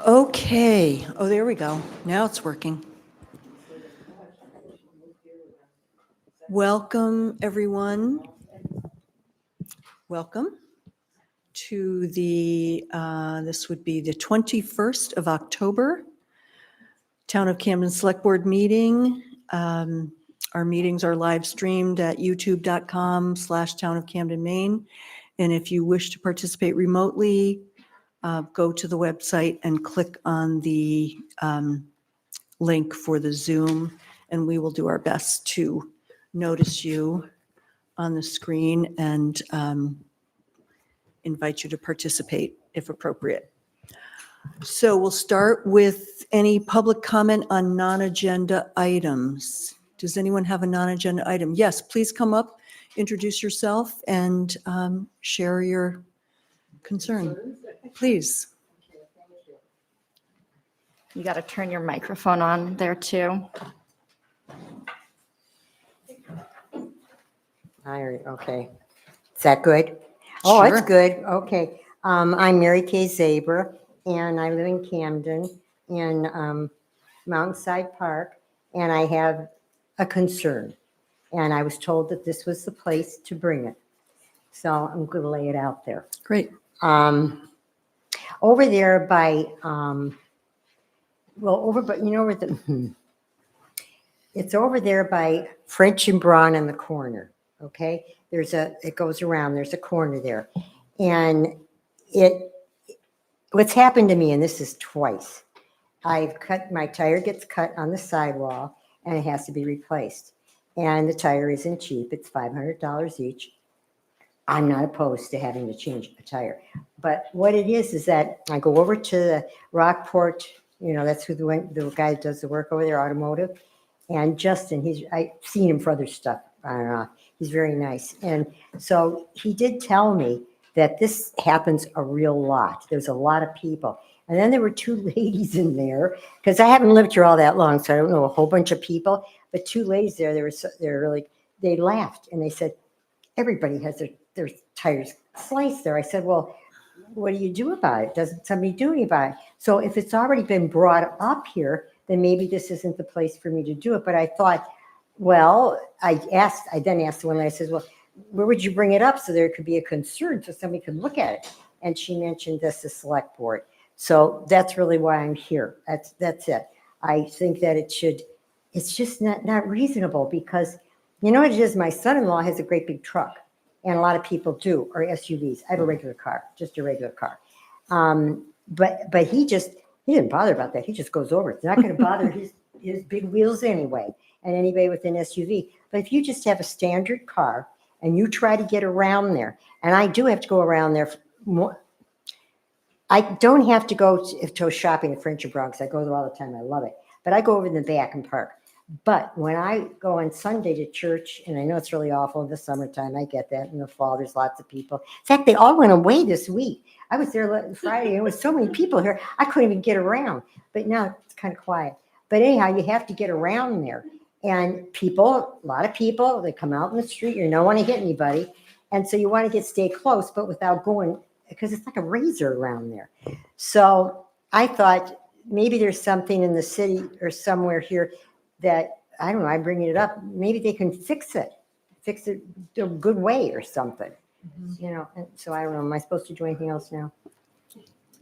Okay. Oh, there we go. Now it's working. Welcome, everyone. Welcome to this would be the 21st of October, Town of Camden Select Board meeting. Our meetings are live streamed at youtube.com/Town of Camden, Maine. And if you wish to participate remotely, go to the website and click on the link for the Zoom, and we will do our best to notice you on the screen and invite you to participate if appropriate. So we'll start with any public comment on non-agenda items. Does anyone have a non-agenda item? Yes, please come up, introduce yourself, and share your concern. Please. You got to turn your microphone on there too. Okay. Is that good? Oh, Sure. it's good. Okay. I'm Mary Kay Zaber, and I live in Camden in Mountainside Park, and I have a concern. And I was told that this was the place to bring it. So I'm going to lay it out there. Great. Over there by, but you know where it's over there by French and Braun in the corner. Okay, it goes around. There's a corner there, and what's happened to me, and this is twice. My tire gets cut on the sidewall, and it has to be replaced. And the tire isn't cheap; it's $500 each. I'm not opposed to having to change a tire, but what it is that I go over to the Rockport. You know, that's who the guy that does the work over there, automotive. And Justin, I've seen him for other stuff. I don't know. He's very nice. And so he did tell me that this happens a real lot. There's a lot of people. And then there were two ladies in there, because I haven't lived here all that long, so I don't know a whole bunch of people. But two ladies there, they laughed and they said, everybody has their tires sliced there. I said, well, what do you do about it? Doesn't somebody do anything about it? So if it's already been brought up here, then maybe this isn't the place for me to do it. But I thought, well, I then asked the one lady, I said, well, where would you bring it up so there could be a concern so somebody could look at it? And she mentioned this, the select board. So that's really why I'm here. That's it. I think that it's just not reasonable, because you know what it is? My son-in-law has a great big truck, and a lot of people do, or SUVs. I have a regular car, just a regular car. But he didn't bother about that. He just goes over. It's not going to bother his big wheels anyway, and anybody with an SUV. But if you just have a standard car and you try to get around there, and I do have to go around there more. I don't have to go to shopping at French and Braun, because I go there all the time. I love it. But I go over in the back and park. But when I go on Sunday to church, and I know it's really awful in the summertime, I get that. In the fall, there's lots of people. In fact, they all went away this week. I was there Friday, and there was so many people here, I couldn't even get around. But now it's kind of quiet. But anyhow, you have to get around there. And a lot of people, they come out in the street. You don't want to hit anybody. And so you want to stay close, but without going, because it's like a razor around there. So I thought maybe there's something in the city or somewhere here that, I don't know, I'm bringing it up. Maybe they can fix it a good way or something. Mm-hmm. You know, and so I don't know. Am I supposed to do anything else now?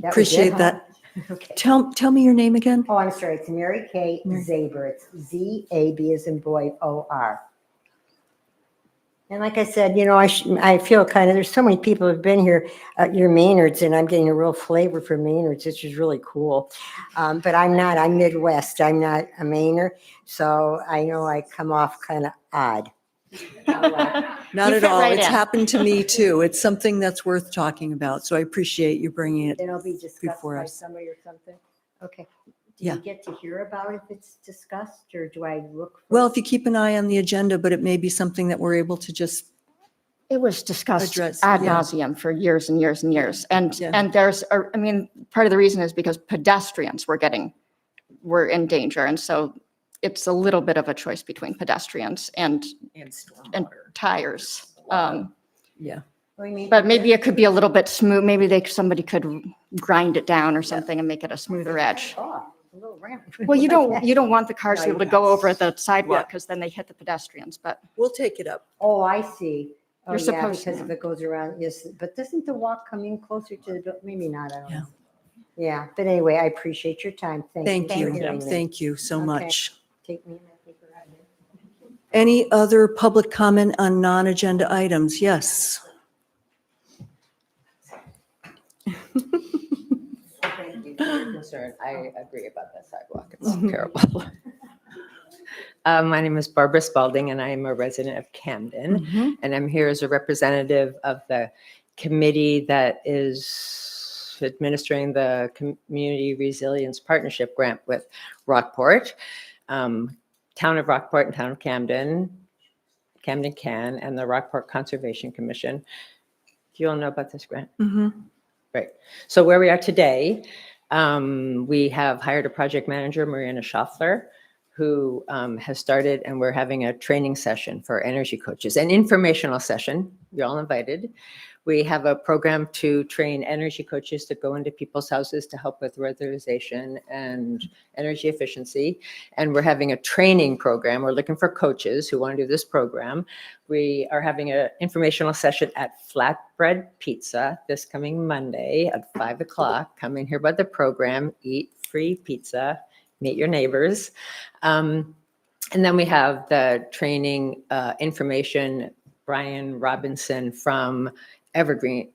Appreciate that. Okay. Tell me your name again. Oh, I'm sorry. It's Mary Kay Zaber. It's Z-A-B as in boy, O-R. And like I said, you know, I feel there's so many people who have been here at your Maynards, and I'm getting a real flavor for Maynards, which is really cool. But I'm Midwest. I'm not a Maynard. So I know I come off kind of odd. Not at all. Right It's in. happened to me too. It's something that's worth talking about. So I appreciate you bringing it. It'll be discussed before by us. somebody or something. Okay. Do Yeah. you get to hear about it if it's discussed, or do I look for Well, if you keep an eye on the agenda, but it may be something that we're able to just, It was discussed Address, ad yeah. nauseum for years and years and years. And Yeah. and part of the reason is because pedestrians were in danger. And so it's a little bit of a choice between pedestrians and tires. yeah. What do you mean? But maybe it could be a little bit smooth. Maybe somebody could grind it down or something and make it a smoother edge. Oh, a little ramp. Well, you don't want the cars to be No, able to you go don't. over at the sidewalk Yeah. because then they hit the pedestrians, but We'll take it up. Oh, I see. Oh, You're yeah, supposed because to. if it goes around, yes, but doesn't the walk come in closer to the, maybe not, I don't know. Yeah, but anyway, I appreciate your time. Thank you. Thank for you. hearing me. Thank you so Okay. much. Take me in that paper out there. Any other public comment on non-agenda items? Yes. Thank you for your concern. I agree about that sidewalk. It's terrible. My name is Barbara Spalding, and I am a resident of Camden. Mhm. And I'm here as a representative of the committee that is administering the Community Resilience Partnership Grant with Rockport, Town of Rockport and Town of Camden, Camden Can, and the Rockport Conservation Commission. Do you all know about this grant? Mhm. Right. So where we are today, we have hired a project manager, Mariana Schaffler, who has started, and we're having a training session for energy coaches, an informational session. You're all invited. We have a program to train energy coaches to go into people's houses to help with weatherization and energy efficiency. And we're having a training program. We're looking for coaches who want to do this program. We are having an informational session at Flatbread Pizza this coming Monday at 5 o'clock. Come in here by the program, eat free pizza, meet your neighbors. And then we have the training information. Brian Robinson from Evergreen,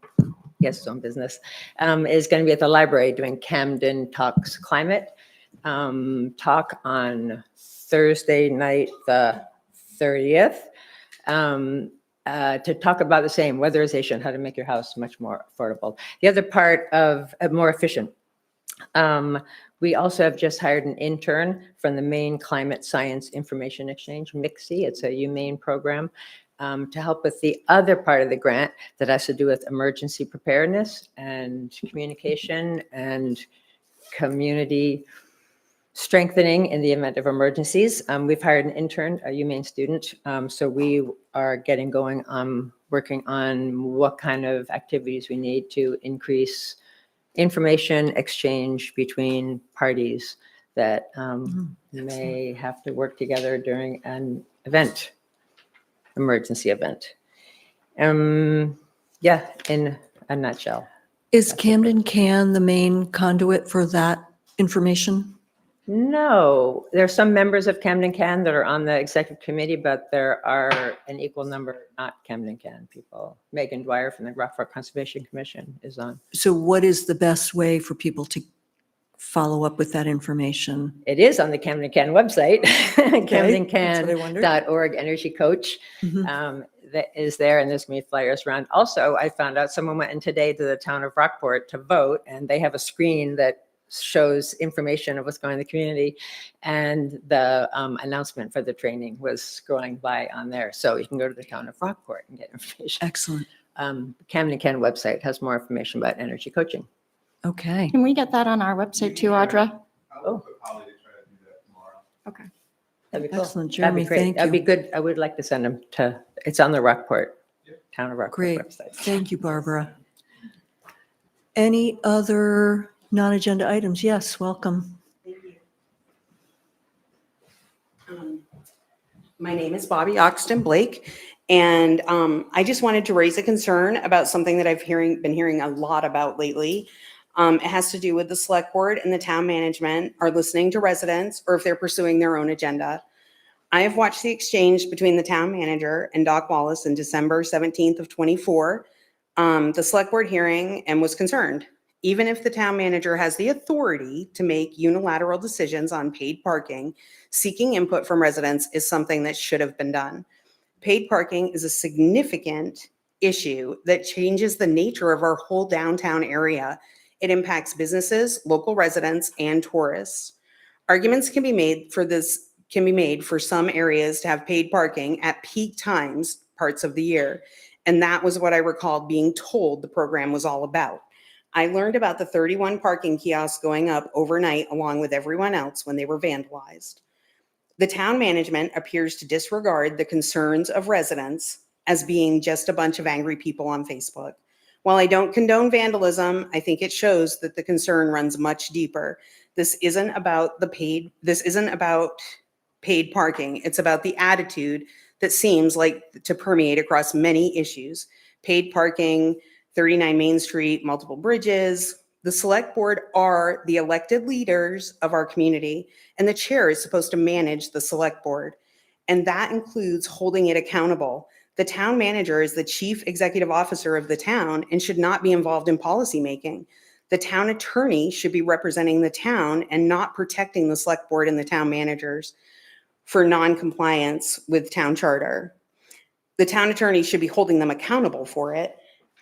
he has his own business, is going to be at the library doing Camden Talks Climate talk on Thursday night, the 30th, to talk about the same weatherization, how to make your house much more affordable. The other part of more efficient. We also have just hired an intern from the Maine Climate Science Information Exchange, MIXI. It's a UMaine program to help with the other part of the grant that has to do with emergency preparedness and communication and community strengthening in the event of emergencies. We've hired an intern, a UMaine student. So we are getting going on working on what kind of activities we need to increase information exchange between parties that may have to work together during an event, emergency event. Yeah, in a nutshell. Is Camden Can the main conduit for that information? No, there are some members of Camden Can that are on the executive committee, but there are an equal number not Camden Can people. Megan Dwyer from the Rockford Conservation Commission is on. So what is the best way for people to follow up with that information? It is on the Camden Can website, that's what I wondered. camdencan.org, Energy Coach. Mhm. That is there, and there's going to be flyers around. Also, I found out someone went in today to the town of Rockport to vote, and they have a screen that shows information of what's going on in the community, and the announcement for the training was scrolling by on there. So you can go to the town of Rockport and get information. Excellent. Camden Can website has more information about energy coaching. Okay. can we get that on our website too, Audra? Oh. Okay. That'd be cool. Excellent, That'd be Jeremy, great. thank That'd be you. good. I would like to send them to, it's on the Rockport, town of Rockport Great. website. Thank you, Barbara. Any other non-agenda items? Yes, welcome. My name is Bobby Oxton Blake, and I just wanted to raise a concern about something that I've been hearing a lot about lately. It has to do with the select board and the town management are listening to residents, or if they're pursuing their own agenda. I have watched the exchange between the town manager and Doc Wallace in December 17th of 24, the select board hearing, and was concerned. Even if the town manager has the authority to make unilateral decisions on paid parking, seeking input from residents is something that should have been done. Paid parking is a significant issue that changes the nature of our whole downtown area. It impacts businesses, local residents, and tourists. Arguments can be made for some areas to have paid parking at peak times, parts of the year. And that was what I recalled being told the program was all about. I learned about the 31 parking kiosks going up overnight along with everyone else when they were vandalized. The town management appears to disregard the concerns of residents as being just a bunch of angry people on Facebook. While I don't condone vandalism, I think it shows that the concern runs much deeper. This isn't about paid parking. It's about the attitude that seems like to permeate across many issues. Paid parking, 39 Main Street, multiple bridges. The select board are the elected leaders of our community, and the chair is supposed to manage the select board. And that includes holding it accountable. The town manager is the chief executive officer of the town and should not be involved in policymaking. The town attorney should be representing the town and not protecting the select board and the town managers for non-compliance with town charter. The town attorney should be holding them accountable for it.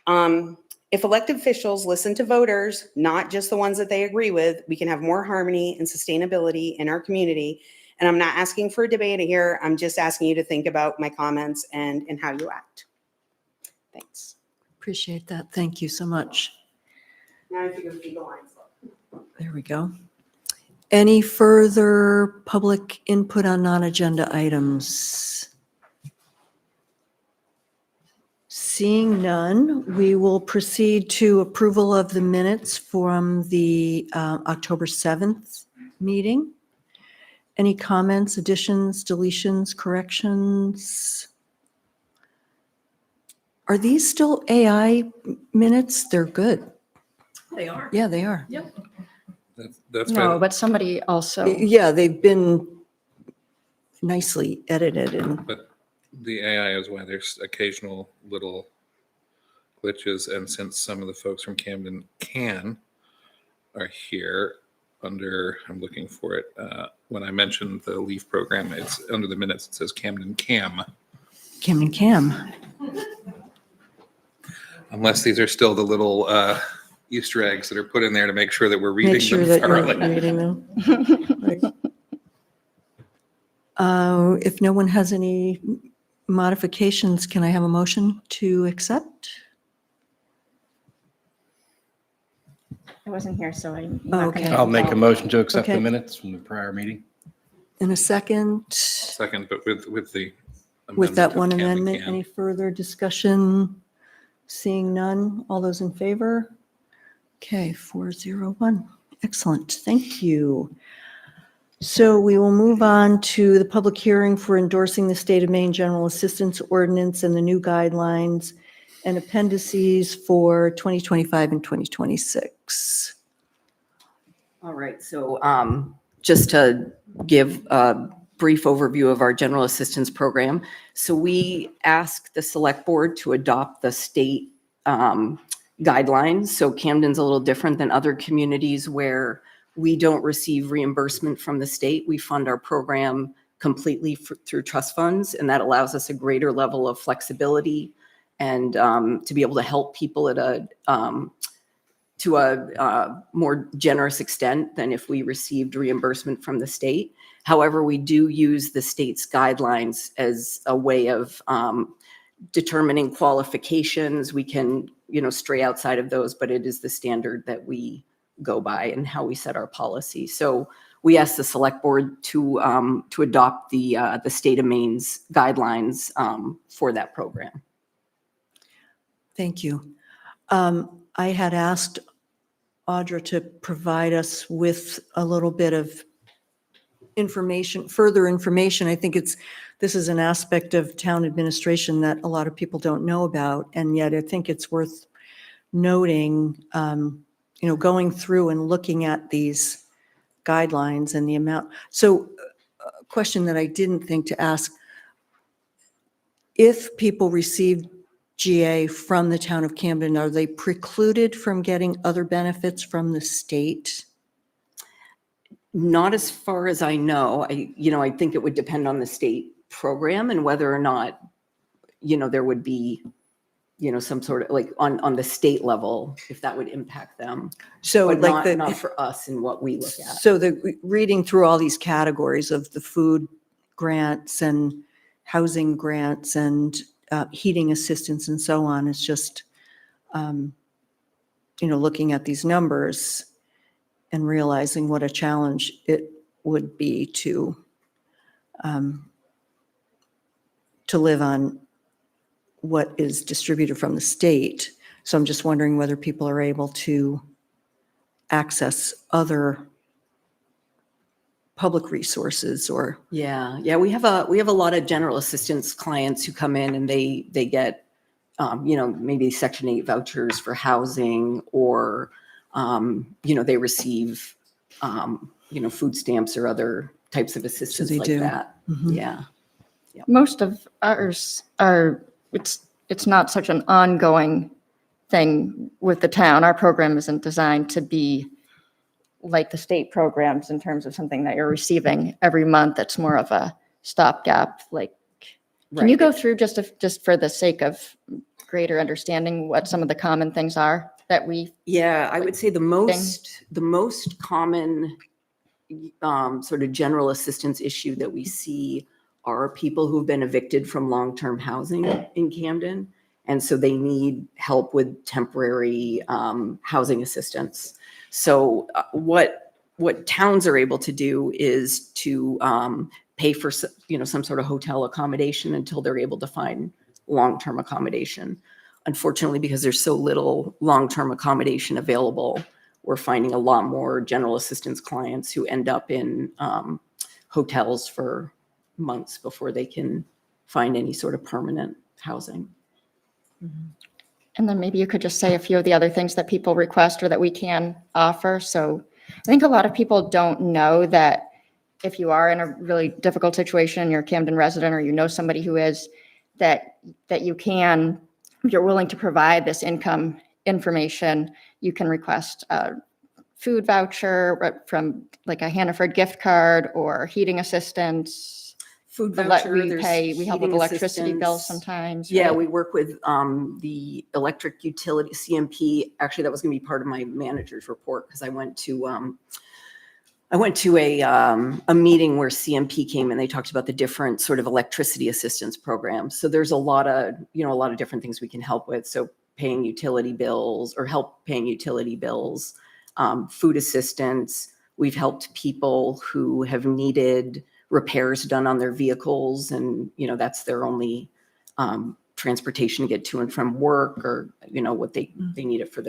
If elected officials listen to voters, not just the ones that they agree with, we can have more harmony and sustainability in our community. And I'm not asking for a debate here. I'm just asking you to think about my comments and how you act. Thanks. Appreciate that. Thank you so much. Now if you go feed the lines. There we go. Any further public input on non-agenda items? Seeing none, we will proceed to approval of the minutes from the October 7th meeting. Any comments, additions, deletions, corrections? Are these still AI minutes? They're good. They are. Yeah, they are. Yep. That's No, been, but somebody also, Yeah, they've been nicely edited and but the AI is why there's occasional little glitches. And since some of the folks from Camden are here under, I'm looking for it. When I mentioned the LEAF program, it's under the minutes, it says Camden Cam. Camden Cam. Unless these are still the little Easter eggs that are put in there to make sure that we're Make reading sure them that you're thoroughly. reading them. Right. If no one has any modifications, can I have a motion to accept? I wasn't here, so I'm Oh, not okay. going to. I'll make a motion to accept Okay. the minutes from the prior meeting. In a second, Second, but with the with that amendment of one Camden amendment, Cam. any further discussion? Seeing none, all those in favor? Okay, 401. Excellent, thank you. So we will move on to the public hearing for endorsing the State of Maine General Assistance Ordinance and the new guidelines and appendices for 2025 and 2026. All right, so just to give a brief overview of our general assistance program. So we asked the select board to adopt the state guidelines. So Camden's a little different than other communities where we don't receive reimbursement from the state. We fund our program completely through trust funds, and that allows us a greater level of flexibility and to be able to help people at a more generous extent than if we received reimbursement from the state. However, we do use the state's guidelines as a way of determining qualifications. We can, stray outside of those, but it is the standard that we go by and how we set our policy. So we asked the select board to adopt the state of Maine's guidelines for that program. Thank you. I had asked Audra to provide us with a little bit of information, further information. I think this is an aspect of town administration that a lot of people don't know about, and yet I think it's worth noting, going through and looking at these guidelines and the amount. So a question that I didn't think to ask, if people receive GA from the town of Camden, are they precluded from getting other benefits from the state? Not as far as I know. I think it would depend on the state program and whether or not, there would be, some sort of like on the state level, if that would impact them. So But like not for us and what we look at. So reading through all these categories of the food grants and housing grants and heating assistance and so on, it's just, looking at these numbers and realizing what a challenge it would be to live on what is distributed from the state. So I'm just wondering whether people are able to access other public resources or, Yeah, we have a lot of general assistance clients who come in and they get, maybe Section 8 vouchers for housing, or, they receive, food stamps or other types of assistance they like do. that. Mhm. Yeah. Most of ours are, it's not such an ongoing thing with the town. Our program isn't designed to be like the state programs in terms of something that you're receiving every month. It's more of a stopgap. Like, can you Right. go through just for the sake of greater understanding what some of the common things are that we, Yeah, I would say the most common sort of general assistance issue that we see are people who've been evicted from long-term housing in Camden. And so they need help with temporary housing assistance. So what towns are able to do is to pay for some sort of hotel accommodation until they're able to find long-term accommodation. Unfortunately, because there's so little long-term accommodation available, we're finding a lot more general assistance clients who end up in hotels for months before they can find any sort of permanent housing. and then maybe you could just say a few of the other things that people request or that we can offer. So I think a lot of people don't know that if you are in a really difficult situation, you're a Camden resident or you know somebody who is, that you can, if you're willing to provide this income information, you can request a food voucher from like a Hannaford gift card or heating assistance. Food We voucher, we there's pay, we help with heating electricity bills assistance. sometimes. Yeah, right? we work with the electric utility, CMP. Actually, that was going to be part of my manager's report because I went to a meeting where CMP came and they talked about the different sort of electricity assistance programs. So there's a lot of different things we can help with. So paying utility bills or help paying utility bills, food assistance. We've helped people who have needed repairs done on their vehicles, and that's their only transportation to get to and from work, or what they need it for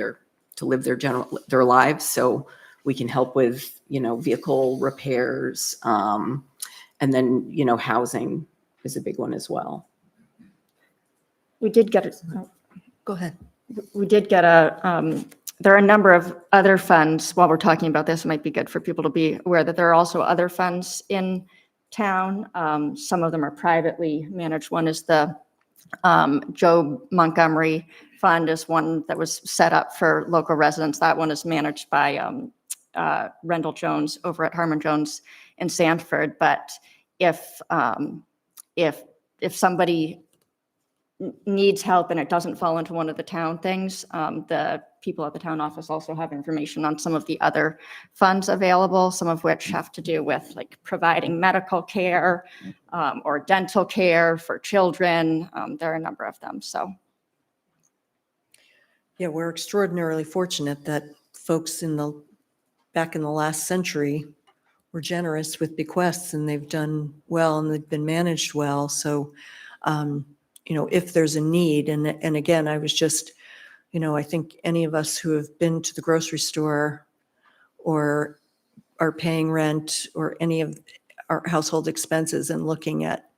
to live their lives. So we can help with vehicle repairs, and then housing is a big one as well. We did get it. go ahead. We did get there are a number of other funds. While we're talking about this, it might be good for people to be aware that there are also other funds in town. Some of them are privately managed. One is the Joe Montgomery Fund is one that was set up for local residents. That one is managed by Rendell Jones over at Harmon Jones in Sanford. But if somebody needs help and it doesn't fall into one of the town things, the people at the town office also have information on some of the other funds available, some of which have to do with like providing medical care or dental care for children. There are a number of them. So Yeah, we're extraordinarily fortunate that folks back in the last century were generous with bequests, and they've done well and they've been managed well. So, if there's a need, and again, I was just, I think any of us who have been to the grocery store or are paying rent or any of our household expenses and looking at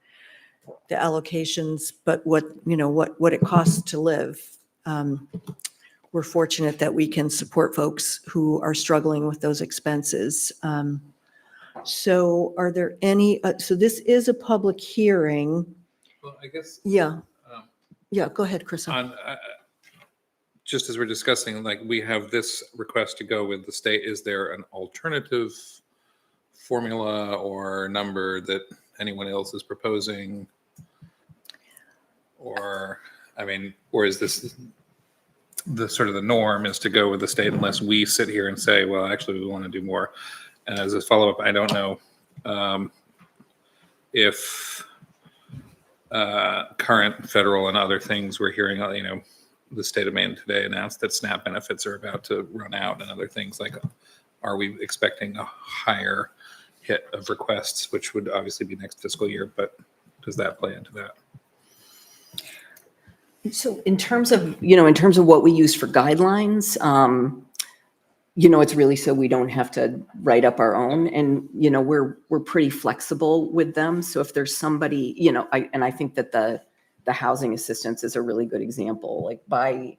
the allocations, but what it costs to live. We're fortunate that we can support folks who are struggling with those expenses. So are there any, so this is a public hearing. Well, I guess Yeah, um, yeah, go ahead, Chris. just as we're discussing, like we have this request to go with the state. Is there an alternative formula or number that anyone else is proposing? Or is this the sort of the norm is to go with the state unless we sit here and say, well, actually, we want to do more? And as a follow-up, I don't know if current federal and other things we're hearing, the state of Maine today announced that SNAP benefits are about to run out and other things. Like, are we expecting a higher hit of requests, which would obviously be next fiscal year, but does that play into that? So in terms of, in terms of what we use for guidelines, it's really so we don't have to write up our own, and, we're pretty flexible with them. So if there's somebody, I think that the housing assistance is a really good example, like by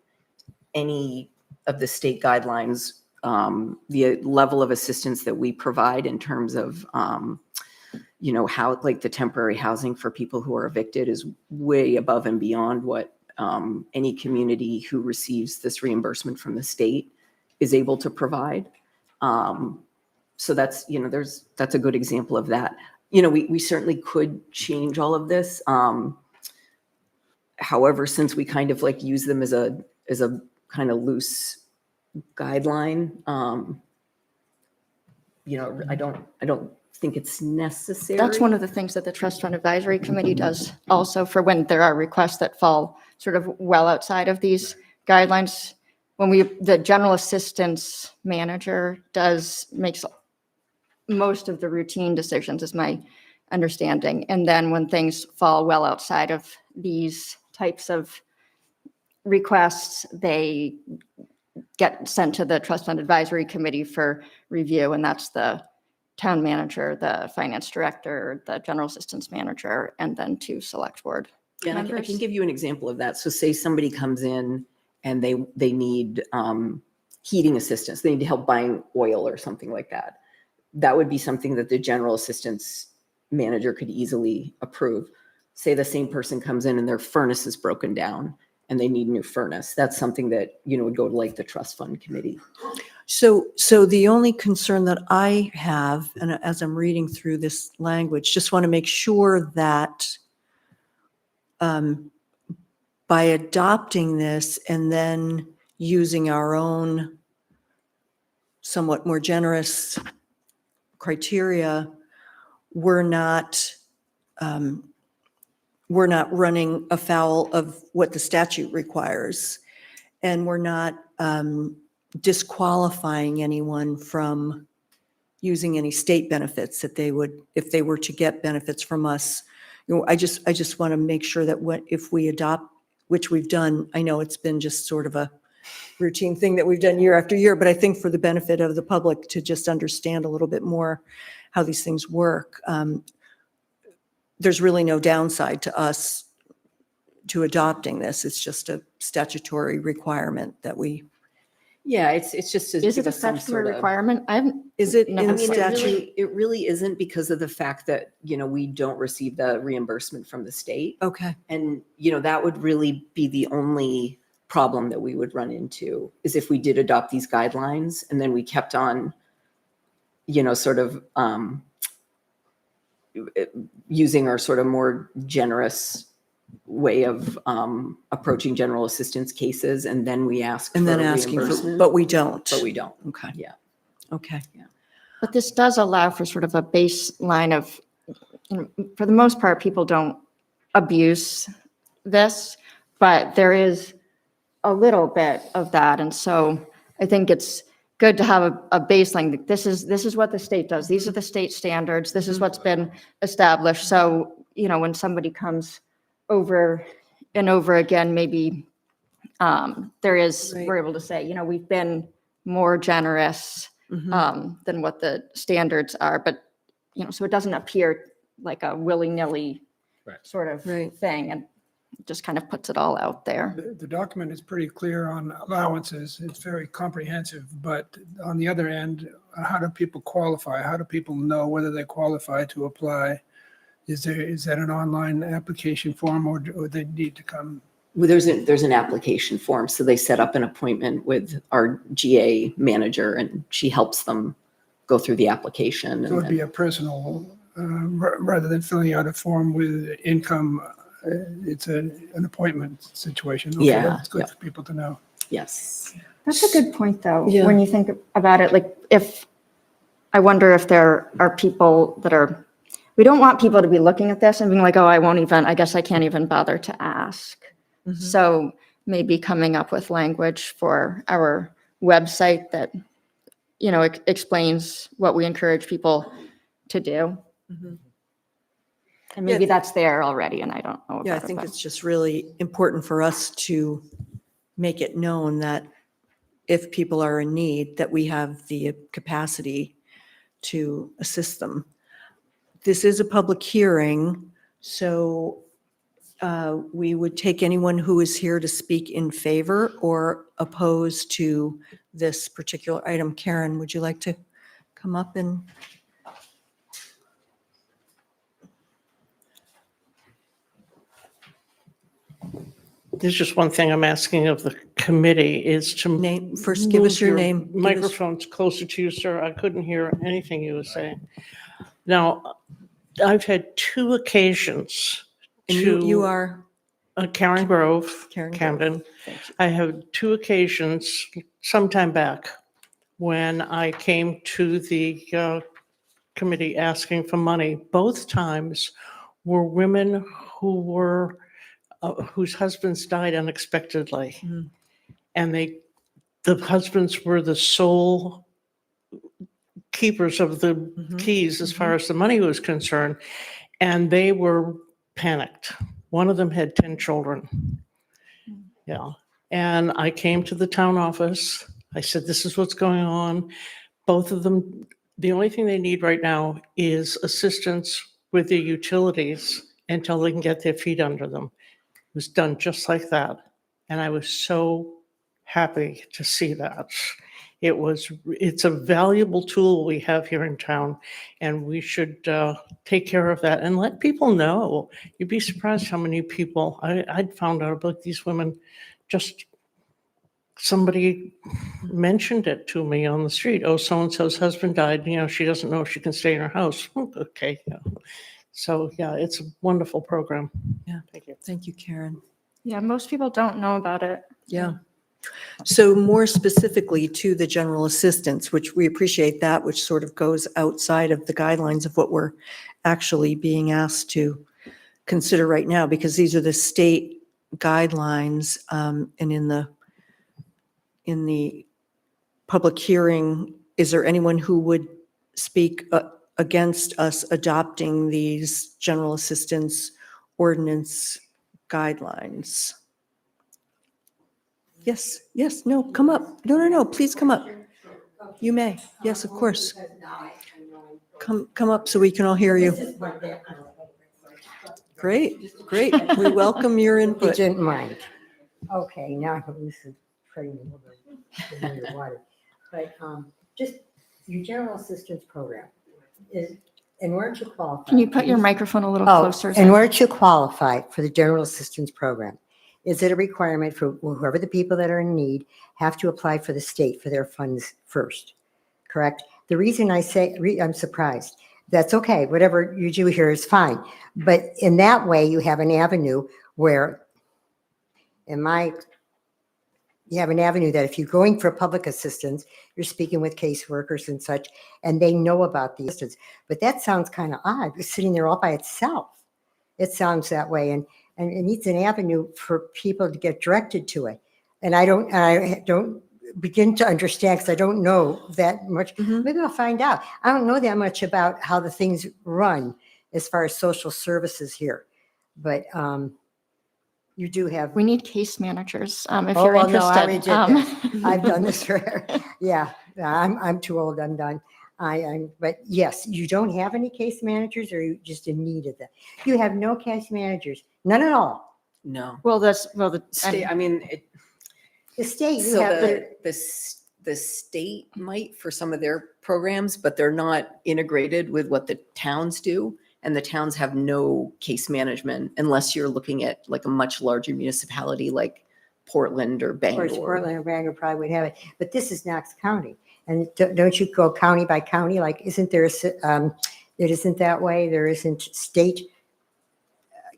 any of the state guidelines, the level of assistance that we provide in terms of, how, like the temporary housing for people who are evicted is way above and beyond what any community who receives this reimbursement from the state is able to provide. So that's, that's a good example of that. We certainly could change all of this. However, since we kind of like use them as a kind of loose guideline, I don't think it's necessary. That's one of the things that the Trust Fund Advisory Committee does also for when there are requests that fall sort of well outside of these guidelines. When the general assistance manager makes most of the routine decisions, is my understanding. And then when things fall well outside of these types of requests, they get sent to the Trust Fund Advisory Committee for review, and that's the town manager, the finance director, the general assistance manager, and then 2 select board Yeah, I members. can give you an example of that. So say somebody comes in and they need heating assistance. They need help buying oil or something like that. That would be something that the general assistance manager could easily approve. Say the same person comes in and their furnace is broken down and they need a new furnace. That's something that, would go to like the trust fund committee. So the only concern that I have, and as I'm reading through this language, just want to make sure that by adopting this and then using our own somewhat more generous criteria, we're not running afoul of what the statute requires, and we're not disqualifying anyone from using any state benefits that they would, if they were to get benefits from us. I just want to make sure that if we adopt, which we've done, I know it's been just sort of a routine thing that we've done year after year, but I think for the benefit of the public to just understand a little bit more how these things work, there's really no downside to us to adopting this. It's just a statutory requirement that we, Yeah, it's just to Is give it a us some sort statutory of. requirement? I haven't, is it No, in I mean, statute? It really isn't, because of the fact that, we don't receive the reimbursement from the state. Okay, And, that would really be the only problem that we would run into, is if we did adopt these guidelines and then we kept on, sort of using our sort of more generous way of approaching general assistance cases, and then we ask and then for asking for, reimbursement, but we don't. but we don't. Okay. Yeah. Okay. but this does allow for sort of a baseline of, for the most part, people don't abuse this, but there is a little bit of that. And so I think it's good to have a baseline. That This is what the state does. These are the state standards. This is what's been established. So, when somebody comes over and over again, maybe we're able to say, we've been more generous Mhm. than what the standards are, but, so it doesn't appear like a willy-nilly Right. sort of Right. thing, and it just kind of puts it all out there. The document is pretty clear on allowances. It's very comprehensive, but on the other end, how do people qualify? How do people know whether they qualify to apply? Is that an online application form, or they need to come? Well, there's an application form. So they set up an appointment with our GA manager, and she helps them go through the application. So it'd be a personal, rather than filling out a form with income, it's an appointment situation. Okay, Yeah, that's good yeah. for people to know. Yes. That's a good point, though, Yeah. when you think about it, like I wonder if there are people we don't want people to be looking at this and being like, oh, I guess I can't even bother to ask. Mhm. So maybe coming up with language for our website that, explains what we encourage people to do. Mhm. And maybe that's there already and I don't know about Yeah, I it, think but- it's just really important for us to make it known that if people are in need, that we have the capacity to assist them. This is a public hearing, so we would take anyone who is here to speak in favor or opposed to this particular item. Karen, would you like to come up and? There's just one thing I'm asking of the committee is to. Name, first give us move your name. Give us- Microphone's closer to you, sir. I couldn't hear anything you were saying. Now, I've had two occasions And you to, are, Karen Grove, Karen Grove. Camden. thank you. I have two occasions sometime back when I came to the committee asking for money. Both times were women who were, whose husbands died unexpectedly. Mm. And the husbands were the sole keepers of the Mhm. keys as far as the money was concerned. And they were panicked. One of them had 10 children. Yeah. And I came to the town office. I said, this is what's going on. Both of them, the only thing they need right now is assistance with their utilities until they can get their feet under them. It was done just like that. And I was so happy to see that. It's a valuable tool we have here in town, and we should take care of that and let people know. You'd be surprised how many people, I'd found out about these women, just somebody mentioned it to me on the street. Oh, so-and-so's husband died, she doesn't know if she can stay in her house. Okay, yeah. So, yeah, it's a wonderful program. Yeah. Thank you. Thank you, Karen. Yeah, most people don't know about it. Yeah. So more specifically to the general assistance, which we appreciate that, which sort of goes outside of the guidelines of what we're actually being asked to consider right now, because these are the state guidelines. And in the public hearing, is there anyone who would speak against us adopting these general assistance ordinance guidelines? Yes, yes, no, come up. No, please come up. You may. Yes, of course. Come up so we can all hear you. Great. We welcome your You input. didn't mind. Okay, now this is pretty underwater. But just your general assistance program is, in order to qualify. Can you put your microphone a little Oh, closer? in order to qualify for the general assistance program, is it a requirement for whoever the people that are in need have to apply for the state for their funds first? Correct? The reason I say, I'm surprised. That's okay. Whatever you do here is fine. But in that way, you have an avenue where, you have an avenue that if you're going for public assistance, you're speaking with caseworkers and such, and they know about the assistance. But that sounds kind of odd. You're sitting there all by itself. It sounds that way. And it needs an avenue for people to get directed to it. And I don't begin to understand because I don't know that much. Mhm. Maybe I'll find out. I don't know that much about how the things run as far as social services here. But you do have. We need case managers, if Oh, you're well, no, I interested. already did this. I've done this for, yeah, I'm too old, I'm done. But yes, you don't have any case managers, or you just in need of that? You have no case managers, none at all. No. the State, I mean, The state, you so have, the state might for some of their programs, but they're not integrated with what the towns do. And the towns have no case management unless you're looking at like a much larger municipality like Portland or of course, Bangor. Portland or Bangor probably would have it, but this is Knox County. And don't you go county by county? Like, isn't there, it isn't that way? There isn't state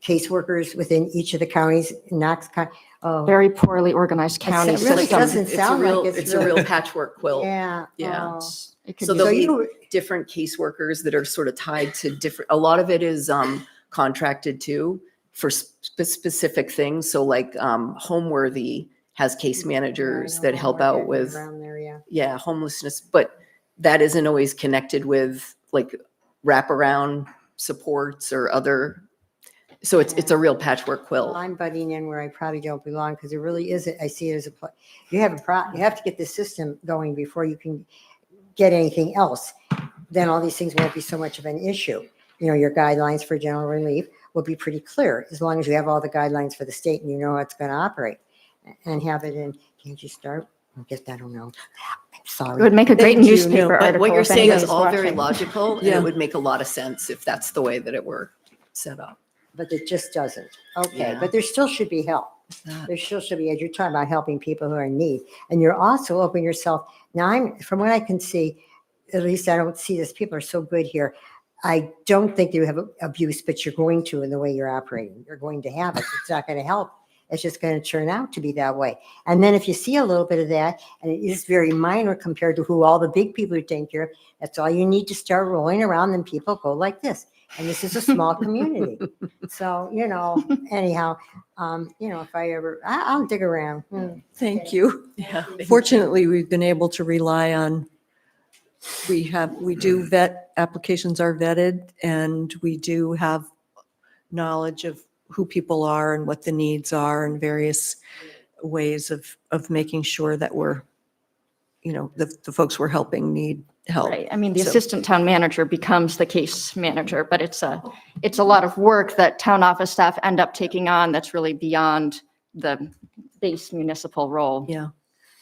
caseworkers within each of the counties in Knox County? Oh, very poorly organized county It really system. doesn't It's a sound real, like it's a real patchwork quilt. yeah. Yeah. oh. It could So be- there'll So be you- different caseworkers that are sort of tied to different, a lot of it is contracted to for specific things. So like Homeworthy has case managers that help out with, Around there, yeah. yeah, homelessness, but that isn't always connected with like wraparound supports or other So it's a real patchwork quilt. I'm butting in where I probably don't belong because there really isn't, I see it as you have you have to get the system going before you can get anything else. Then all these things won't be so much of an issue. Your guidelines for general relief will be pretty clear as long as you have all the guidelines for the state and you know how it's going to operate and have it in. Can't you start? I guess I don't know. I'm It sorry. would make a great Thank you. newspaper But article. what you're if saying is anybody's all very watching. logical, and Yeah. it would make a lot of sense if that's the way that it were set up. But it just doesn't. Okay, Yeah. but there still should be help. that? There still should be, as you're talking about helping people who are in need. And you're also opening yourself. Now, from what I can see, at least I don't see this, people are so good here. I don't think you have abuse, but you're going to in the way you're operating. You're going to have it. It's not going to help. It's just going to turn out to be that way. And then if you see a little bit of that, and it is very minor compared to who all the big people are taking care of, that's all you need to start rolling around, and people go like this. And this is a small community. So, anyhow, if I ever, I'll dig around. Thank you. Yeah. Fortunately, we've been able to rely on, we do vet, applications are vetted, and we do have knowledge of who people are and what the needs are and various ways of making sure that we're, the folks we're helping need help. Right. I mean, the So- assistant town manager becomes the case manager, but it's a lot of work that town office staff end up taking on that's really beyond the base municipal role. Yeah.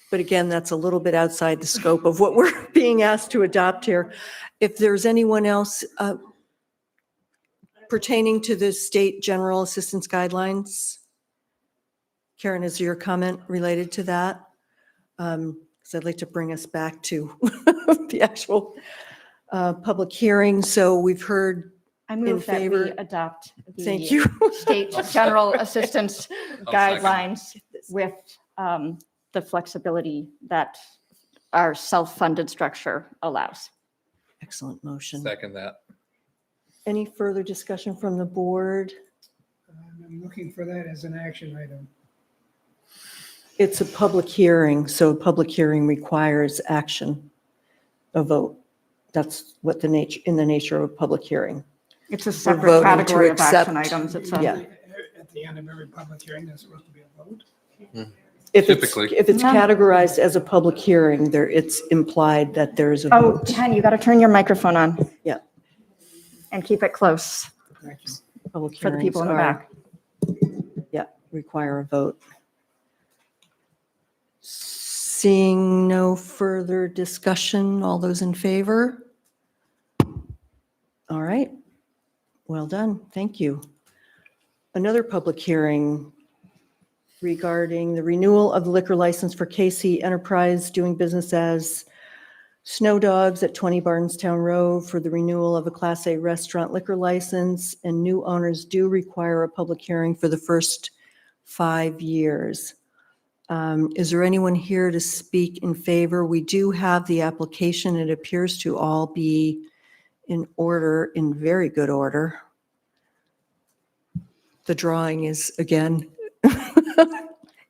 But again, that's a little bit outside the scope of what we're being asked to adopt here. If there's anyone else pertaining to the state general assistance guidelines, Karen, is your comment related to that? Because I'd like to bring us back to the actual public hearing. So we've heard, I move that we favor? adopt thank the you. state general assistance I'll second. guidelines with the flexibility that our self-funded structure allows. Excellent motion. Second that. Any further discussion from the board? I'm looking for that as an action item. It's a public hearing, so a public hearing requires action, a vote. That's what in the nature of a public hearing. It's a We're separate voting to category of action accept- items. It's Yeah. At the end of every public hearing, there's supposed to be a vote. Typically. If it's Yeah. categorized as a public hearing, it's implied that there is a Oh, vote. Jen, you got to turn your microphone on. Yeah. And keep it close Public for the people in the hearings back. Yeah, require a vote. Seeing no further discussion, all those in favor? All right, well done, thank you. Another public hearing regarding the renewal of the liquor license for KC Enterprise doing business as Snow Dogs at 20 Barnestown Road for the renewal of a Class A restaurant liquor license, and new owners do require a public hearing for the first 5 years. Is there anyone here to speak in favor? We do have the application. It appears to all be in order, in very good order. The drawing is, again,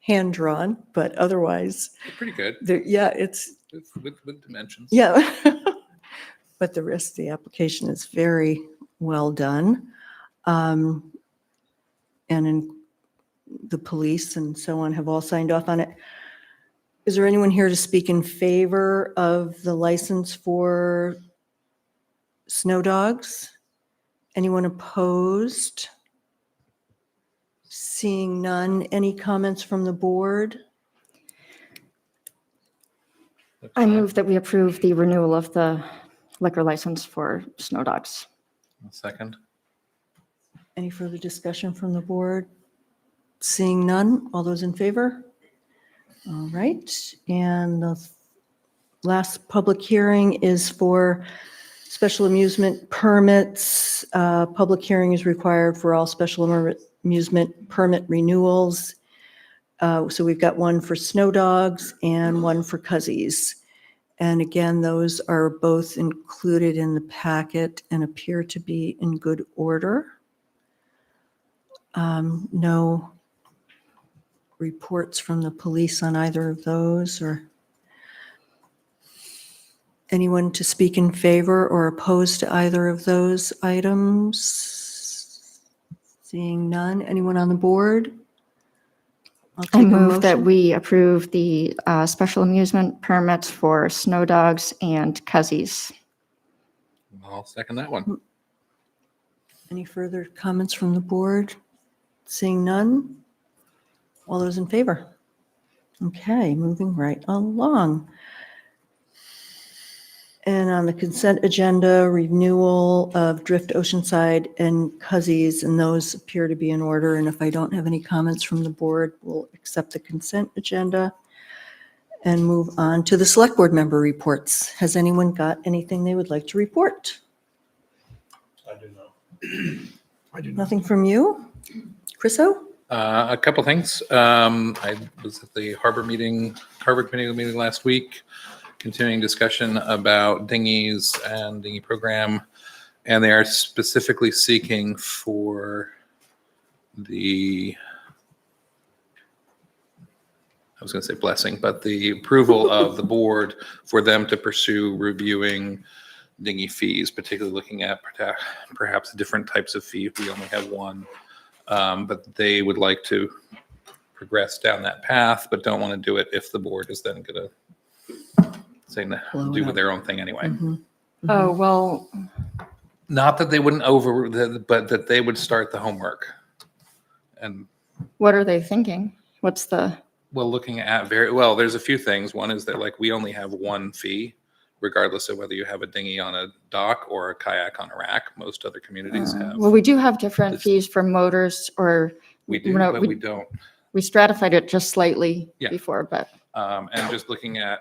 hand-drawn, but otherwise, Pretty good yeah, it's, with dimensions. yeah. But the rest of the application is very well done. And in the police and so on have all signed off on it. Is there anyone here to speak in favor of the license for Snow Dogs? Anyone opposed? Seeing none, any comments from the board? Looks I fine. move that we approve the renewal of the liquor license for Snow Dogs. Second. Any further discussion from the board? Seeing none, all those in favor? All right, and the last public hearing is for special amusement permits. Public hearing is required for all special amusement permit renewals. So we've got one for Snow Dogs and one for Cuzzies. And again, those are both included in the packet and appear to be in good order. No reports from the police on either of those, or anyone to speak in favor or opposed to either of those items? Seeing none. Anyone on the board? I'll I take a move that motion. we approve the special amusement permits for Snow Dogs and Cuzzies. I'll second that one. Any further comments from the board? Seeing none? All those in favor? Okay, moving right along. And on the consent agenda, renewal of Drift Oceanside and Cuzzies, and those appear to be in order. And if I don't have any comments from the board, we'll accept the consent agenda and move on to the select board member reports. Has anyone got anything they would like to report? I do not. Nothing from you? Chriso? A couple things. I was at the Harbor Committee meeting last week, continuing discussion about dinghies and dinghy program. And they are specifically seeking for I was going to say blessing, but the approval of the board for them to pursue reviewing dinghy fees, particularly looking at perhaps different types of fee. We only have one. But they would like to progress down that path, but don't want to do it if the board is then going to say Blow it do up. their own thing anyway. Mhm. Oh, well, Not that they wouldn't but that they would start the homework. And what are they thinking? What's the, looking at there's a few things. One is that like we only have one fee, regardless of whether you have a dinghy on a dock or a kayak on a rack. Most other communities have. well, we do have different This- fees for motors, or We do, no, but we don't. we stratified it just slightly Yeah. before, but And just looking at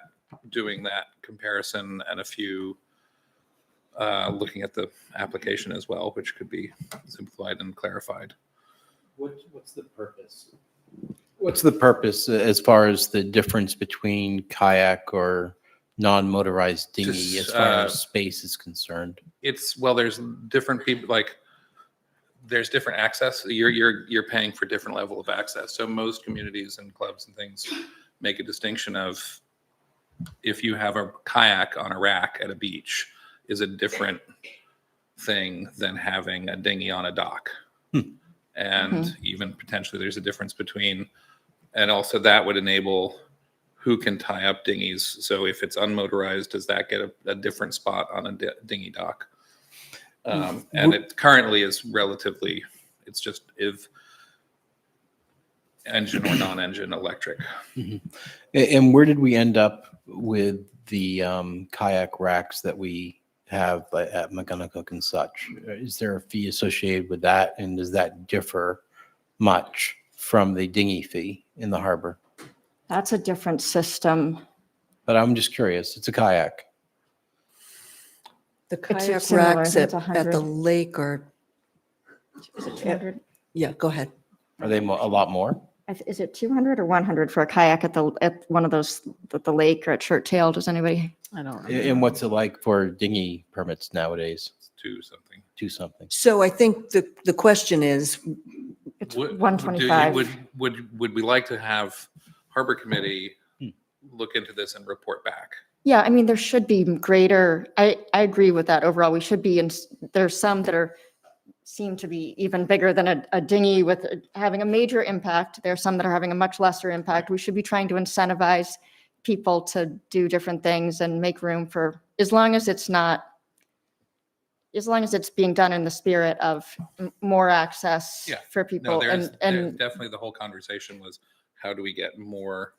doing that comparison and a few, looking at the application as well, which could be simplified and clarified. What's the purpose? What's the purpose as far as the difference between kayak or non-motorized dinghy Just, as far as space is concerned? There's different people, there's different access. You're paying for different level of access. So most communities and clubs and things make a distinction of if you have a kayak on a rack at a beach is a different thing than having a dinghy on a dock. And even potentially there's a difference between, and also that would enable who can tie up dinghies. So if it's unmotorized, does that get a different spot on a dinghy dock? And it currently is relatively, it's just if engine or non-engine electric. And where did we end up with the kayak racks that we have at McGonagall and such? Is there a fee associated with that? And does that differ much from the dinghy fee in the harbor? that's a different system. But I'm just curious. It's a kayak. The It's kayak similar, I racks think it's at the 100. lake are, Is it 200? yeah, go ahead. Are they a lot more? Is it 200 or 100 for a kayak at one of those, at the lake or at Shirt Tail? Does anybody? I don't know. And what's it like for dinghy permits nowadays? To something. Do something. So I think the question is, It's Would- 125. Would we like to have Harbor Committee look into this and report back? Yeah, I mean, there should be greater, I agree with that overall. We should be, there's some that seem to be even bigger than a dinghy with having a major impact. There are some that are having a much lesser impact. We should be trying to incentivize people to do different things and make room for, as long as it's being done in the spirit of more access Yeah. for No, people. there's And definitely the whole conversation was how do we get more?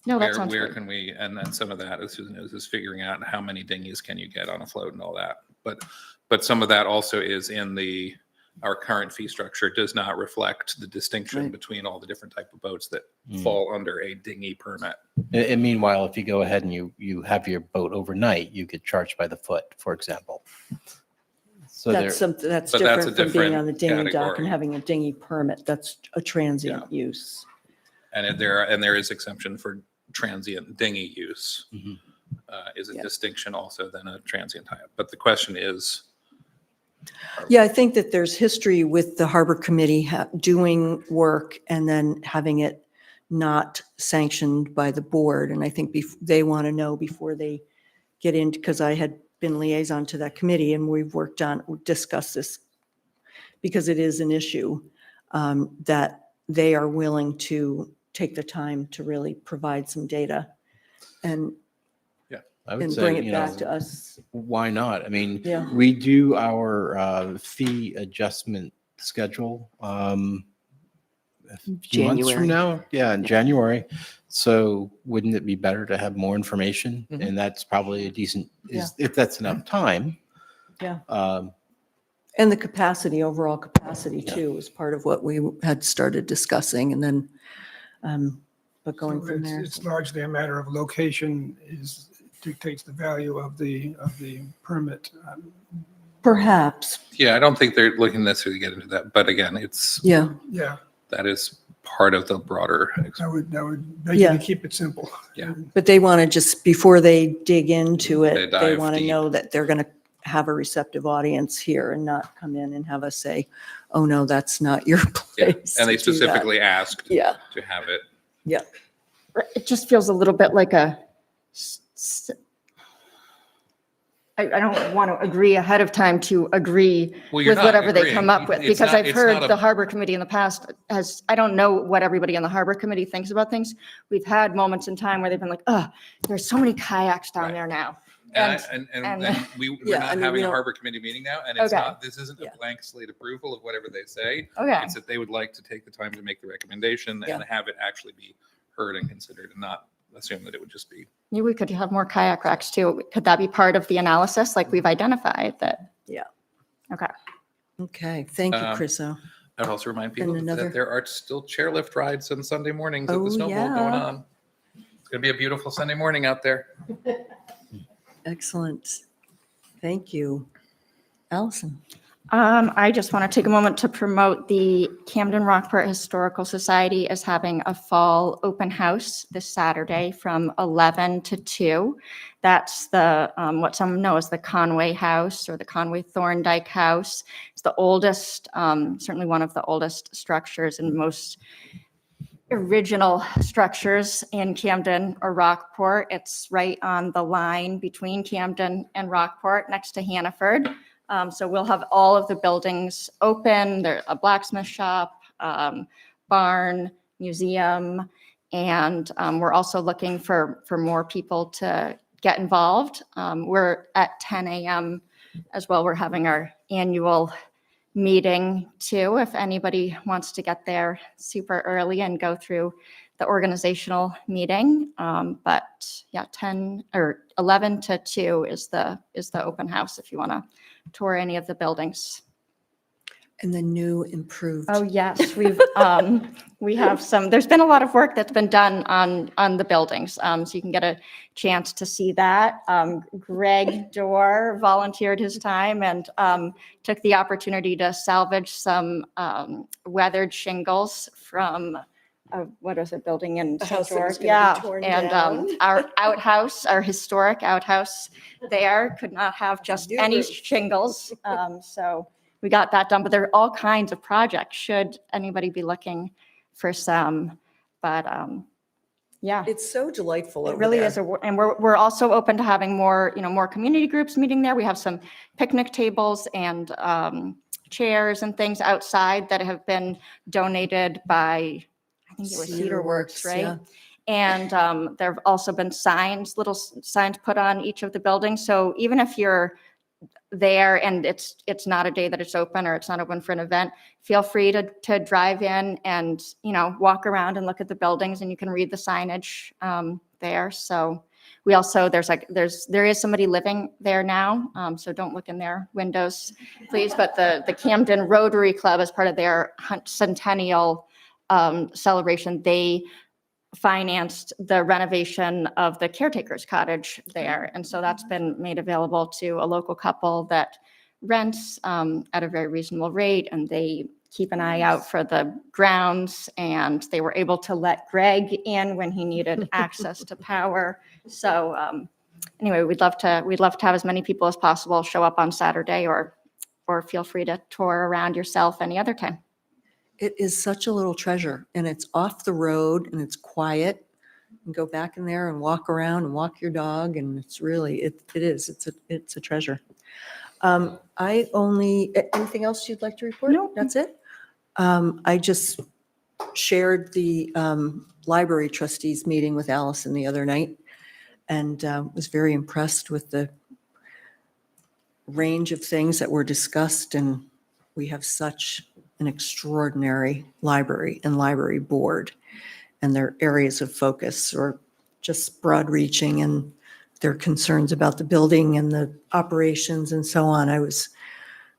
no, that sounds Where good. can we, and then some of that is figuring out how many dinghies can you get on a float and all that. But some of that also is in our current fee structure does not reflect the distinction Right. between all the different type of boats that fall under a dinghy permit. And meanwhile, if you go ahead and you have your boat overnight, you get charged by the foot, for example. So there, that's something, that's But that's a different from being on the different dinghy dock and category. having a dinghy permit. That's a transient use. And there is exemption for transient dinghy use. Mhm. Is a Yeah. distinction also than a transient tie-up. But the question is, Yeah, I think that there's history with the Harbor Committee doing work and then having it not sanctioned by the board. And I think they want to know before they get into, because I had been liaison to that committee and we've discussed this because it is an issue, that they are willing to take the time to really provide some data and I would and say, bring it you back to know, us. why not? I mean, Yeah. we do our fee adjustment schedule a few months from January. now. Yeah, in January. So wouldn't it be better to have more information? Mhm. And that's probably a decent, Yeah. if that's enough time. Yeah. Um, And the capacity, overall capacity Yeah. too, was part of what we had started discussing, and then, but going So from it's- there. It's largely a matter of location dictates the value of the permit. Perhaps, Yeah, I don't think they're looking necessarily to get into that, but again, it's, yeah, Yeah, that is part of the broader. that would beg you Yeah. to keep it simple. Yeah. but they want to just, before they dig into They it, they dive want to deep. know that they're going to have a receptive audience here and not come in and have us say, oh, no, that's not your Yeah, place. and they to do that." specifically asked Yeah, to have it. It just feels a little bit like I don't want to agree ahead of time to agree Well, you're with not whatever they agreeing. come up with, It's because not- I've it's heard not a- the harbor committee in the past I don't know what everybody on the harbor committee thinks about things. We've had moments in time where they've been like, oh, there's so many kayaks down Right. there now. And, And- and and- we're Yeah, not I mean, having we a don't- harbor committee meeting now, and it's Okay. not, this isn't Yeah. a blank slate approval of whatever they say. Okay, It's that they would like to take the time to make the recommendation Yeah. and have it actually be heard and considered, and not assume that it would just be. maybe we could have more kayak racks too. Could that be part of the analysis? Like we've identified that? Yeah. Okay. okay, thank you, Um, Chriso. I would also remind people another- that there are still chairlift rides on Sunday mornings at Oh, the Snow Bowl going yeah. on. It's gonna be a beautiful Sunday morning out there. Excellent. Thank you. Allison? I just want to take a moment to promote the Camden Rockport Historical Society is having a fall open house this Saturday from 11 to 2. That's the, what some know as the Conway House or the Conway Thorndike House. It's the oldest, certainly one of the oldest structures and most original structures in Camden or Rockport. It's right on the line between Camden and Rockport, next to Hannaford. So we'll have all of the buildings open. There's a blacksmith shop, barn, museum, and we're also looking for more people to get involved. We're at 10 a.m. as well. We're having our annual meeting too, if anybody wants to get there super early and go through the organizational meeting. But yeah, 10 or 11 to 2 is the open house if you want to tour any of the buildings. And the new improved. Oh, yes, we have some, there's been a lot of work that's been done on the buildings. So you can get a chance to see that. Greg Dorr volunteered his time and took the opportunity to salvage some weathered shingles from, what is it, building in A St. house that was George? gonna be Yeah, torn and down. our outhouse, our historic outhouse there could not have just New any roof. shingles. So we got that done, but there are all kinds of projects, should anybody be looking for some. But yeah, It's so delightful it over really there. is. And we're also open to having more, more community groups meeting there. We have some picnic tables and chairs and things outside that have been donated by, I think it was Cedar Works, right? yeah. And there have also been signs, little signs put on each of the buildings. So even if you're there and it's not a day that it's open or it's not open for an event, feel free to drive in and, walk around and look at the buildings, and you can read the signage there. So we also, there is somebody living there now. So don't look in their windows, please. But the Camden Rotary Club, as part of their centennial celebration, they financed the renovation of the caretaker's cottage there. And so that's been made available to a local couple that rents at a very reasonable rate, and they keep an eye out for the grounds, and they were able to let Greg in when he needed access to power. So anyway, we'd love to have as many people as possible show up on Saturday, or feel free to tour around yourself any other time. It is such a little treasure, and it's off the road and it's quiet. You can go back in there and walk around and walk your dog, and it's really, it's a treasure. Anything else you'd like to report? No. That's it? I just shared the library trustees meeting with Allison the other night and was very impressed with the range of things that were discussed. And we have such an extraordinary library and library board, and their areas of focus are just broad reaching, and their concerns about the building and the operations and so on. I was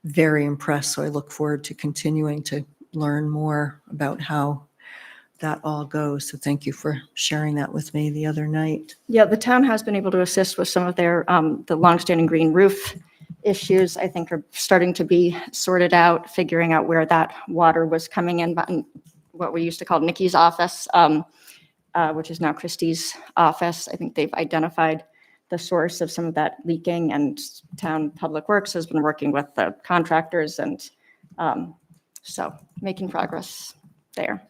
very impressed. So I look forward to continuing to learn more about how that all goes. So thank you for sharing that with me the other night. Yeah, the town has been able to assist with some of their, the longstanding green roof issues, I think are starting to be sorted out, figuring out where that water was coming in, but what we used to call Nikki's office, which is now Christie's office. I think they've identified the source of some of that leaking, and town public works has been working with the contractors, and so making progress there.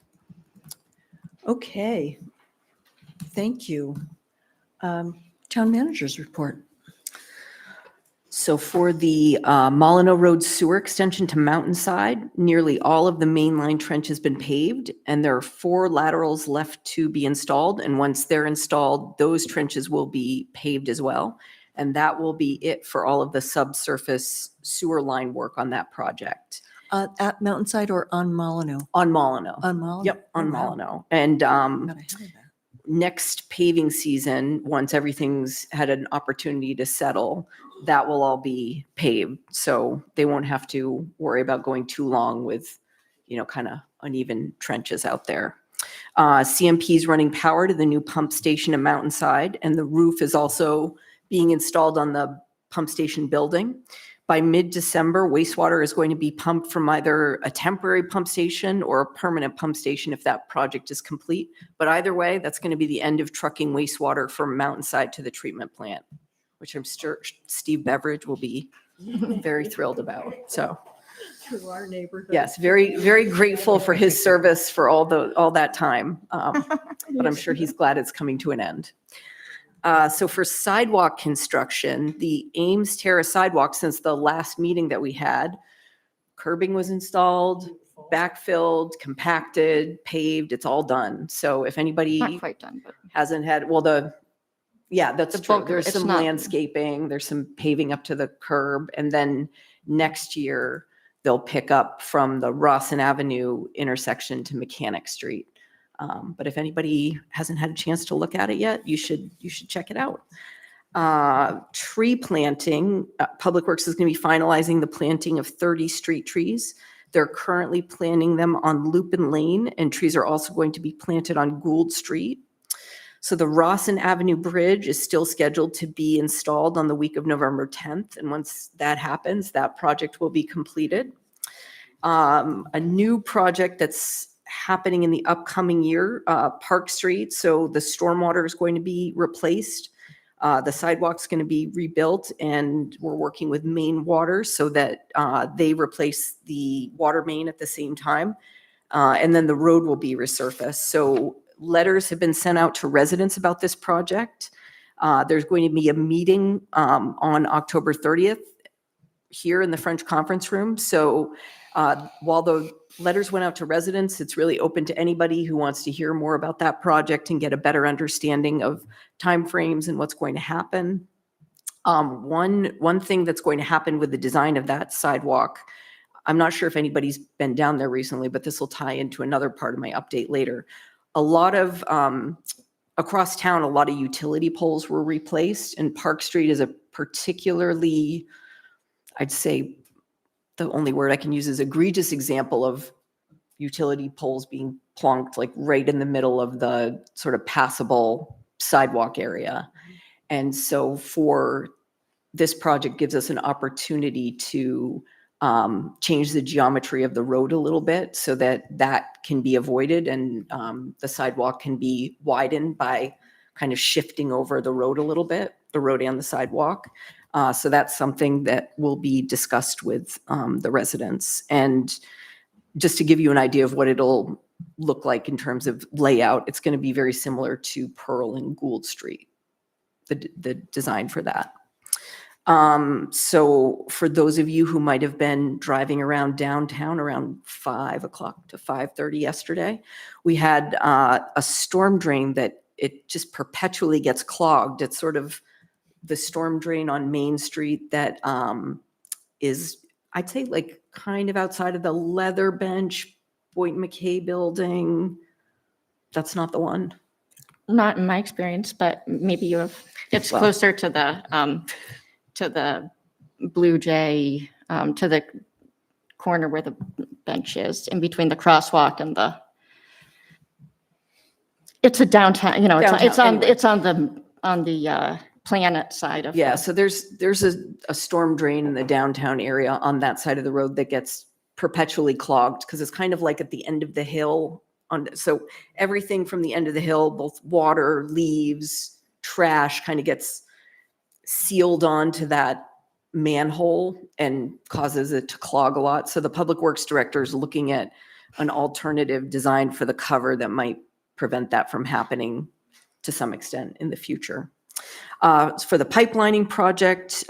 Okay. Thank you. Town manager's report. So for the Molyneux Road sewer extension to Mountainside, nearly all of the main line trench has been paved, and there are 4 laterals left to be installed. And once they're installed, those trenches will be paved as well. And that will be it for all of the subsurface sewer line work on that project. At Mountainside or on Molyneux? On Molyneux. On Molyneux? Yep, on Oh, wow. Molyneux. And Got ahead of that. next paving season, once everything's had an opportunity to settle, that will all be paved. So they won't have to worry about going too long with, kind of uneven trenches out there. CMP is running power to the new pump station at Mountainside, and the roof is also being installed on the pump station building. By mid-December, wastewater is going to be pumped from either a temporary pump station or a permanent pump station if that project is complete. But either way, that's going to be the end of trucking wastewater from Mountainside to the treatment plant, which I'm sure Steve Beveridge will be very thrilled about. So To our neighborhood. yes, very, very grateful for his service for all that time. But I'm sure he's glad it's coming to an end. So for sidewalk construction, the Ames Terrace sidewalk, since the last meeting that we had, curbing was installed, backfilled, compacted, paved, it's all done. So if anybody Not quite done, but hasn't had, that's The true. bulk of There's it's some not- landscaping, there's some paving up to the curb, and then next year they'll pick up from the Rawson Avenue intersection to Mechanic Street. But if anybody hasn't had a chance to look at it yet, you should check it out. Tree planting, Public Works is going to be finalizing the planting of 30 street trees. They're currently planting them on Lupin Lane, and trees are also going to be planted on Gould Street. So the Rawson Avenue Bridge is still scheduled to be installed on the week of November 10th. And once that happens, that project will be completed. A new project that's happening in the upcoming year, Park Street. So the stormwater is going to be replaced. The sidewalk's going to be rebuilt, and we're working with Maine Water so that they replace the water main at the same time. And then the road will be resurfaced. So letters have been sent out to residents about this project. There's going to be a meeting on October 30th here in the French conference room. So while the letters went out to residents, it's really open to anybody who wants to hear more about that project and get a better understanding of timeframes and what's going to happen. One thing that's going to happen with the design of that sidewalk, I'm not sure if anybody's been down there recently, but this will tie into another part of my update later. A lot of, across town, a lot of utility poles were replaced, and Park Street is a particularly, I'd say, the only word I can use is egregious example of utility poles being plonked like right in the middle of the sort of passable sidewalk area. And so for this project gives us an opportunity to change the geometry of the road a little bit so that that can be avoided, and the sidewalk can be widened by kind of shifting over the road a little bit, the road and the sidewalk. So that's something that will be discussed with the residents. And just to give you an idea of what it'll look like in terms of layout, it's going to be very similar to Pearl and Gould Street, the design for that. So for those of you who might have been driving around downtown around 5 o'clock to 5:30 yesterday, we had a storm drain that it just perpetually gets clogged. It's sort of the storm drain on Main Street that is, I'd say, like kind of outside of the Leather Bench, Boynton McKay building. That's not the one. Not in my experience, but maybe you have, it's Well- closer to the Blue Jay, to the corner where the bench is, in between the crosswalk and it's a downtown, you know, Downtown, anyway. it's on the Planet side of. Yeah, the- so there's a storm drain in the downtown area on that side of the road that gets perpetually clogged because it's kind of like at the end of the hill. So everything from the end of the hill, both water, leaves, trash, kind of gets sealed onto that manhole and causes it to clog a lot. So the Public Works Director is looking at an alternative design for the cover that might prevent that from happening to some extent in the future. For the pipelining project,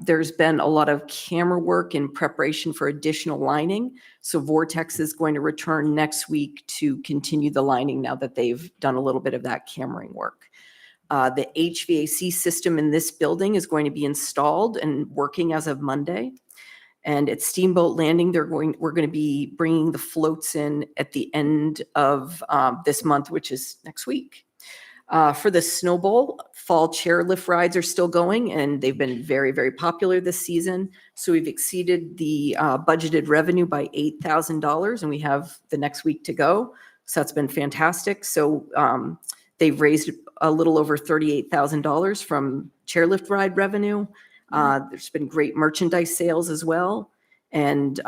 there's been a lot of camera work in preparation for additional lining. So Vortex is going to return next week to continue the lining now that they've done a little bit of that cameraing work. The HVAC system in this building is going to be installed and working as of Monday. And at Steamboat Landing, we're going to be bringing the floats in at the end of this month, which is next week. For the Snow Bowl, fall chairlift rides are still going, and they've been very, very popular this season. So we've exceeded the budgeted revenue by $8,000, and we have the next week to go. So that's been fantastic. So they've raised a little over $38,000 from chairlift ride revenue. There's been great merchandise sales as well. And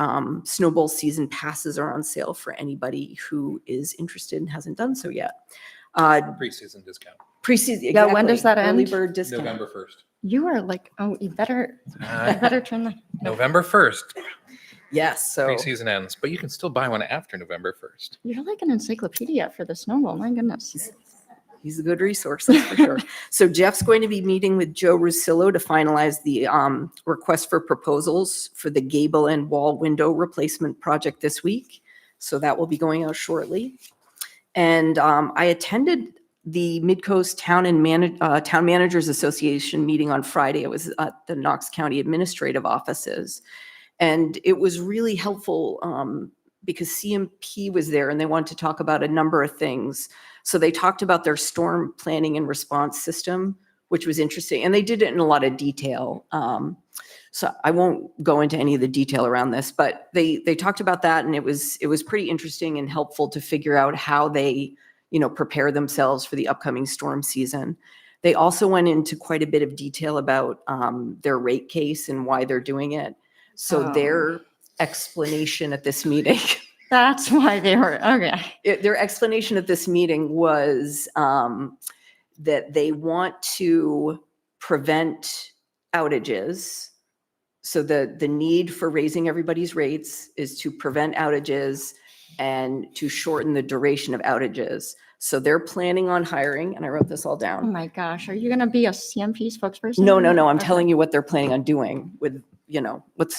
Snow Bowl season passes are on sale for anybody who is interested and hasn't done so yet. Preseason discount, Preseason, Yeah, when does exactly. that Early end? bird discount. November 1st. You are like, oh, you better turn the. November 1st, Yes, so preseason ends, but you can still buy one after November 1st. You're like an encyclopedia for the snowball. My goodness. he's a good resource, that's for sure. So Jeff's going to be meeting with Joe Russillo to finalize the request for proposals for the gable and wall window replacement project this week. So that will be going out shortly. And I attended the Midcoast Town Managers Association meeting on Friday. It was at the Knox County Administrative Offices. And it was really helpful because CMP was there and they wanted to talk about a number of things. So they talked about their storm planning and response system, which was interesting. And they did it in a lot of detail. So I won't go into any of the detail around this, but they talked about that, and it was pretty interesting and helpful to figure out how they, prepare themselves for the upcoming storm season. They also went into quite a bit of detail about their rate case and why they're doing it. So Oh. their explanation at this meeting, That's why they were, okay. their explanation at this meeting was that they want to prevent outages. So the need for raising everybody's rates is to prevent outages and to shorten the duration of outages. So they're planning on hiring, and I wrote this all Oh down. my gosh, are you going to be a CMP spokesperson? No, I'm Okay. telling you what they're planning on doing with,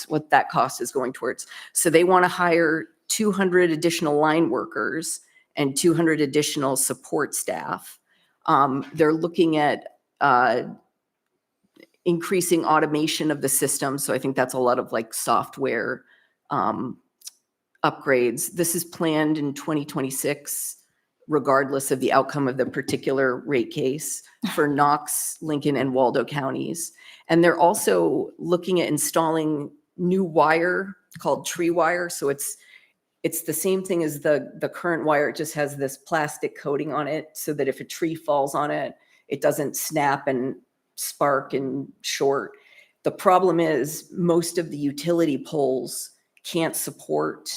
what that cost is going towards. So they want to hire 200 additional line workers and 200 additional support staff. They're looking at increasing automation of the system. So I think that's a lot of like software upgrades. This is planned in 2026, regardless of the outcome of the particular rate case for Knox, Lincoln, and Waldo counties. And they're also looking at installing new wire called tree wire. So it's the same thing as the current wire. It just has this plastic coating on it so that if a tree falls on it, it doesn't snap and spark and short. The problem is most of the utility poles can't support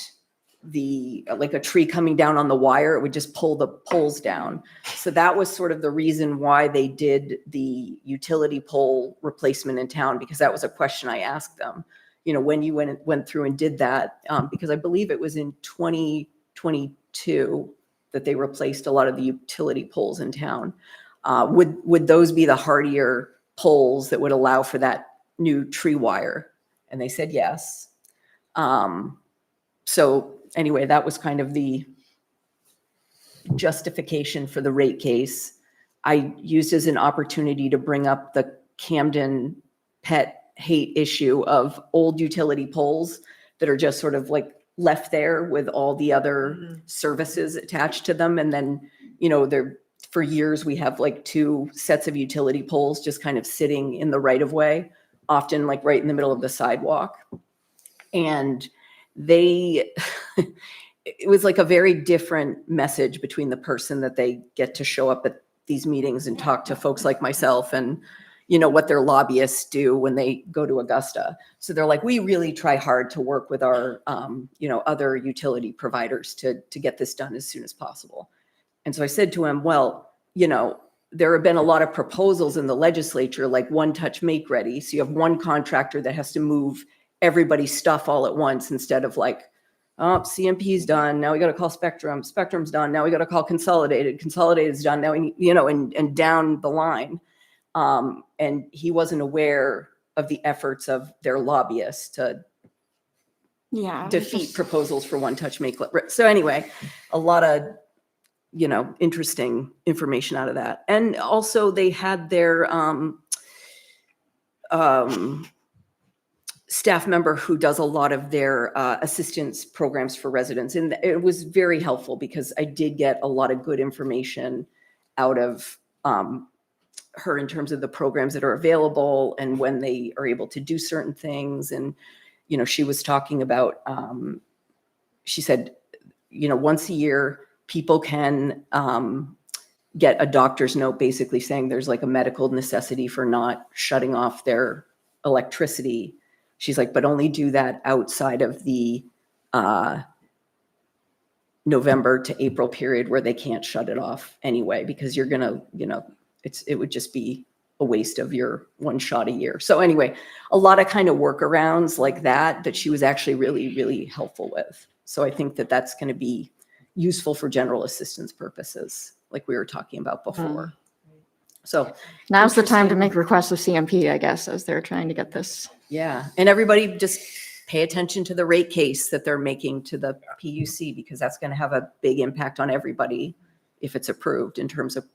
like a tree coming down on the wire. It would just pull the poles down. So that was sort of the reason why they did the utility pole replacement in town, because that was a question I asked them, when you went through and did that, because I believe it was in 2022 that they replaced a lot of the utility poles in town. Would those be the hardier poles that would allow for that new tree wire? And they said yes. So anyway, that was kind of the justification for the rate case. I used as an opportunity to bring up the Camden pet hate issue of old utility poles that are just sort of like left there with all the other services attached to them. And then, they're, for years, we have like 2 sets of utility poles just kind of sitting in the right of way, often like right in the middle of the sidewalk. And it was like a very different message between the person that they get to show up at these meetings and talk to folks like myself and, what their lobbyists do when they go to Augusta. So they're like, we really try hard to work with our, other utility providers to get this done as soon as possible. And so I said to him, well, there have been a lot of proposals in the legislature, like one touch make ready. So you have one contractor that has to move everybody's stuff all at once instead of like, oh, CMP's done. Now we got to call Spectrum. Spectrum's done. Now we got to call Consolidated. Consolidated's done. Now we, and down the line. And he wasn't aware of the efforts of their lobbyists to defeat proposals for one touch make. So anyway, a lot of, interesting information out of that. And also they had their, staff member who does a lot of their assistance programs for residents. And it was very helpful because I did get a lot of good information out of her in terms of the programs that are available and when they are able to do certain things. And, she was talking about, she said, once a year, people can get a doctor's note basically saying there's like a medical necessity for not shutting off their electricity. She's like, but only do that outside of the November to April period where they can't shut it off anyway, because you're going to, it would just be a waste of your one shot a year. So anyway, a lot of kind of workarounds like that she was actually really, really helpful with. So I think that that's going to be useful for general assistance purposes, like we were talking about before. So Now's the time to make requests of CMP, I guess, as they're trying to get this. yeah, and everybody just pay attention to the rate case that they're making to the PUC, because that's going to have a big impact on everybody if it's approved in terms of.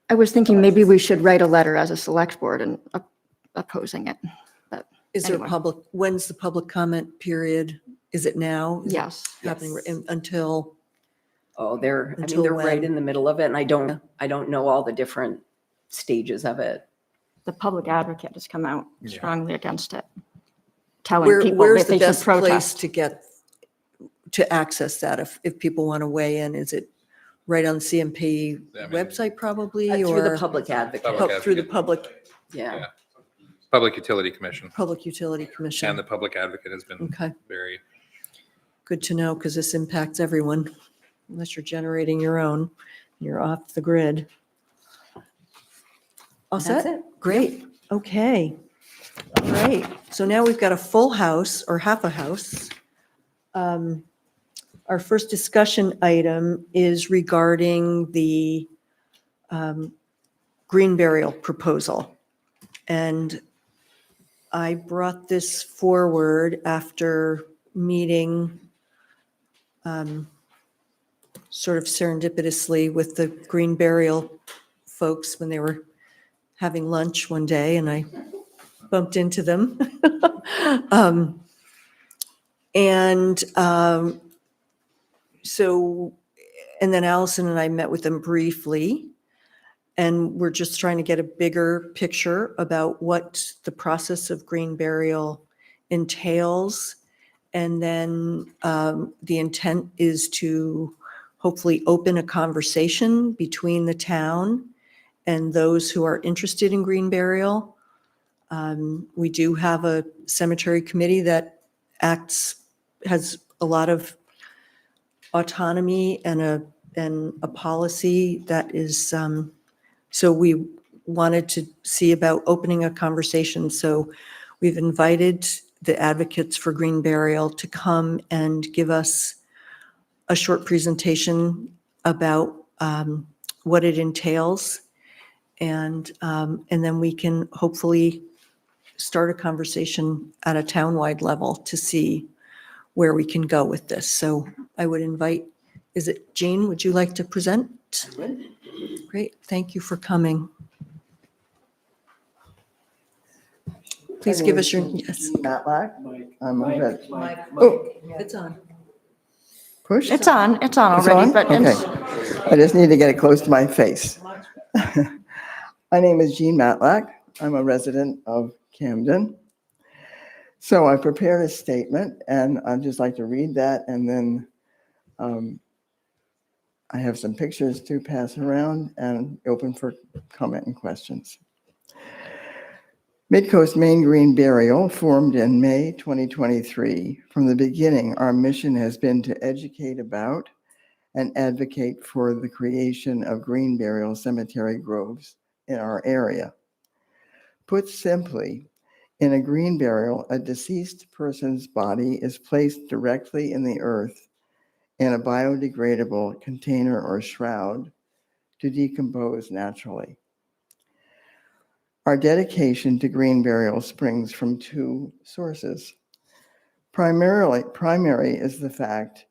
I was thinking maybe we should write a letter as a select board and opposing it. But Is there anyway. when's the public comment period? Is it now? Is it Yes. happening until? Oh, they're Until right when? in the middle of it, and I don't know all the different stages of it. The public advocate has come out Yeah. strongly against it, telling Where's people the that they should best place protest. to access that if people want to weigh in? Is it right on CMP I mean, website probably, Through the or public advocate. Public through the advocate. public Yeah. Public Utility Commission Utility Commission? and the Public Advocate has been Okay, very, good to know, because this impacts everyone, unless you're generating your own, you're off the grid. All That's set? it. Great, okay. All right, so now we've got a full house or half a house. Our first discussion item is regarding the green burial proposal. And I brought this forward after meeting sort of serendipitously with the green burial folks when they were having lunch one day, and I bumped into them. So, and then Allison and I met with them briefly, and we're just trying to get a bigger picture about what the process of green burial entails. And then the intent is to hopefully open a conversation between the town and those who are interested in green burial. We do have a cemetery committee that has a lot of autonomy and a policy that is, so we wanted to see about opening a conversation. So we've invited the advocates for green burial to come and give us a short presentation about what it entails. And then we can hopefully start a conversation at a townwide level to see where we can go with this. So I would invite, is it Jean, would you like to present? Great, thank you for coming. Please give us your, yes. Matlack. I'm a res- Oh, it's on. push. It's on It's already, on? but Okay. I just need to get it close to my face. My name is Jean Matlack. I'm a resident of Camden. So I prepared a statement, and I'd just like to read that, and then I have some pictures to pass around and open for comment and questions. Midcoast Main Green Burial formed in May 2023. From the beginning, our mission has been to educate about and advocate for the creation of green burial cemetery groves in our area. Put simply, in a green burial, a deceased person's body is placed directly in the earth in a biodegradable container or shroud to decompose naturally. Our dedication to green burial springs from two sources. Primary is the fact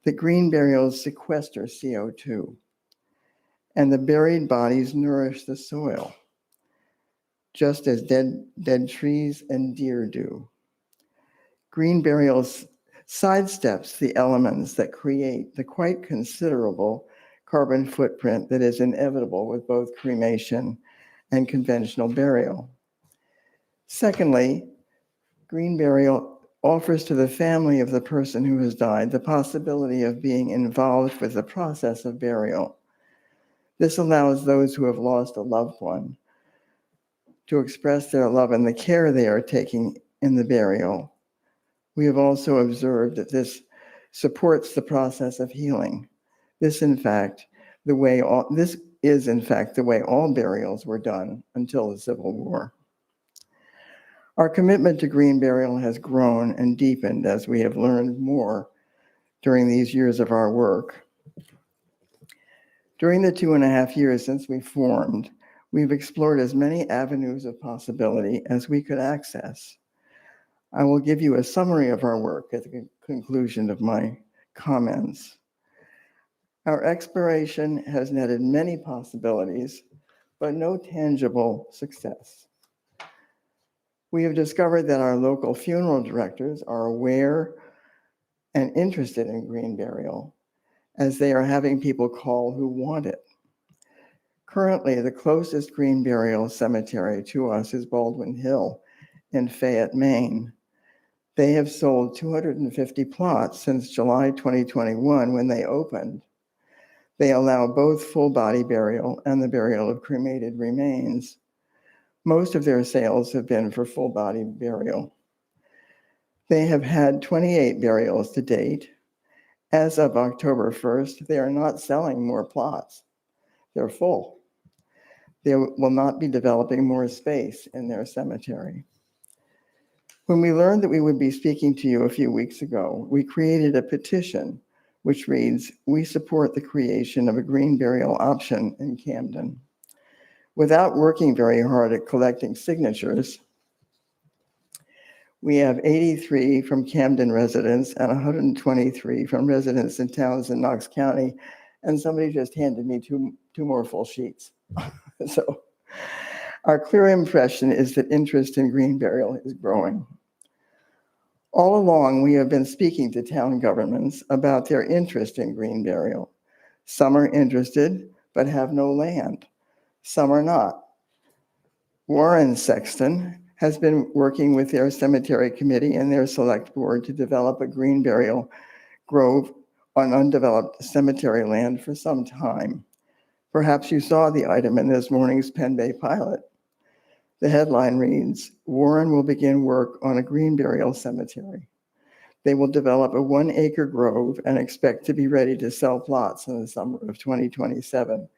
that green burials sequester CO2, and the buried bodies nourish the soil, just as dead trees and deer do. Green burials sidesteps the elements that create the quite considerable carbon footprint that is inevitable with both cremation and conventional burial. Secondly, green burial offers to the family of the person who has died the possibility of being involved with the process of burial. This allows those who have lost a loved one to express their love and the care they are taking in the burial. We have also observed that this supports the process of healing. This is in fact the way all burials were done until the Civil War. Our commitment to green burial has grown and deepened as we have learned more during these years of our work. During the 2.5 years since we formed, we've explored as many avenues of possibility as we could access. I will give you a summary of our work at the conclusion of my comments. Our exploration has netted many possibilities, but no tangible success. We have discovered that our local funeral directors are aware and interested in green burial, as they are having people call who want it. Currently, the closest green burial cemetery to us is Baldwin Hill in Fayette, Maine. They have sold 250 plots since July 2021 when they opened. They allow both full body burial and the burial of cremated remains. Most of their sales have been for full body burial. They have had 28 burials to date. As of October 1st, they are not selling more plots. They're full. They will not be developing more space in their cemetery. When we learned that we would be speaking to you a few weeks ago, we created a petition which reads, "We support the creation of a green burial option in Camden." Without working very hard at collecting signatures, we have 83 from Camden residents and 123 from residents in towns in Knox County, and somebody just handed me two more full sheets. So our clear impression is that interest in green burial is growing. All along, we have been speaking to town governments about their interest in green burial. Some are interested, but have no land. Some are not. Warren Sexton has been working with their cemetery committee and their select board to develop a green burial grove on undeveloped cemetery land for some time. Perhaps you saw the item in this morning's Penn Bay Pilot. The headline reads, "Warren will begin work on a green burial cemetery. They will develop a 1-acre grove and expect to be ready to sell plots in the summer of 2027.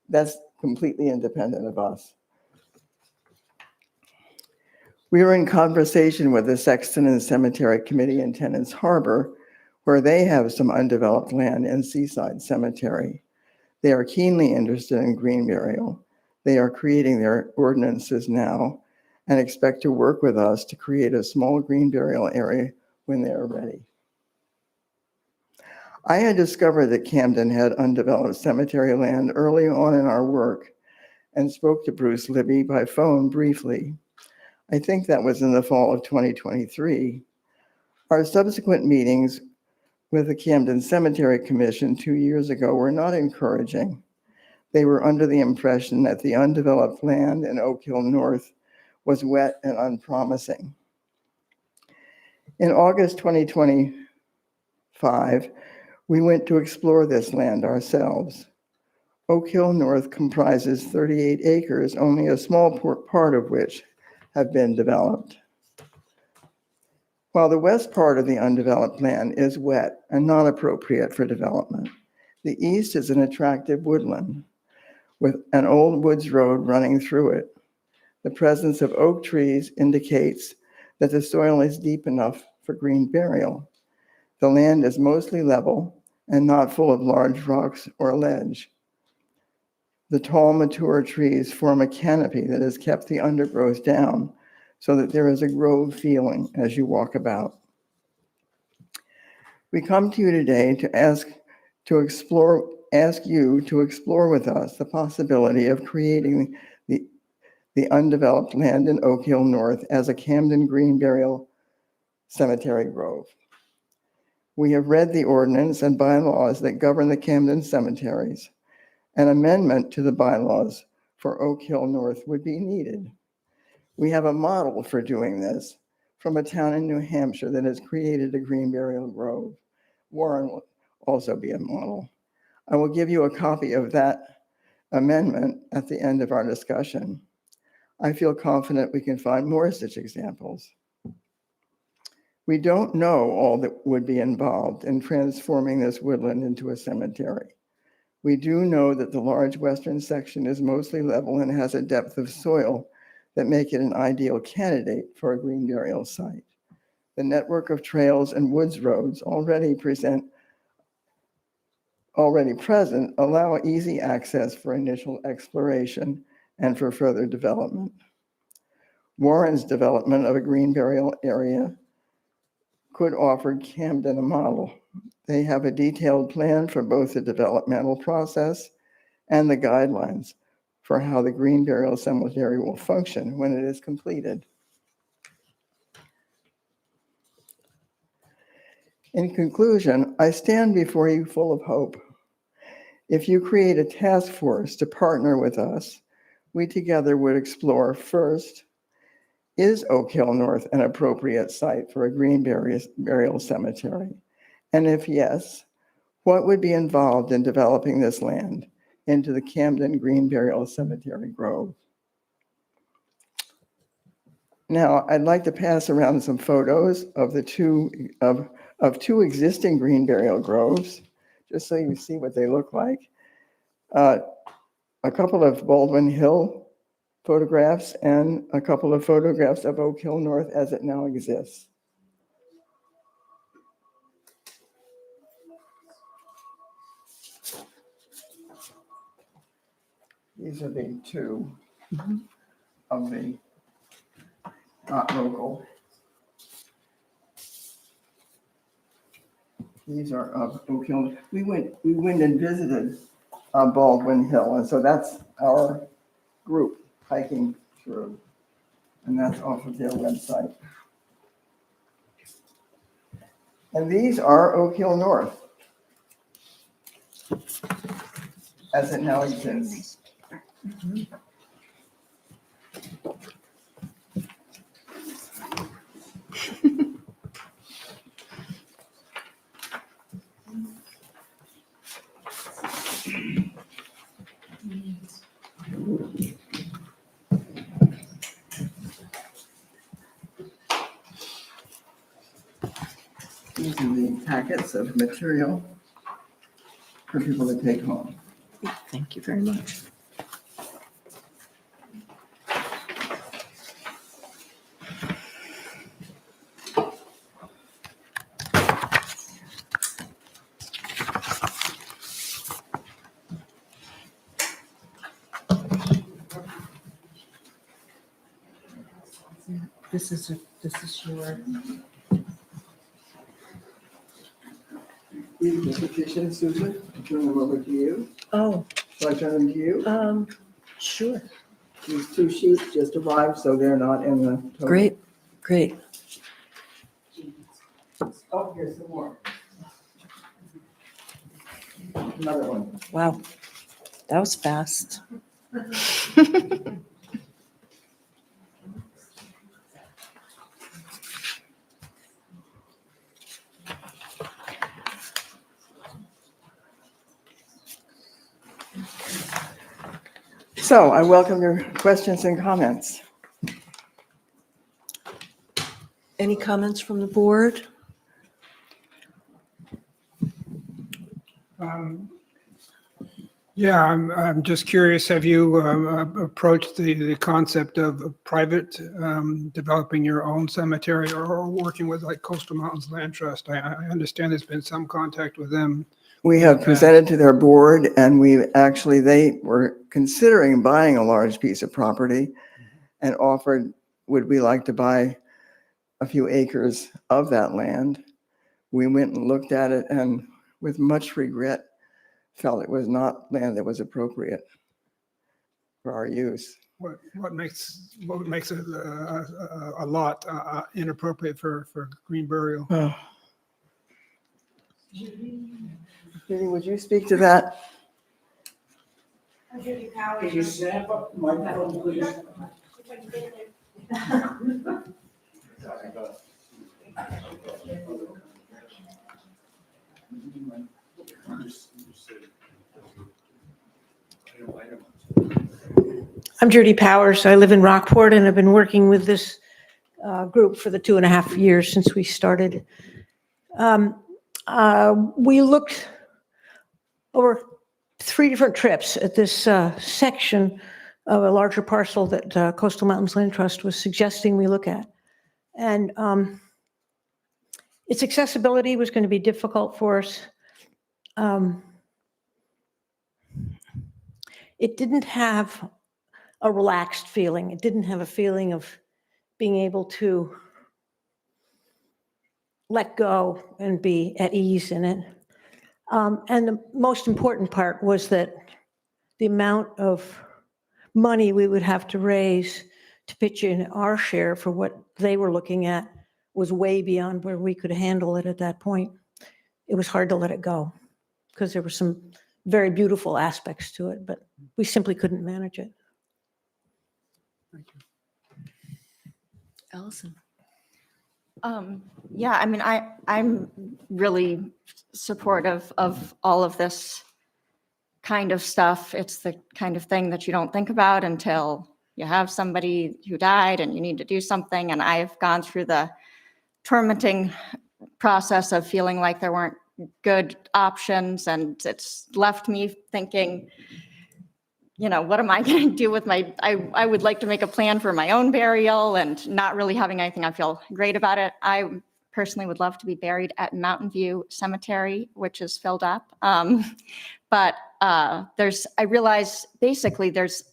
That's completely independent of us. We are in conversation with the Sexton and Cemetery Committee in Tennant's Harbor, where they have some undeveloped land in Seaside Cemetery. They are keenly interested in green burial. They are creating their ordinances now, and expect to work with us to create a small green burial area when they are ready. I had discovered that Camden had undeveloped cemetery land early on in our work and spoke to Bruce Libby by phone briefly. I think that was in the fall of 2023. Our subsequent meetings with the Camden Cemetery Commission 2 years ago were not encouraging. They were under the impression that the undeveloped land in Oak Hill North was wet and unpromising. In August 2025, we went to explore this land ourselves. Oak Hill North comprises 38 acres, only a small part of which have been developed. While the west part of the undeveloped land is wet and not appropriate for development, the east is an attractive woodland with an old woods road running through it. The presence of oak trees indicates that the soil is deep enough for green burial. The land is mostly level and not full of large rocks or ledge. The tall, mature trees form a canopy that has kept the undergrowth down so that there is a grove feeling as you walk about. We come to you today to ask you to explore with us the possibility of creating the undeveloped land in Oak Hill North as a Camden Green Burial Cemetery Grove. We have read the ordinance and bylaws that govern the Camden cemeteries. An amendment to the bylaws for Oak Hill North would be needed. We have a model for doing this from a town in New Hampshire that has created a green burial grove. Warren will also be a model. I will give you a copy of that amendment at the end of our discussion. I feel confident we can find more such examples. We don't know all that would be involved in transforming this woodland into a cemetery. We do know that the large western section is mostly level and has a depth of soil that make it an ideal candidate for a green burial site. The network of trails and woods roads already present allow easy access for initial exploration and for further development. Warren's development of a green burial area could offer Camden a model. They have a detailed plan for both the developmental process and the guidelines for how the green burial cemetery will function when it is completed. In conclusion, I stand before you full of hope. If you create a task force to partner with us, we together would explore first, is Oak Hill North an appropriate site for a green burial cemetery? And if yes, what would be involved in developing this land into the Camden Green Burial Cemetery Grove? Now, I'd like to pass around some photos of the two existing green burial groves, just so you see what they look like. A couple of Baldwin Hill photographs and a couple of photographs of Oak Hill North as it now exists. These are the two of the not local. These are of Oak Hill. We went and visited Baldwin Hill, and so that's our group hiking through, and that's off of their website. And these are Oak Hill North, as it now exists. These are the packets of material for people to take home. Thank you very much. This is your. These petitions, Susan, turn them over to you. Oh, Shall I turn them to you? sure. These 2 sheets just arrived, so they're not in the total. Great, great. Oh, here's some more. Another one. Wow, that was fast. So I welcome your questions and comments. Any comments from the board? Yeah, I'm just curious, have you approached the concept of private developing your own cemetery or working with like Coastal Mountains Land Trust? I understand there's been some contact with them. We have presented to their board, and they were considering buying a large piece of property and offered, would we like to buy a few acres of that land? We went and looked at it and with much regret felt it was not land that was appropriate for our use. What makes a lot inappropriate for green burial? Oh. Judy, would you speak to that? Could you stand up, microphone, please? I'm Judy Powers. I live in Rockport, and I've been working with this group for the 2.5 years since we started. We looked over 3 different trips at this section of a larger parcel that Coastal Mountains Land Trust was suggesting we look at. And its accessibility was going to be difficult for us. It didn't have a relaxed feeling. It didn't have a feeling of being able to let go and be at ease in it. And the most important part was that the amount of money we would have to raise to pitch in our share for what they were looking at was way beyond where we could handle it at that point. It was hard to let it go because there were some very beautiful aspects to it, but we simply couldn't manage it. Allison? Yeah, I mean, I'm really supportive of all of this kind of stuff. It's the kind of thing that you don't think about until you have somebody who died and you need to do something. And I've gone through the tormenting process of feeling like there weren't good options, and it's left me thinking, you know, what am I going to do with I would like to make a plan for my own burial and not really having anything. I feel great about it. I personally would love to be buried at Mountain View Cemetery, which is filled up. But I realize basically there's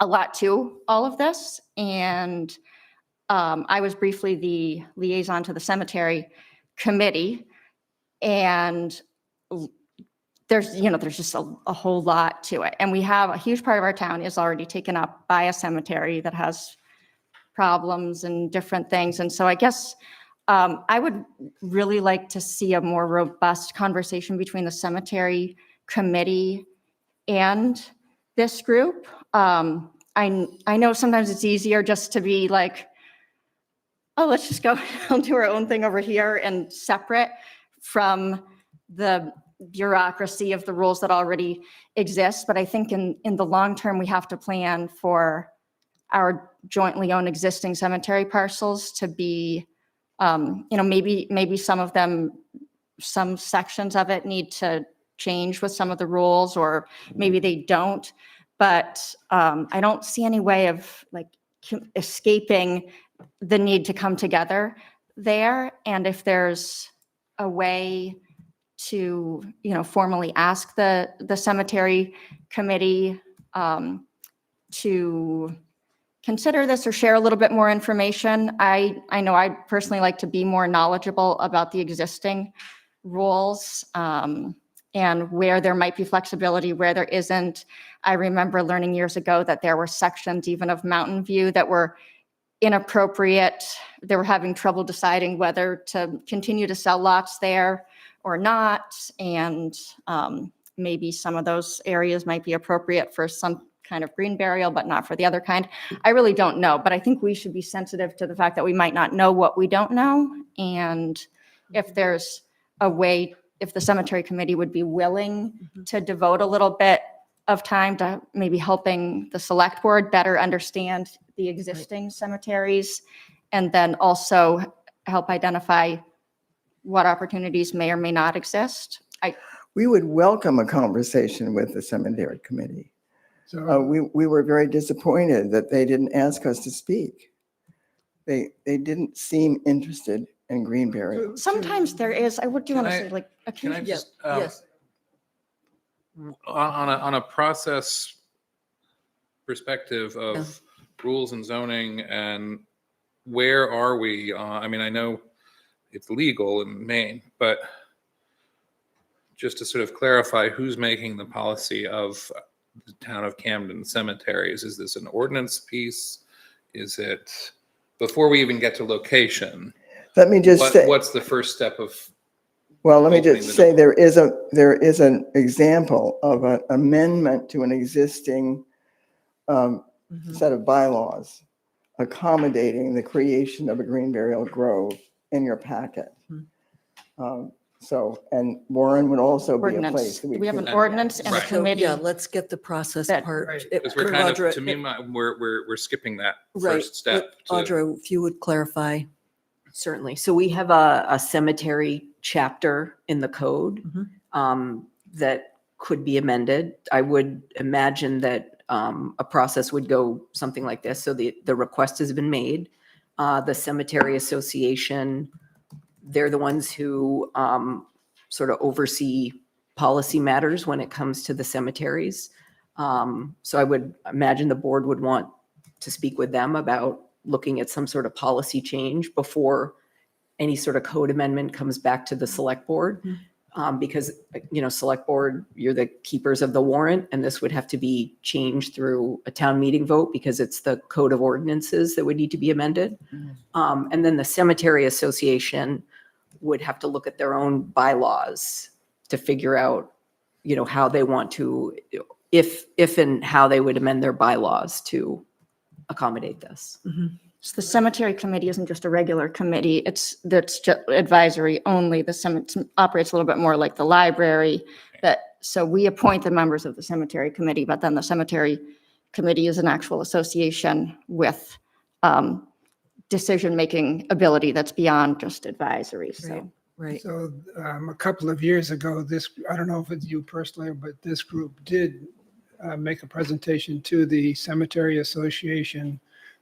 a lot to all of this. And I was briefly the liaison to the cemetery committee, and there's just a whole lot to it. And we have a huge part of our town is already taken up by a cemetery that has problems and different things. And so I guess I would really like to see a more robust conversation between the cemetery committee and this group. I know sometimes it's easier just to be like, oh, let's just go and do our own thing over here and separate from the bureaucracy of the rules that already exist. But I think in the long term, we have to plan for our jointly owned existing cemetery parcels to be, maybe some of them, some sections of it need to change with some of the rules, or maybe they don't. But I don't see any way of like escaping the need to come together there. And if there's a way to, formally ask the cemetery committee to consider this or share a little bit more information. I know I personally like to be more knowledgeable about the existing rules and where there might be flexibility, where there isn't. I remember learning years ago that there were sections even of Mountain View that were inappropriate. They were having trouble deciding whether to continue to sell lots there or not. And maybe some of those areas might be appropriate for some kind of green burial, but not for the other kind. I really don't know, but I think we should be sensitive to the fact that we might not know what we don't know. And if there's a way, if the cemetery committee would be willing to devote a little bit of time to maybe helping the select board better understand the existing cemeteries, and then also help identify what opportunities may or may not exist. We would welcome a conversation with the cemetery committee. So We were very disappointed that they didn't ask us to speak. They didn't seem interested in green burial. Sometimes there is, I would do Can want to I- say like, Can I occasionally. just, Yes. on a process perspective Yeah. of rules and zoning, and where are we? I mean, I know it's legal in Maine, but just to sort of clarify, who's making the policy of the town of Camden cemeteries? Is this an ordinance piece? Is it, before we even get to location, Let me just say, what's the first step of, well, let me opening just the say door? there is an example of an amendment to an existing set of bylaws accommodating the creation of a green burial grove in your packet. So, and Warren would also be a Ordinance. place. that We have an could- ordinance and a Right. So, committee. yeah, let's get the process that- part. Right. because we're kind Audra, of, to me, we're skipping that Right. first step. to- Audra, if you would clarify. Certainly. So we have a cemetery chapter in the code that could be amended. I would imagine that a process would go something like this. So the request has been made. The Cemetery Association, they're the ones who sort of oversee policy matters when it comes to the cemeteries. So I would imagine the board would want to speak with them about looking at some sort of policy change before any sort of code amendment comes back to the select board. Because, select board, you're the keepers of the warrant, and this would have to be changed through a town meeting vote because it's the code of ordinances that would need to be amended. And then the Cemetery Association would have to look at their own bylaws to figure out, how they want to, if and how they would amend their bylaws to accommodate this. So the cemetery committee isn't just a regular committee. That's just advisory only. The cemetery operates a little bit more like the library. So we appoint the members of the cemetery committee, but then the cemetery committee is an actual association with decision-making ability that's beyond just advisory. So Right. So a couple of years ago, I don't know if it's you personally, but this group did make a presentation to the Cemetery Association.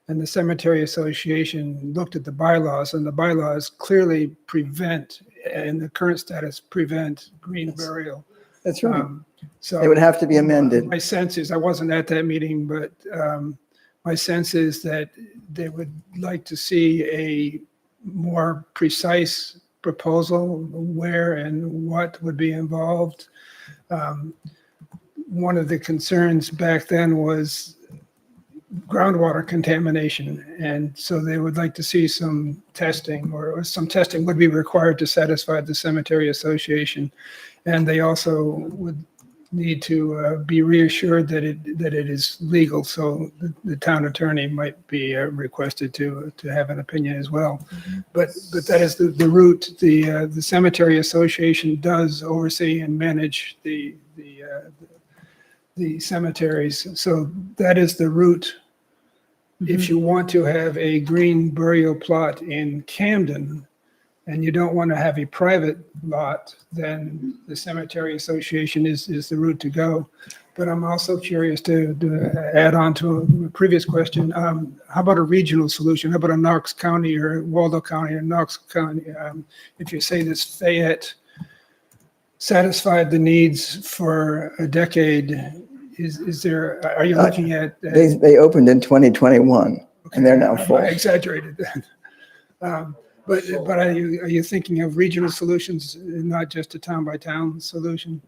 And the Cemetery Association looked at the bylaws, and the bylaws clearly prevent, in the current status, prevent green burial. That's right. So They would have to be amended. my sense is, I wasn't at that meeting, but my sense is that they would like to see a more precise proposal, where and what would be involved. One of the concerns back then was groundwater contamination. And so they would like to see some testing, or some testing would be required to satisfy the Cemetery Association. And they also would need to be reassured that it is legal. So the town attorney might be requested to have an opinion as well. But that is the route. The Cemetery Association does oversee and manage the cemeteries. So that is the route. If you want to have a green burial plot in Camden and you don't want to have a private lot, then the Cemetery Association is the route to go. But I'm also curious to add on to a previous question. How about a regional solution? How about a Knox County or Waldo County or Knox County? If you say this Fayette satisfied the needs for a decade, Is there, are you looking at? They opened in 2021 and they're now full. I exaggerated that. But are you thinking of regional solutions, not just a town by town solution?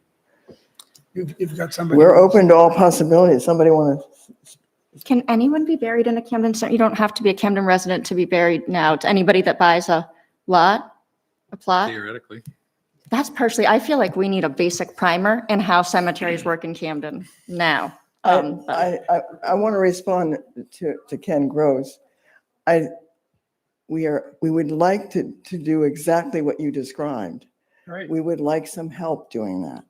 You've got somebody. We're open to all possibilities. Somebody want to? Can anyone be buried in a Camden center? You don't have to be a Camden resident to be buried now. To anybody that buys a lot, a plot. Theoretically. That's personally, I feel like we need a basic primer in how cemeteries work in Camden now. But- I want to respond to Ken Gross. We would like to do exactly what you described. Right. We would like some help doing that.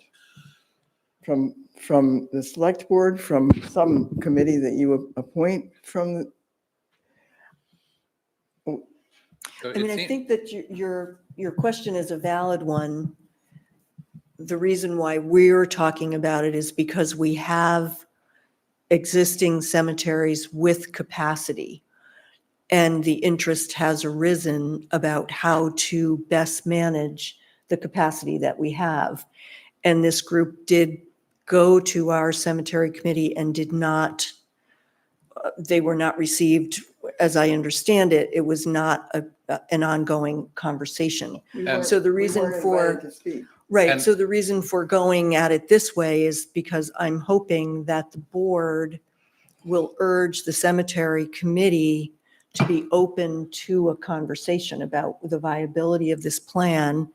From the select board, from some committee that you appoint from. So I mean, it I seem- think that your question is a valid one. The reason why we're talking about it is because we have existing cemeteries with capacity. And the interest has arisen about how to best manage the capacity that we have. And this group did go to our cemetery committee and did not, they were not received, as I understand it, it was not an ongoing conversation. So the reason for, right, And- so the reason for going at it this way is because I'm hoping that the board will urge the cemetery committee to be open to a conversation about the viability of this plan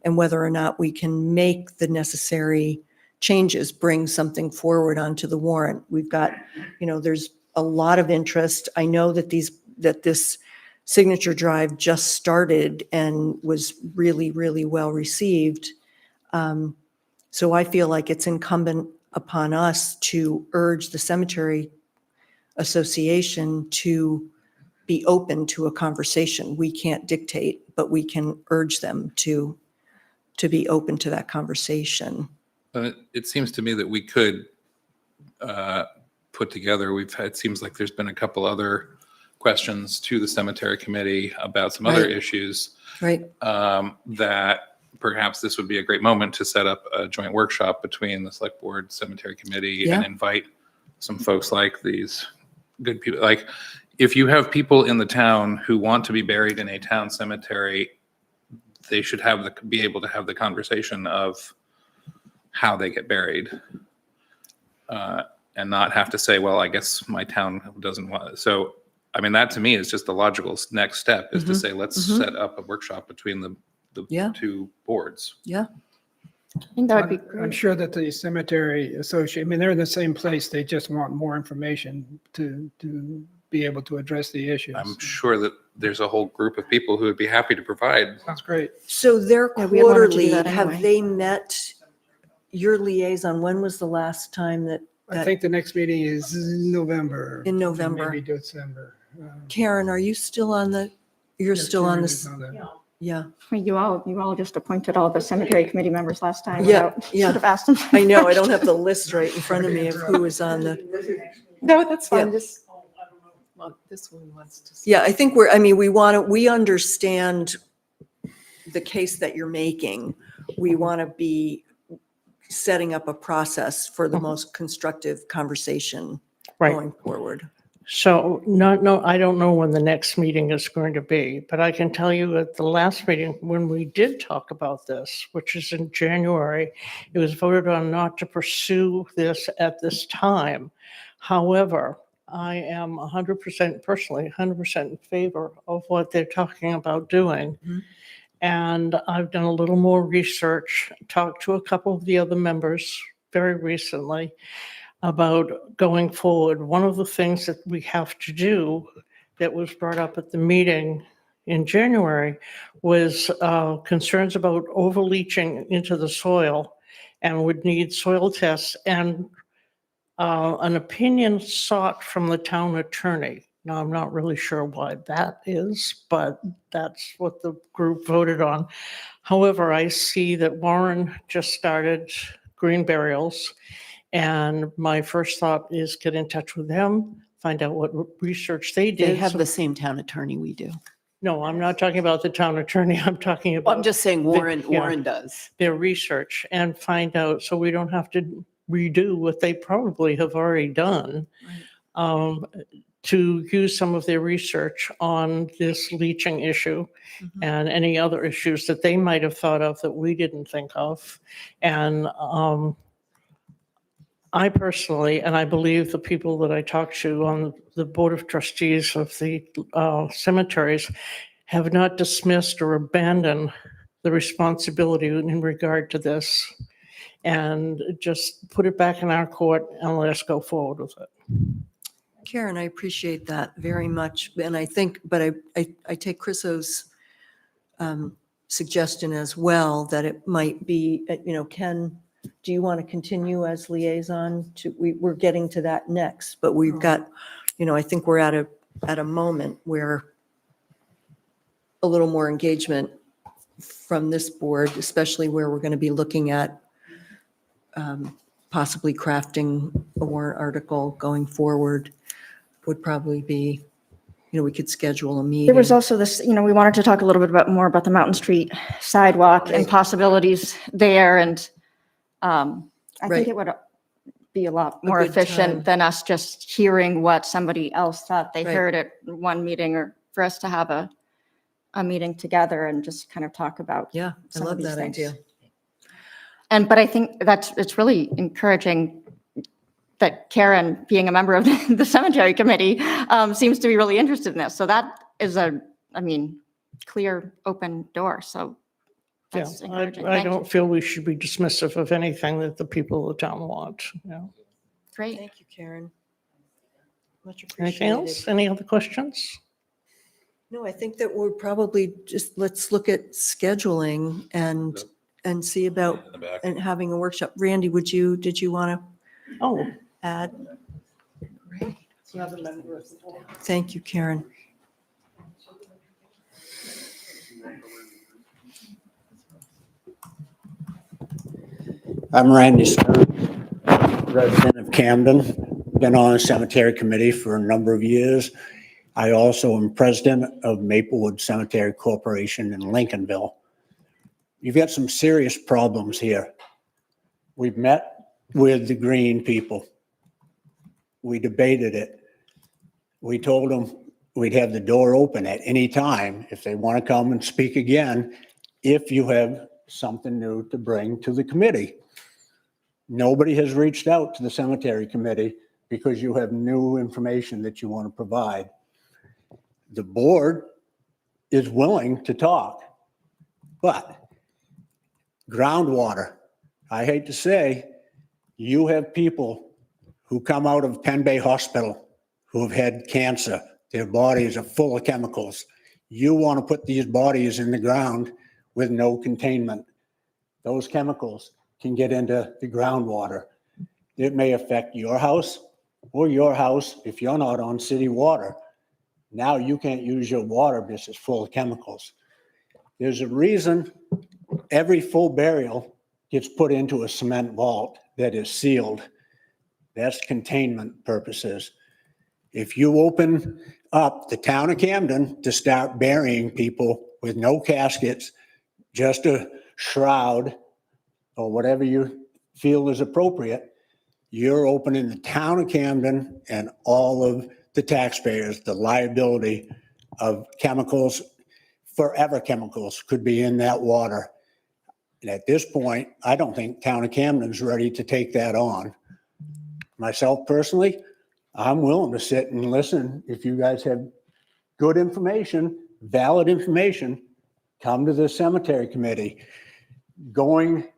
and whether or not we can make the necessary changes, bring something forward onto the warrant. We've got, there's a lot of interest. I know that this signature drive just started and was really, really well received. So I feel like it's incumbent upon us to urge the cemetery association to be open to a conversation. We can't dictate, but we can urge them to be open to that conversation. It seems to me that we could put together, it seems like there's been a couple other questions to the cemetery committee about some other Right. issues Right. that perhaps this would be a great moment to set up a joint workshop between the select board, cemetery committee, and Yeah. invite some folks like these good people. Like, if you have people in the town who want to be buried in a town cemetery, they should be able to have the conversation of how they get buried, and not have to say, well, I guess my town doesn't want it. So, I mean, that to me is just the logical next step, is to say, let's set up a workshop between the Yeah. two boards. Yeah. I think that would be I'm great. sure that the cemetery association, I mean, they're in the same place. They just want more information to be able to address the issues. I'm sure that there's a whole group of people who would be happy to provide. Sounds great. So their Yeah, we had wanted to do quarterly, that have anyway. they met your liaison? When was the last time that I think the next meeting is November. In November. Maybe December. Karen, are you still on you're Yes, still on Karen this? is on that. Yeah, I mean, you all just appointed all the cemetery committee members last time. Yeah, without- yeah. Should have asked them. I know, I don't have the list right in front of me of who is on No, that's fine. fine. Just, well, this one wants to. Yeah, I think we understand the case that you're making. We want to be setting up a process for the most constructive conversation Right. going forward. So I don't know when the next meeting is going to be, but I can tell you at the last meeting, when we did talk about this, which is in January, it was voted on not to pursue this at this time. However, I am 100% personally, 100% in favor of what they're talking about doing. Mhm. And I've done a little more research, talked to a couple of the other members very recently about going forward. One of the things that we have to do that was brought up at the meeting in January was concerns about overleaching into the soil and would need soil tests and an opinion sought from the town attorney. Now, I'm not really sure why that is, but that's what the group voted on. However, I see that Warren just started green burials. And my first thought is get in touch with them, find out what research they did. They have So- the same town attorney we do. No, I'm not talking about the town attorney. I'm talking Well, I'm about just saying yeah. Warren does. their research and find out, so we don't have to redo what they probably have already done, to use some of their research on this leaching issue and any other issues that they might have thought of that we didn't think of. And I personally, and I believe the people that I talked to on the Board of Trustees of the cemeteries, have not dismissed or abandoned the responsibility in regard to this, and just put it back in our court and let us go forward with it. Karen, I appreciate that very much. And I think, but I take Chriso's suggestion as well, that it might be, Ken, do you want to continue as liaison to, we're getting to that next, but we've got, I think we're at a moment where a little more engagement from this board, especially where we're going to be looking at possibly crafting a warrant article going forward, would probably be, we could schedule a meeting. There was also this, we wanted to talk a little bit more about the Mountain Street sidewalk and possibilities there. And I Right. think it would be a lot A more good efficient time. than us just hearing what somebody else thought they Right. heard at one meeting, or for us to have a meeting together and just kind of talk about. Yeah, I some of love these that things. idea. But I think it's really encouraging that Karen, being a member of the cemetery committee, seems to be really interested in this. So that is clear, open door. So Yeah, that's encouraging. I Thank you. don't feel we should be dismissive of anything that the people of the town want. Great. Thank you, Karen. Much Anything appreciated. else? Any other questions? No, I think that we're probably just, let's look at scheduling and see about, In the back. and having a workshop. Randy, did you want to Oh, add? Thank you, Karen. I'm Randy Stern, resident of Camden. Been on the cemetery committee for a number of years. I also am president of Maplewood Cemetery Corporation in Lincolnville. You've got some serious problems here. We've met with the Green people. We debated it. We told them we'd have the door open at any time if they want to come and speak again, if you have something new to bring to the committee. Nobody has reached out to the cemetery committee because you have new information that you want to provide. The board is willing to talk, but groundwater, I hate to say, you have people who come out of Penn Bay Hospital who have had cancer. Their bodies are full of chemicals. You want to put these bodies in the ground with no containment. Those chemicals can get into the groundwater. It may affect your house or your house if you're not on city water. Now you can't use your water because it's full of chemicals. There's a reason every full burial gets put into a cement vault that is sealed. That's containment purposes. If you open up the town of Camden to start burying people with no caskets, just a shroud or whatever you feel is appropriate, you're opening the town of Camden and all of the taxpayers the liability of chemicals. Forever chemicals could be in that water. And at this point, I don't think town of Camden's ready to take that on. Myself personally, I'm willing to sit and listen. If you guys have good information, valid information, come to the cemetery committee. Going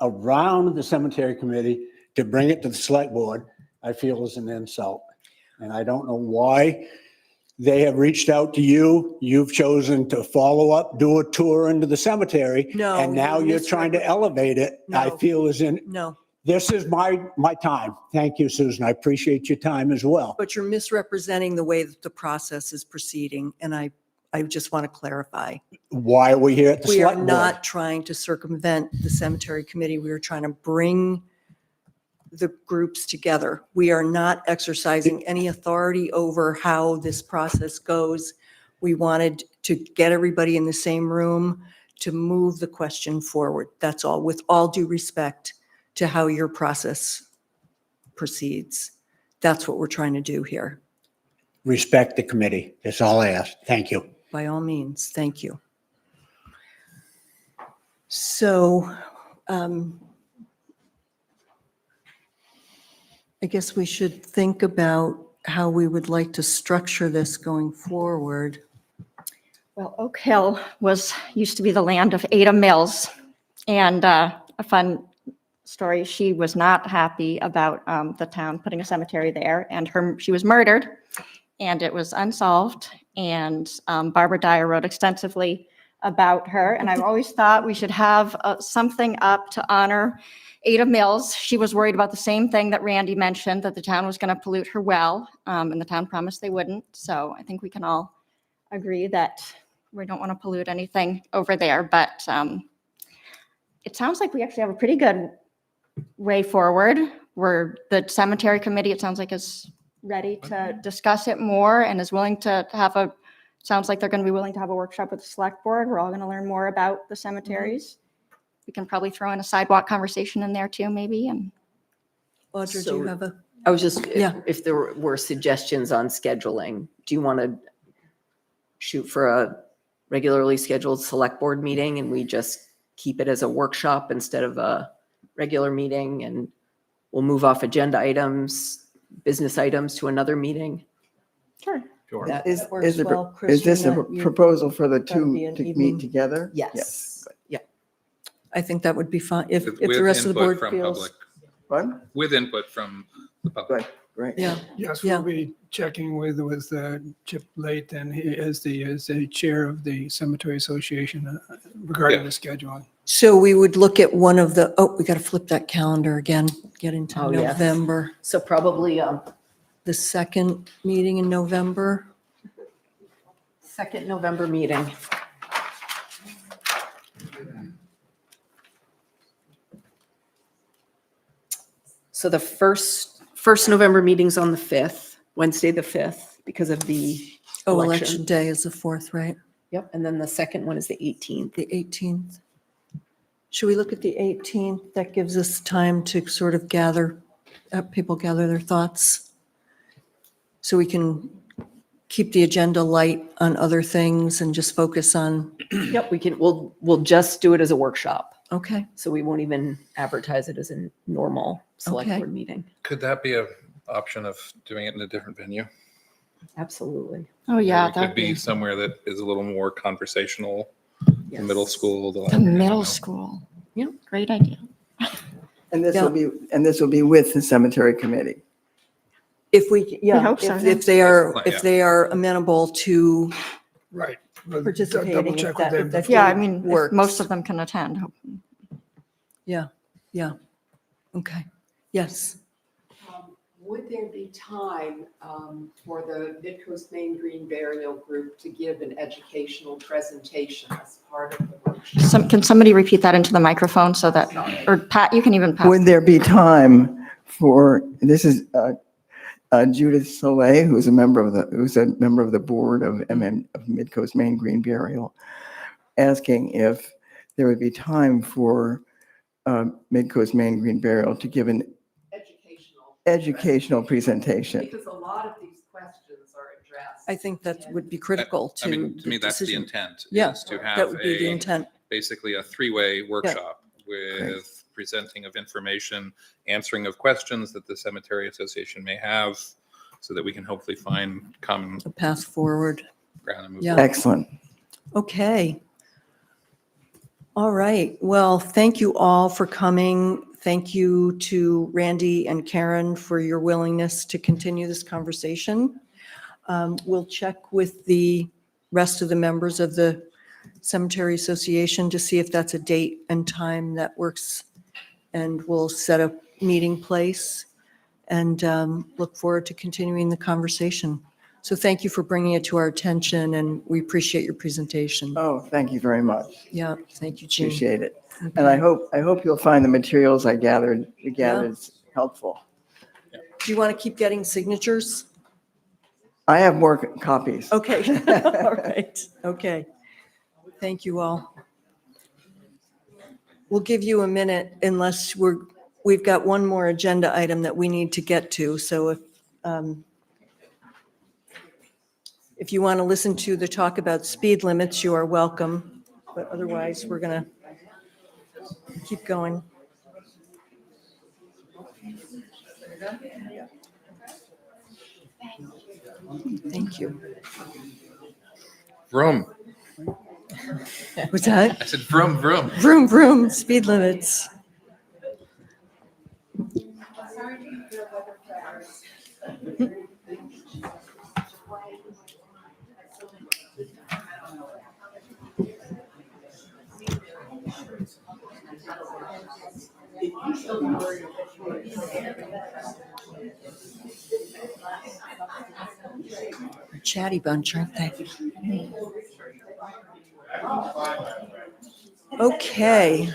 around the cemetery committee to bring it to the select board, I feel is an insult. And I don't know why they have reached out to you. You've chosen to follow up, do a tour into the cemetery. No, And now you're trying to elevate it. I No. feel is in, No, this is my time. Thank you, Susan. I appreciate your time as well. but you're misrepresenting the way that the process is proceeding, and I just want to clarify. Why are we here at the We are select board? not trying to circumvent the cemetery committee. We are trying to bring the groups together. We are not exercising any authority over how this process goes. We wanted to get everybody in the same room to move the question forward. That's all, with all due respect to how your process proceeds. That's what we're trying to do here. Respect the committee. That's all I ask. Thank you. By all means, thank you. So I guess we should think about how we would like to structure this going forward. Well, Oak Hill used to be the land of Ada Mills. And a fun story, she was not happy about the town putting a cemetery there, and she was murdered, and it was unsolved. And Barbara Dyer wrote extensively about her. And I've always thought we should have something up to honor Ada Mills. She was worried about the same thing that Randy mentioned, that the town was going to pollute her well, and the town promised they wouldn't. So I think we can all agree that we don't want to pollute anything over there. But it sounds like we actually have a pretty good way forward. The cemetery committee, it sounds like, is ready to discuss it more and is willing to sounds like they're going to be willing to have a workshop with the select board. We're all going to learn more about the cemeteries. We can probably throw in a sidewalk conversation in there too, maybe. And Audra, do you So- have a? I was just, Yeah. if there were suggestions on scheduling, do you want to shoot for a regularly scheduled select board meeting and we just keep it as a workshop instead of a regular meeting, and we'll move off agenda items, business items to another meeting? sure. That Is, works is, well, is this a Christian, that you- proposal for the that'll two be an to evening. meet together? Yes. Yeah. I think that would be fine. If With the rest of the input board from feels. public, What? with input from the public. Right, right. Yeah, Yes, Yeah. we'll be checking with Chip Late, and he is the chair of the Cemetery Association regarding Yeah. the scheduling. so we would look at one of the, we got to flip that calendar again, get into Oh, yes. November. So probably The second meeting in November. second November meeting. So the first November meeting's on the 5th, Wednesday, the 5th, because of the Oh, election. election day is the 4th, right? Yep. And then the second one is the 18th. The 18th. Should we look at the 18th? That gives us time to sort of people gather their thoughts. So we can keep the agenda light on other things and just focus on, Yep, we'll just do it as a workshop. okay, So we won't even advertise it as a normal select Okay. board meeting. Could that be a option of doing it in a different venue? Absolutely. Oh, yeah. It could That'd be be somewhere that is a little more conversational, the middle Yes. school. the library, I don't middle know. school. Yep. Great idea. And this Yeah. will be with the cemetery committee. if we, yeah, hope so, if they are, Yeah. if they are amenable to Right. We'll participating, double if check that- with if them. that Yeah, I date mean, if works. most of them can attend. Yeah, okay, yes. Would there be time for the Midcoast Main Green Burial Group to give an educational presentation as part of the workshop? Can somebody repeat that into the microphone so that, or Pat, you can even pass. Would there be time for, this is Judith Soleil, who's a member of the board of Midcoast Main Green Burial, asking if there would be time for Midcoast Main Green Burial to give an educational presentation. Because a lot of these questions are addressed. I think that would be critical to. I mean, to me, the that's the decision. intent. Yeah, is to That have would be the intent. basically a three-way workshop with presenting of information, answering of questions that the Cemetery Association may have, so that we can hopefully find common A path forward. ground and move Yeah. forward. Excellent. Okay. All right. Well, thank you all for coming. Thank you to Randy and Karen for your willingness to continue this conversation. We'll check with the rest of the members of the Cemetery Association to see if that's a date and time that works. And we'll set a meeting place and look forward to continuing the conversation. So thank you for bringing it to our attention, and we appreciate your presentation. Oh, thank you very much. Yeah, thank you, Jean. Appreciate it. And I hope you'll find the materials I gathered helpful. Do you want to keep getting signatures? I have more copies. Okay, all right, okay. Thank you all. We'll give you a minute unless we we've got one more agenda item that we need to get to, so if you want to listen to the talk about speed limits, you are welcome, but otherwise, we're going to keep going. Thank you. Vroom. What's that? I said vroom, vroom. Vroom, vroom, speed limits. A chatty bunch, aren't they? Okay.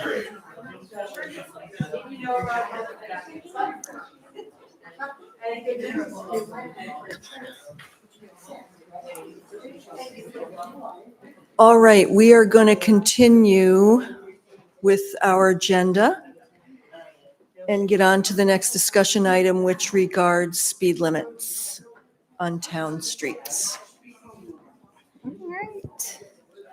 All right, we are going to continue with our agenda and get on to the next discussion item, which regards speed limits on town streets. All right.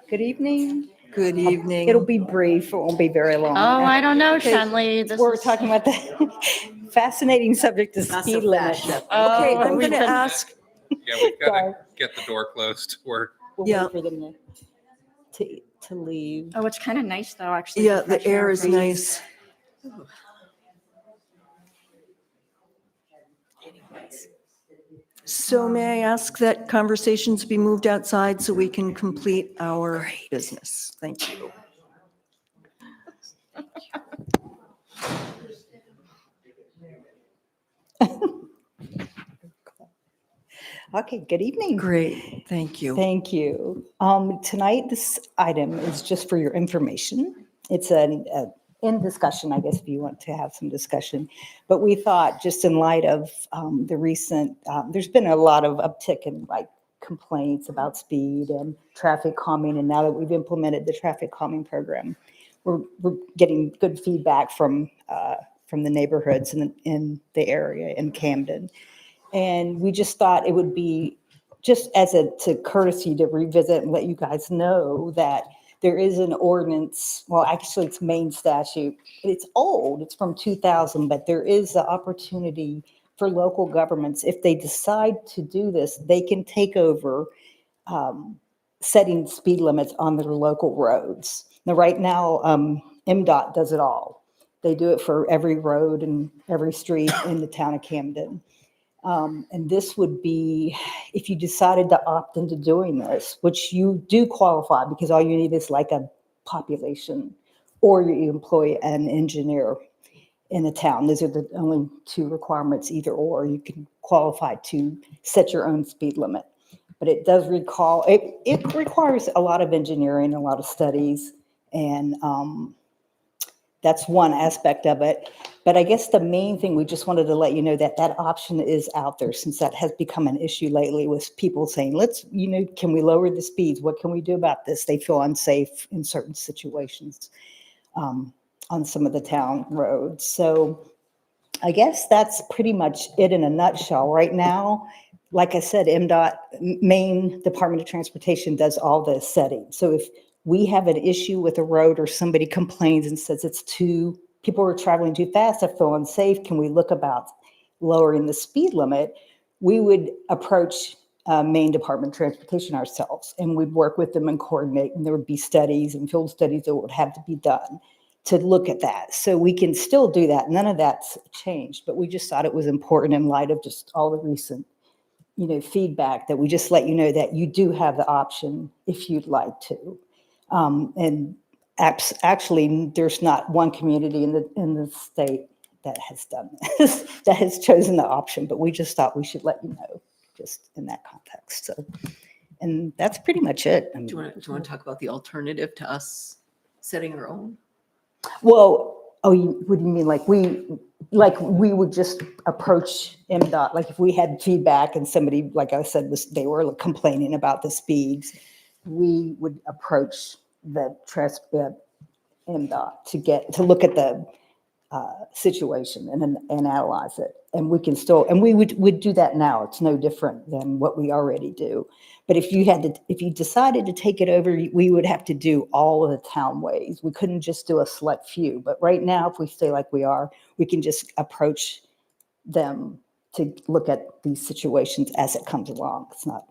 Good evening. Good evening. It'll be brief. It won't be very long. Oh, I don't know, Okay, Shanley. This We're is- talking about the fascinating subject of speed limits. Okay, Oh, I'm we've going to been- ask, Yeah, we've got to Sorry. get the door closed. We're We'll Yeah. wait for them to leave. Oh, it's kind of nice though, actually. yeah, for the fresh air air is breeze. nice. So may I ask that conversations be moved outside so we can complete our business? Thank you. Okay, good evening. Great, thank you. Thank you. Tonight, this item is just for your information. It's an in discussion, I guess, if you want to have some discussion. But we thought, just in light of the recent, there's been a lot of uptick in like complaints about speed and traffic calming. And now that we've implemented the traffic calming program, we're getting good feedback from the neighborhoods in the area in Camden. And we just thought it would be just as a courtesy to revisit and let you guys know that there is an ordinance. Well, actually, it's Maine statute. It's old. It's from 2000, but there is the opportunity for local governments, if they decide to do this, they can take over setting speed limits on their local roads. Now, right now, MDOT does it all. They do it for every road and every street in the town of Camden. And this would be, if you decided to opt into doing this, which you do qualify because all you need is like a population, or you employ an engineer in the town. Those are the only two requirements, either or. You can qualify to set your own speed limit. But it does it requires a lot of engineering, a lot of studies, and that's one aspect of it. But I guess the main thing, we just wanted to let you know that that option is out there, since that has become an issue lately with people saying, can we lower the speeds? What can we do about this? They feel unsafe in certain situations on some of the town roads. So I guess that's pretty much it in a nutshell. Right now, like I said, MDOT, Maine Department of Transportation, does all the setting. So if we have an issue with a road or somebody complains and says people are traveling too fast, I feel unsafe, can we look about lowering the speed limit? We would approach Maine Department of Transportation ourselves, and we'd work with them and coordinate, and there would be studies and field studies that would have to be done to look at that. So we can still do that. None of that's changed, but we just thought it was important in light of just all the recent feedback, that we just let you know that you do have the option if you'd like to. And actually, there's not one community in the state that has done this, that has chosen the option, but we just thought we should let you know just in that context. So, and that's pretty much it. Do you want to talk about the alternative to us setting our own? Well, what do you mean? Like we would just approach MDOT, like if we had feedback and somebody, like I said, they were complaining about the speeds, we would approach the MDOT to look at situation and analyze it. And we can still, and we would do that now. It's no different than what we already do. But if you decided to take it over, we would have to do all of the town ways. We couldn't just do a select few. But right now, if we stay like we are, we can just approach them to look at these situations as it comes along. It's not.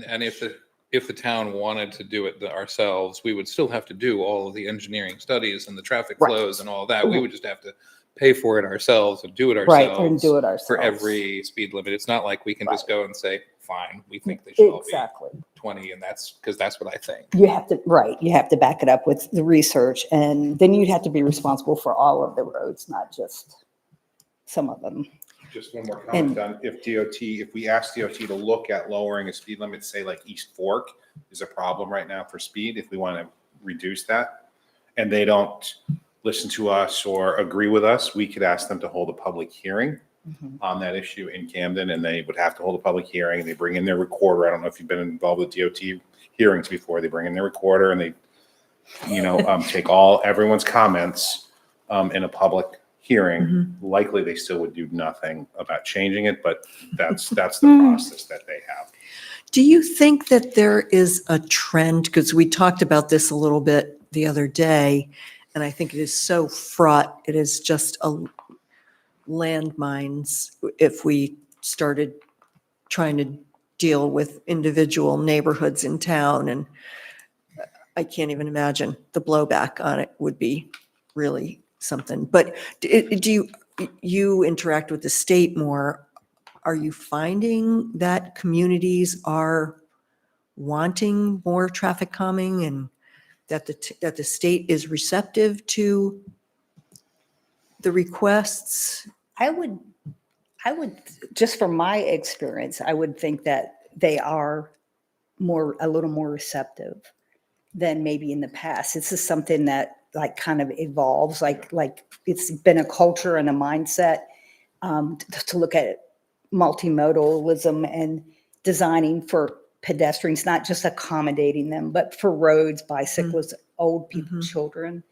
And if the town wanted to do it ourselves, we would still have to do all of the engineering studies and the traffic Right. flows and all that. We would just have to pay for it ourselves and do it Right, ourselves. and do it ourselves. For every speed limit. It's not like we can just Right. go and say, fine, we think they should all be Exactly. 20, and that's because that's what I think. You have to, right, you have to back it up with the research, and then you'd have to be responsible for all of the roads, not just some of them. Just one more comment on if we ask DOT to look at lowering a speed limit, say like East Fork is a problem right now for speed, if we want to reduce that, and they don't listen to us or agree with us, we could ask them to hold a public hearing on that issue in Camden, and they would have to hold a public hearing, and they bring in their recorder. I don't know if you've been involved with DOT hearings before. They bring in their recorder and they, take everyone's comments in a public hearing. Likely they still would do nothing about changing it, but that's the process that they have. Do you think that there is a trend, because we talked about this a little bit the other day, and I think it is so fraught, it is just a landmines if we started trying to deal with individual neighborhoods in town, and I can't even imagine the blowback on it would be really something. But do you interact with the state more? Are you finding that communities are wanting more traffic calming, and that the state is receptive to the requests? I would, just from my experience, I would think that they are a little more receptive than maybe in the past. This is something that kind of evolves, like it's been a culture and a mindset to look at multimodalism and designing for pedestrians, not just accommodating them, but for roads, bicyclists, old people, children.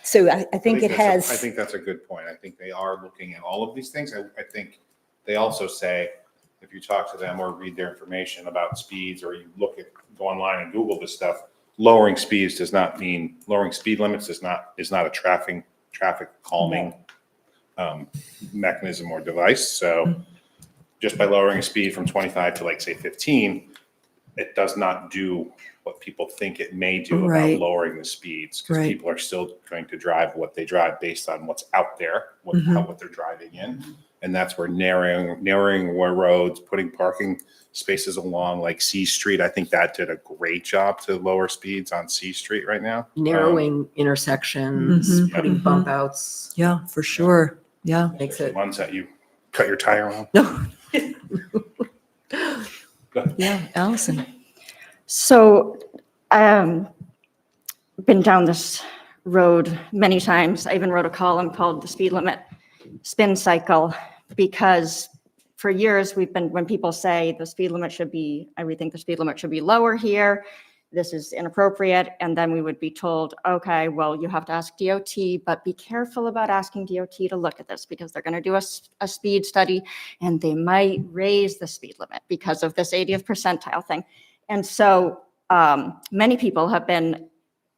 So I think I think that's a good point. I think they are looking at all of these things. I think they also say, if you talk to them or read their information about speeds, or you go online and Google this stuff, lowering speed limits is not a traffic calming mechanism or device. So just by lowering a speed from 25 to say 15, it does not do what people think it may do about lowering the speeds, because people are still going to drive what they drive based on what's out there, what they're driving in. And that's where narrowing more roads, putting parking spaces along like C Street. I think that did a great job to lower speeds on C Street right now. Narrowing intersections, putting bump outs. Yeah, for sure. Yeah. Makes it. Ones that you cut your tire on. No. Yeah, Allison. So, been down this road many times. I even wrote a column called "The Speed Limit Spin Cycle," because for years when people say the speed limit should be, we think the speed limit should be lower here, this is inappropriate, and then we would be told, okay, well, you have to ask DOT, but be careful about asking DOT to look at this, because they're going to do a speed study and they might raise the speed limit because of this 80th percentile thing. And so many people have been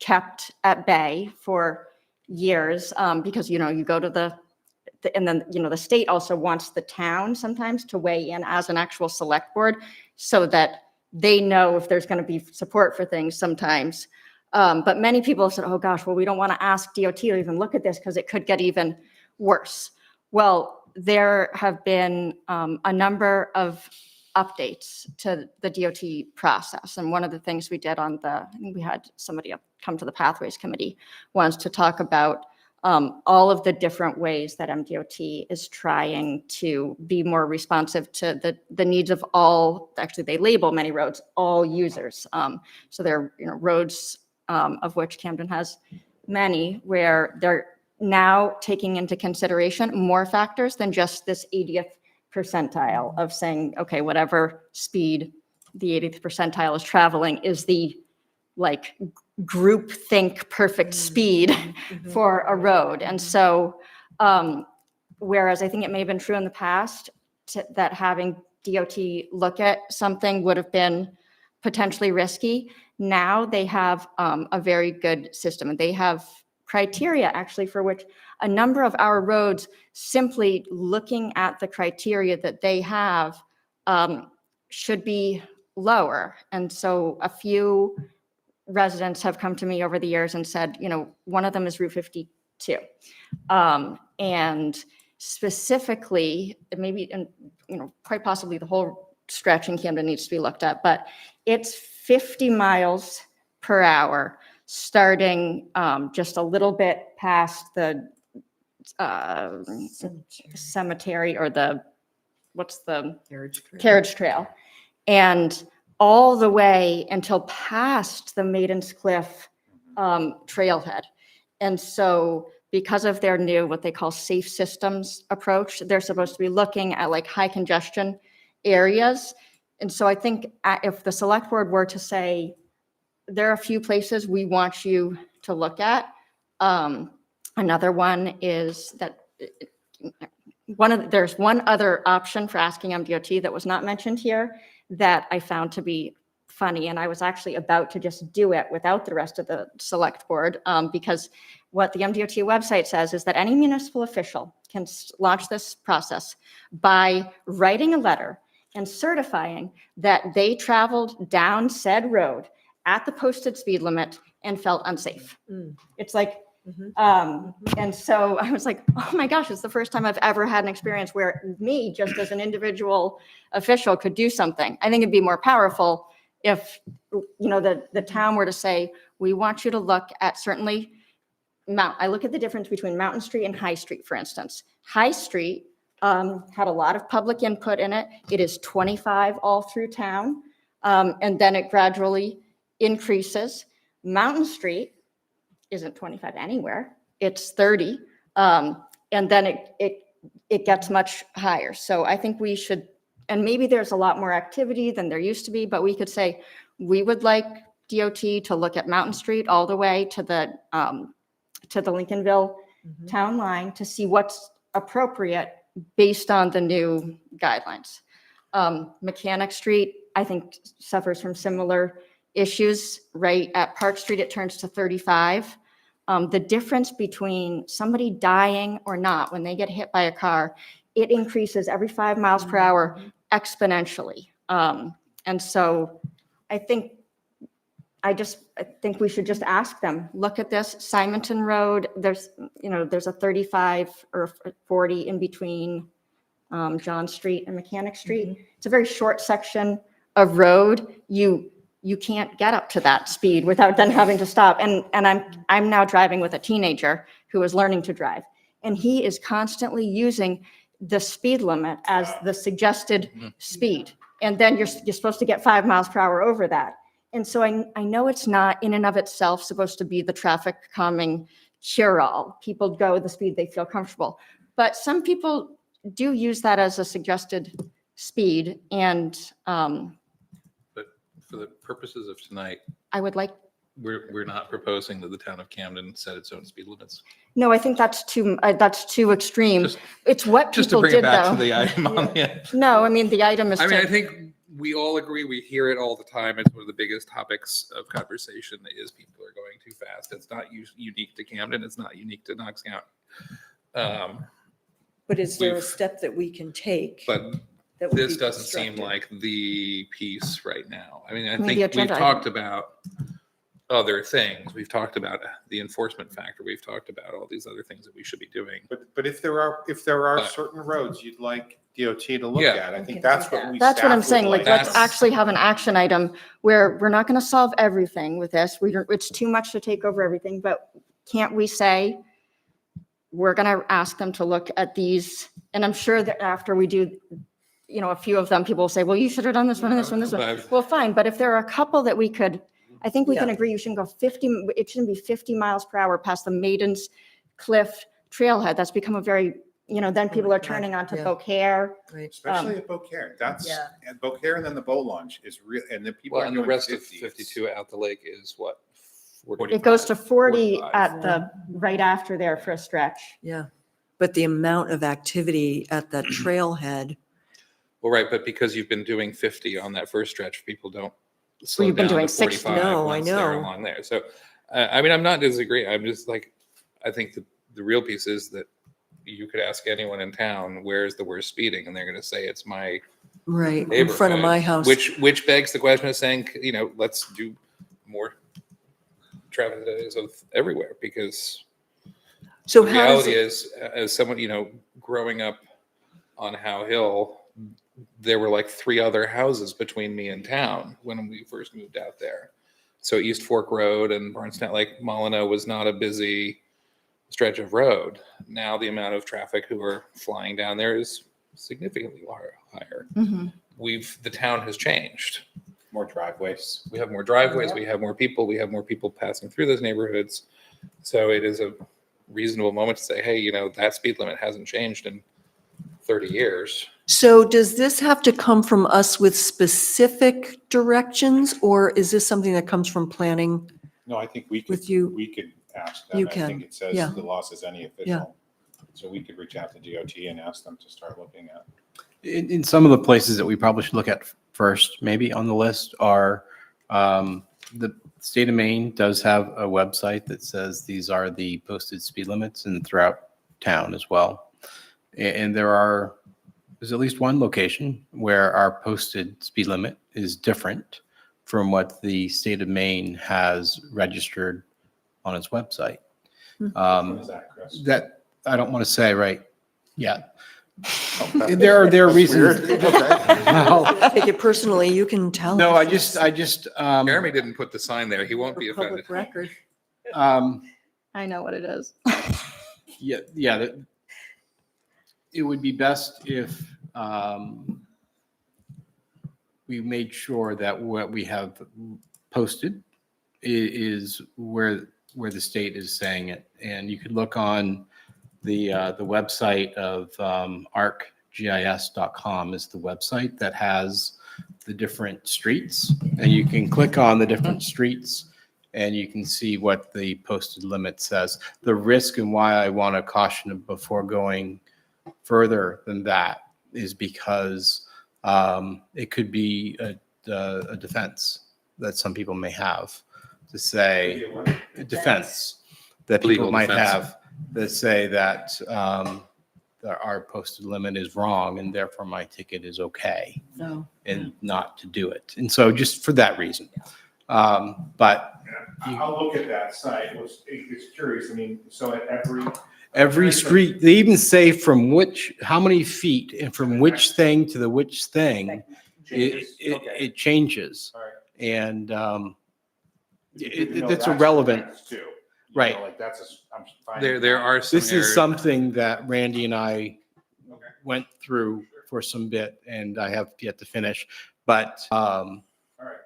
kept at bay for years because, you go to and then, the state also wants the town sometimes to weigh in as an actual select board so that they know if there's going to be support for things sometimes. But many people said, oh gosh, well, we don't want to ask DOT to even look at this because it could get even worse. Well, there have been a number of updates to the DOT process. And one of the things we did I think we had somebody come to the Pathways Committee once to talk about all of the different ways that MDOT is trying to be more responsive to the needs of all. Actually, they label many roads all users. So there are roads of which Camden has many, where they're now taking into consideration more factors than just this 80th percentile of saying, okay, whatever speed the 80th percentile is traveling is the like group think perfect speed for a road. And so, whereas I think it may have been true in the past that having DOT look at something would have been potentially risky, now they have a very good system, and they have criteria actually for which a number of our roads, simply looking at the criteria that they have, should be lower. And so a few residents have come to me over the years and said, you know, one of them is Route 52. And specifically, maybe, and you know, quite possibly the whole stretch in Camden needs to be looked at, but it's 50 miles per hour, starting just a little bit past the cemetery, or what's the carriage trail, and all the way until past the Maiden's Cliff trailhead. And so because of their new, what they call safe systems approach, they're supposed to be looking at like high congestion areas. And so I think if the select board were to say, there are a few places we want you to look at. Another one is that there's one other option for asking MDOT that was not mentioned here that I found to be funny. And I was actually about to just do it without the rest of the select board, because what the MDOT website says is that any municipal official can launch this process by writing a letter and certifying that they traveled down said road at the posted speed limit and felt unsafe. It's like, and so I was like, oh my gosh, it's the first time I've ever had an experience where me, just as an individual official, could do something. I think it'd be more powerful if, you know, the town were to say, we want you to look at certainly I look at the difference between Mountain Street and High Street, for instance. High Street had a lot of public input in it. It is 25 all through town, and then it gradually increases. Mountain Street isn't 25 anywhere, it's 30, and then it gets much higher. So I think we should, and maybe there's a lot more activity than there used to be, but we could say we would like DOT to look at Mountain Street all the way to the Lincolnville town line to see what's appropriate based on the new guidelines. Mechanic Street, I think, suffers from similar issues. Right at Park Street, it turns to 35. The difference between somebody dying or not when they get hit by a car, it increases every 5 miles per hour exponentially. And so I think we should just ask them, look at this Simonton Road. There's a 35 or 40 in between John Street and Mechanic Street. It's a very short section of road. You can't get up to that speed without then having to stop. And I'm now driving with a teenager who is learning to drive, and he is constantly using the speed limit as the suggested speed. And then you're supposed to get 5 miles per hour over that. And so I know it's not in and of itself supposed to be the traffic calming cure-all. People go the speed they feel comfortable. But some people do use that as a suggested speed. And But for the purposes of tonight, I would like, we're not proposing that the town of Camden set its own speed limits. no, I think that's too extreme. Just It's what to people bring did it back though. to the item on the end. No, I mean, the item is I mean, I to, think we all agree, we hear it all the time. It's one of the biggest topics of conversation is people are going too fast. It's not unique to Camden. It's not unique to Knox County. But is there a We've- step that we can take? But that would this be doesn't seem constructive? like the piece right now. I mean, I Maybe think we've agenda talked about other things. We've talked about the enforcement factor. We've talked about all these other things that we should be doing. But if there are But- certain roads you'd like DOT to look Yeah. at, I We think can that's do what that. we. that's what I'm staff would saying. Like, let's That's- actually have an action item where we're not going to solve everything with this. It's too much to take over everything, but can't we say, we're going to ask them to look at these? And I'm sure that after we do, a few of them, people will say, well, you should have done this one and this one, this one. But- Well, fine, but if there are a couple that we could, I think we can Yeah. agree you shouldn't go 50, it shouldn't be 50 miles per hour past the Maiden's Cliff trailhead. That's become a very then people are God, turning onto yeah. Beaucaire. Right. Especially at Beaucaire. That's, Yeah. and Beaucaire and then the boat launch is real, and then people Well, are and the doing rest of 50. 52 out the lake is what? It goes to 40 45. at the, right after there for a stretch. Yeah. But the amount of activity at that trailhead, Well, right, but because you've been doing 50 on that first stretch, people don't slow you've been down doing to 60. 45 No, I once they're know. along there. So, I mean, I'm not disagreeing. I'm just like, I think the real piece is that you could ask anyone in town, where's the worst speeding? And they're going to say, it's my right, in front of my neighborhood, house. which begs the question of saying, let's do more traffic studies of everywhere, because So the how does reality it, is, as someone, growing up on Howe Hill, there were like 3 other houses between me and town when we first moved out there. So East Fork Road and Barnestown, like Molyneux was not a busy stretch of road. Now the amount of traffic who are flying down there is significantly higher. Mhm. The town has changed. More driveways. We have more driveways, we have more people passing through those neighborhoods. So it is a reasonable moment to say, hey, that speed limit hasn't changed in 30 years. so does this have to come from us with specific directions, or is this something that comes from planning? No, I think we could, With you- we could ask them. You I can, think it says yeah. the law says any official. So we could reach out to DOT and ask them to start looking at. In some of the places that we probably should look at first, maybe on the list, are the state of Maine does have a website that says these are the posted speed limits and throughout town as well. And there's at least one location where our posted speed limit is different from what the state of Maine has registered on its website. What is that, Chris? That I don't want to say right yet. There are reasons. Well, Take it personally, you can tell. no, us. I just, Jeremy didn't put the sign there. He won't be For offended. public record. I know what it is. yeah, it would be best if we made sure that what we have posted is where the state is saying it. And you could look on the website of arcgis.com is the website that has the different streets. And you can click on the different streets and you can see what the posted limit says. The risk and why I want to caution before going further than that is because it could be a defense that some people may have to say, defense that people Legal might defense. have that say that our posted limit is wrong and therefore my ticket is okay No. and not to do it. And so just for that reason. But I'll look at that site. It's curious. I mean, so at every street, they even say from how many feet and from which thing to the which thing, changes. Okay. it changes. All right. And Good to know that's that's irrelevant. correct, too. Right. Like I'm finding. There are some This is areas- something that Randy and I Okay. went through for some bit and I have yet to finish, but, All right.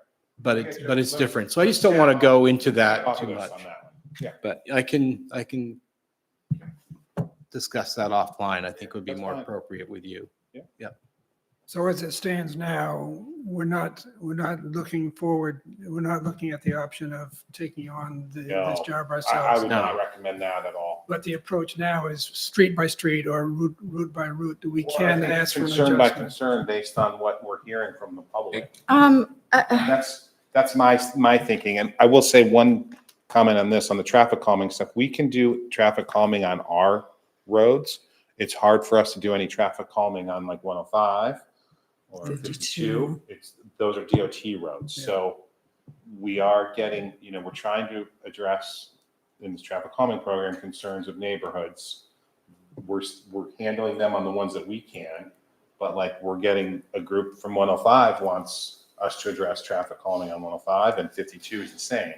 but Okay, it's Jeff, different. So I just don't want to go into that Talk too with us much, on that one. Yeah. but I can discuss that offline. I think would be That's more fine. appropriate with you. So as it stands now, we're not looking forward, we're not looking at the option of taking on this No, job I ourselves. would not recommend that at all. But the approach now is street by street or route by route. We Well, I can think ask for an concern by adjustment. concern based on what we're hearing from the public. That's my thinking. And I will say one comment on this, on the traffic calming stuff. We can do traffic calming on our roads. It's hard for us to do any traffic calming on like 105 or 52. Those are DOT roads. Yeah. So we are getting, we're trying to address in this traffic calming program concerns of neighborhoods. We're handling them on the ones that we can, but like we're getting a group from 105 wants us to address traffic calming on 105 and 52 is the same.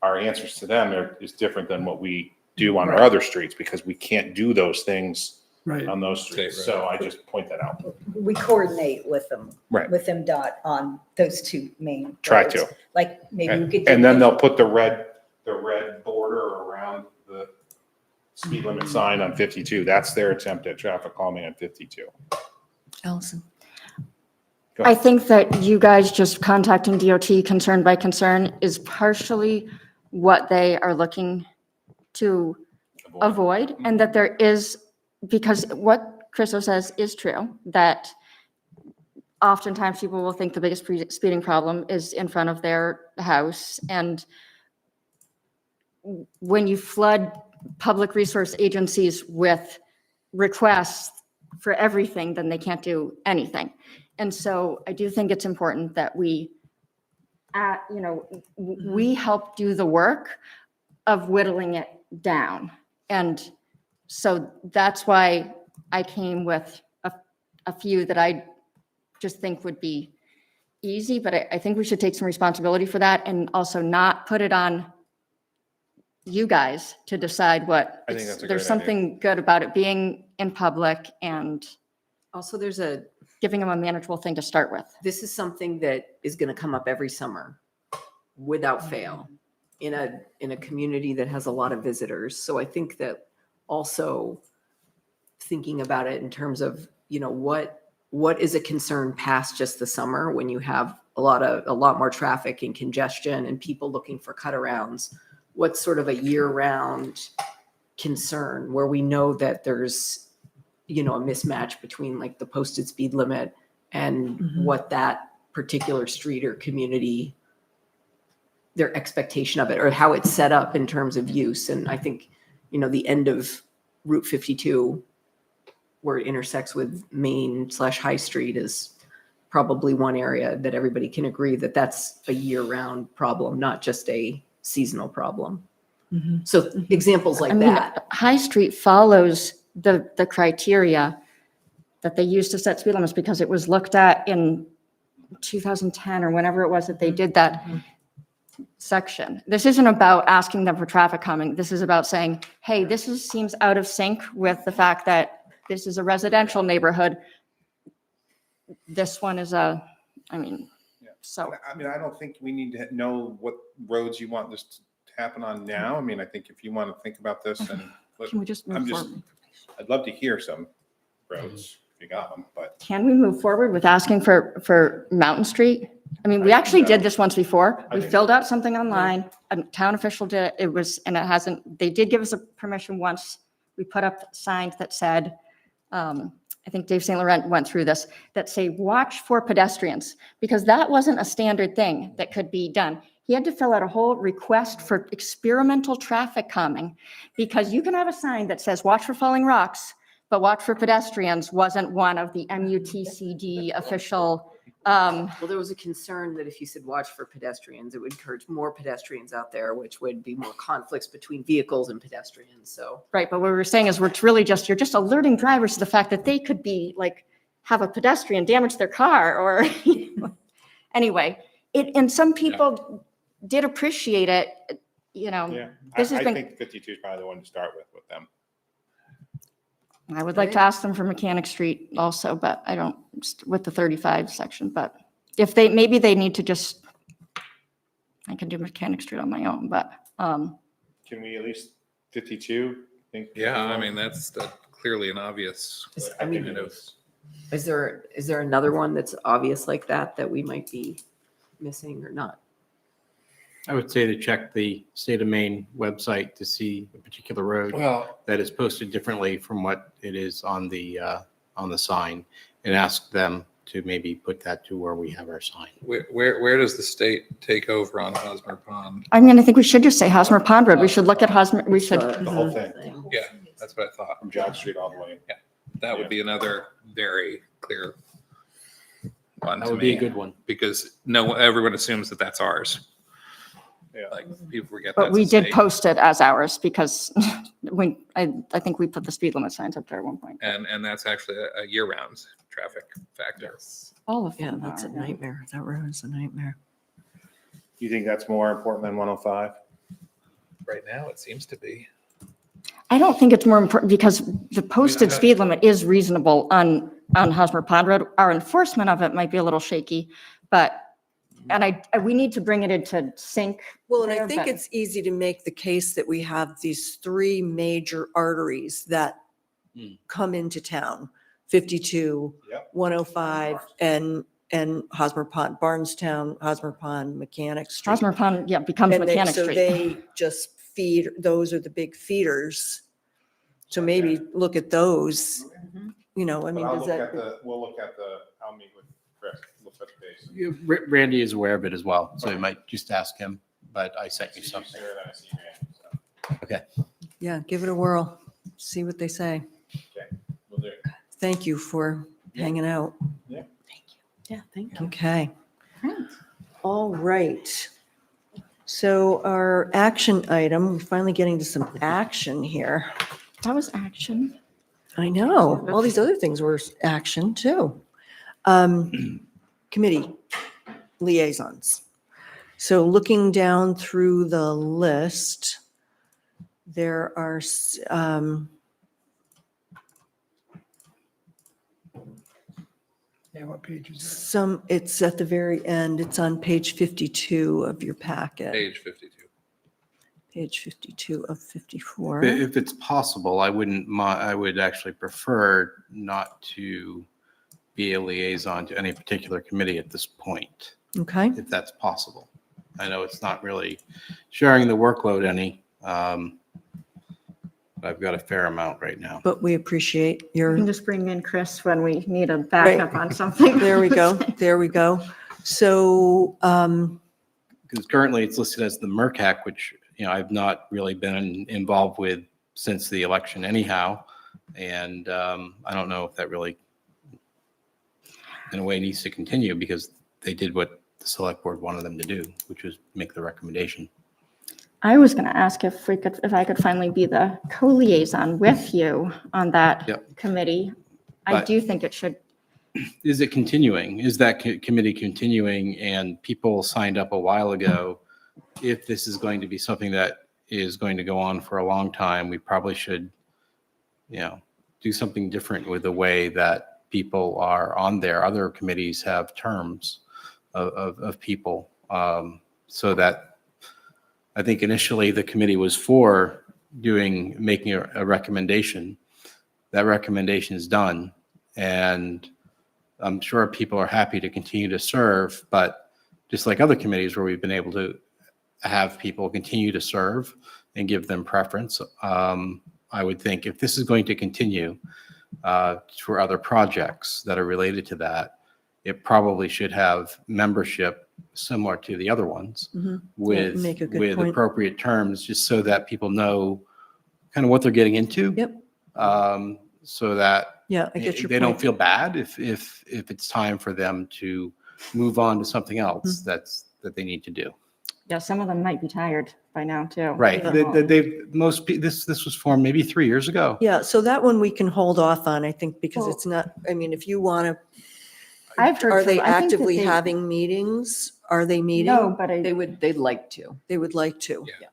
Our answers to them is different than what we do on our other streets because we can't do those things Right. on those streets. Right. So I just point that out. We coordinate with them. Right. With MDOT on those two main. Try roads. to. Like maybe we could. And then they'll put the red border around the speed limit sign on 52. That's their attempt at traffic calming on 52. Allison. I think that you guys just contacting DOT concern by concern is partially what they are looking to avoid, and that there is, because what Crystal says is true, that oftentimes people will think the biggest speeding problem is in front of their house. And when you flood public resource agencies with requests for everything, then they can't do anything. And so I do think it's important that we, we help do the work of whittling it down. And so that's why I came with a few that I just think would be easy, but I think we should take some responsibility for that and also not put it on you guys to decide what. I think that's a There's great something good about it being in public and Also, giving them a manageable thing to start with. this is something that is going to come up every summer without fail in a community that has a lot of visitors. So I think that also thinking about it in terms of, what is a concern past just the summer when you have a lot more traffic and congestion and people looking for cut-arounds? What's sort of a year-round concern where we know that there's, a mismatch between like the posted speed limit and what that particular street or community, their expectation of it, or how it's set up in terms of use. And I think, the end of Route 52, where it intersects with Main/High Street, is probably one area that everybody can agree that that's a year-round problem, not just a seasonal problem. So examples like that. High Street follows the criteria that they used to set speed limits because it was looked at in 2010 or whenever it was that they did that section. This isn't about asking them for traffic calming. This is about saying, hey, seems out of sync with the fact that this is a residential neighborhood. This one is so. I don't think we need to know what roads you want this to happen on now. I think if you want to think about this and Can we just move forward? I'd love to hear some roads if you got them, but Can we move forward with asking for Mountain Street? We actually did this once before. We filled out something online. A town official did it. They did give us a permission once. We put up signs that said, I think Dave St. Laurent went through this, that say, watch for pedestrians, because that wasn't a standard thing that could be done. He had to fill out a whole request for experimental traffic calming, because you can have a sign that says, watch for falling rocks, but watch for pedestrians wasn't one of the MUTCD official. Well, there was a concern that if you said watch for pedestrians, it would encourage more pedestrians out there, which would be more conflicts between vehicles and pedestrians. So Right, but what we were saying is you're just alerting drivers to the fact that they could be have a pedestrian damage their car or anyway, and some people did appreciate it, yeah, This has I been- think 52 is probably the one to start with them. I would like to ask them for Mechanic Street also, but I don't, with the 35 section, but if maybe they need to just, I can do Mechanic Street on my own, but, Can we at least 52? Think? That's clearly an obvious. is there another one that's obvious like that we might be missing or not? I would say to check the State of Maine website to see a particular road that is posted differently from what it is on the sign, and ask them to maybe put that to where we have our sign. Where does the state take over on Hosmer Pond? I think we should just say Hosmer Pond Road. We should look at Hosmer, we should, The whole thing, Yeah, that's what I thought. from John Street all the way. Yeah, that would be another very clear one That to would be a me, good one. because everyone assumes that that's ours. Yeah. Like people forget. but that's we a did state. post it as ours because I think we put the speed limit signs up there at one point. And that's actually a year-round traffic factor. All of Yeah, them that's are, a nightmare. That road is a nightmare. You think that's more important than 105? Right now, it seems to be. I don't think it's more important because the posted speed limit is reasonable on Hosmer Pond Road. Our enforcement of it might be a little shaky, but and we need to bring it into sync. Well, and I there, think but- it's easy to make the case that we have these three major arteries that come into town, 52, Yep. 105, and Hosmer Pond, Barnestown, Hosmer Pond, Mechanic Street. Hosmer Pond, yeah, becomes And they- Mechanic so Street. they just feed, those are the big feeders. So maybe look at those, you know, I But mean, I'll does look at that, we'll look at I'll meet with Chris, we'll touch base. Yeah, Randy is aware of it as well, so you might just ask him, but I sent you something. Sarah, then I see Randy, so. Okay. yeah, give it a whirl, see what they say. Okay, we'll do. Thank you for hanging out. Yeah. Yeah, thank you. Okay. All right. So our action item, we're finally getting to some action here. That was action. I know, all these other things were action too. Committee liaisons. So looking down through the list, there are, Yeah, what page is that? some, it's at the very end, it's on page 52 of your packet. Page 52. Page 52 of 54. If it's possible, I would actually prefer not to be a liaison to any particular committee at this point, Okay, if that's possible. I know it's not really sharing the workload any. I've got a fair amount right now. but we appreciate You your. can just bring in Chris when we need a backup on something. There we go. There we go. So, Because currently it's listed as the MERCAC, which, I've not really been involved with since the election anyhow. And I don't know if that really, in a way, needs to continue because they did what the select board wanted them to do, which was make the recommendation. I was going to ask if I could finally be the co-liaison with you on that Yep. committee. I But- do think it should. Is it continuing? Is that committee continuing? And people signed up a while ago. If this is going to be something that is going to go on for a long time, we probably should, do something different with the way that people are on there. Other committees have terms of people. So that I think initially the committee was for making a recommendation. That recommendation is done. And I'm sure people are happy to continue to serve, but just like other committees where we've been able to have people continue to serve and give them preference, I would think if this is going to continue for other projects that are related to that, it probably should have membership similar to the other ones with make a good point. appropriate terms, just so that people know kind of what they're getting into. Yep. So that yeah, I get your they don't point. feel bad if it's time for them to move on to something else that they need to do. Yeah, some of them might be tired by now too. Right. This was formed maybe 3 years ago. Yeah, so that one we can hold off on, I think, because it's not, I mean, if you want to, I've heard are they from- I think that actively they- having meetings? Are they meeting? No, but They'd like to. They would like to. Yeah.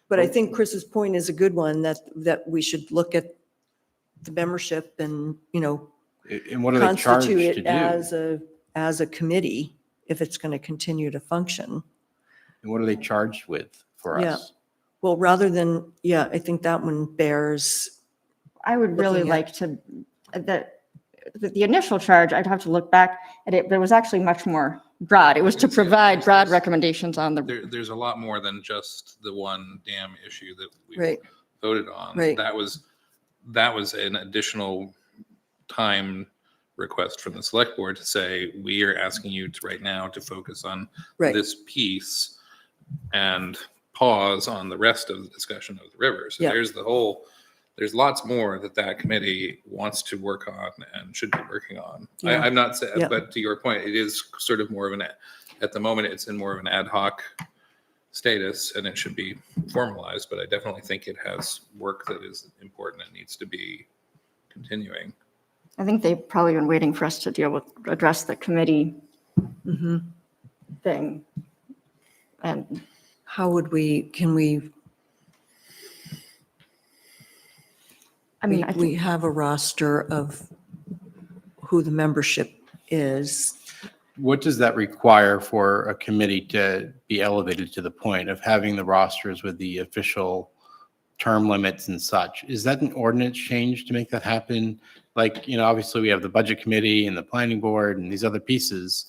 But I think Chris's point is a good one, that we should look at the membership and, And what are they charged constitute to it do? as a committee if it's going to continue to function. And what are they charged with for Yeah. us? Well, rather than, yeah, I think that one bears, I would really looking at- like to, the initial charge, I'd have to look back at it, but it was actually much more broad. It was to provide broad recommendations on the, There's a lot more than just the one dam issue that we right, voted on. Right. That was an additional time request from the select board to say, we are asking you to right now to focus on right. this piece and pause on the rest of the discussion of the river. So Yeah. there's lots more that committee wants to work on and should be working on. Yeah. I'm not saying, Yeah. but to your point, it is sort of more of at the moment, it's in more of an ad hoc status and it should be formalized, but I definitely think it has work that is important and needs to be continuing. I think they've probably been waiting for us to address the committee Mhm. thing. And How would can we, I mean, I we think, have a roster of who the membership is. what does that require for a committee to be elevated to the point of having the rosters with the official term limits and such? Is that an ordinance change to make that happen? Like, obviously we have the budget committee and the planning board and these other pieces.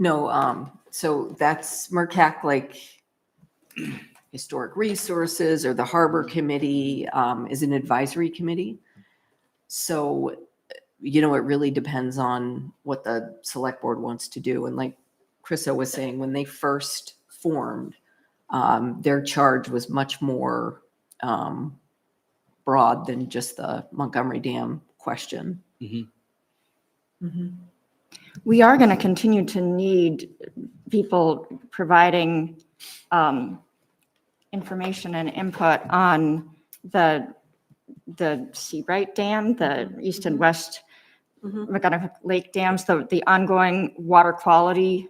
No, so that's MRCAC, like Historic Resources or the Harbor Committee is an advisory committee. So, it really depends on what the select board wants to do. And like Chriso was saying, when they first formed, their charge was much more broad than just the Montgomery Dam question. We are going to continue to need people providing information and input on the Seabright Dam, the East and West McGonagall Lake dams, the ongoing water quality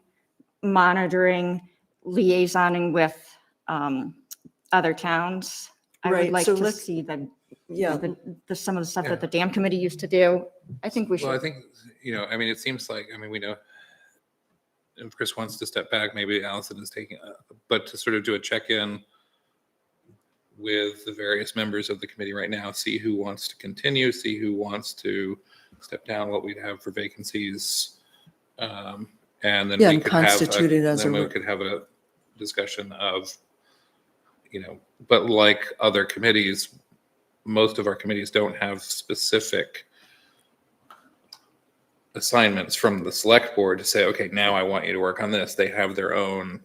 monitoring, liaisoning with other towns. I Right, would like so to let's- see Yeah, some of the stuff that the dam committee used to do. I think we Well, I should. think, it seems like, we know if Chris wants to step back, maybe Allison is taking, but to sort of do a check-in with the various members of the committee right now, see who wants to continue, see who wants to step down, what we'd have for vacancies. And then Yeah, we and could have, constitute it as then a- we could have a discussion of, but like other committees, most of our committees don't have specific assignments from the select board to say, okay, now I want you to work on this. They have their own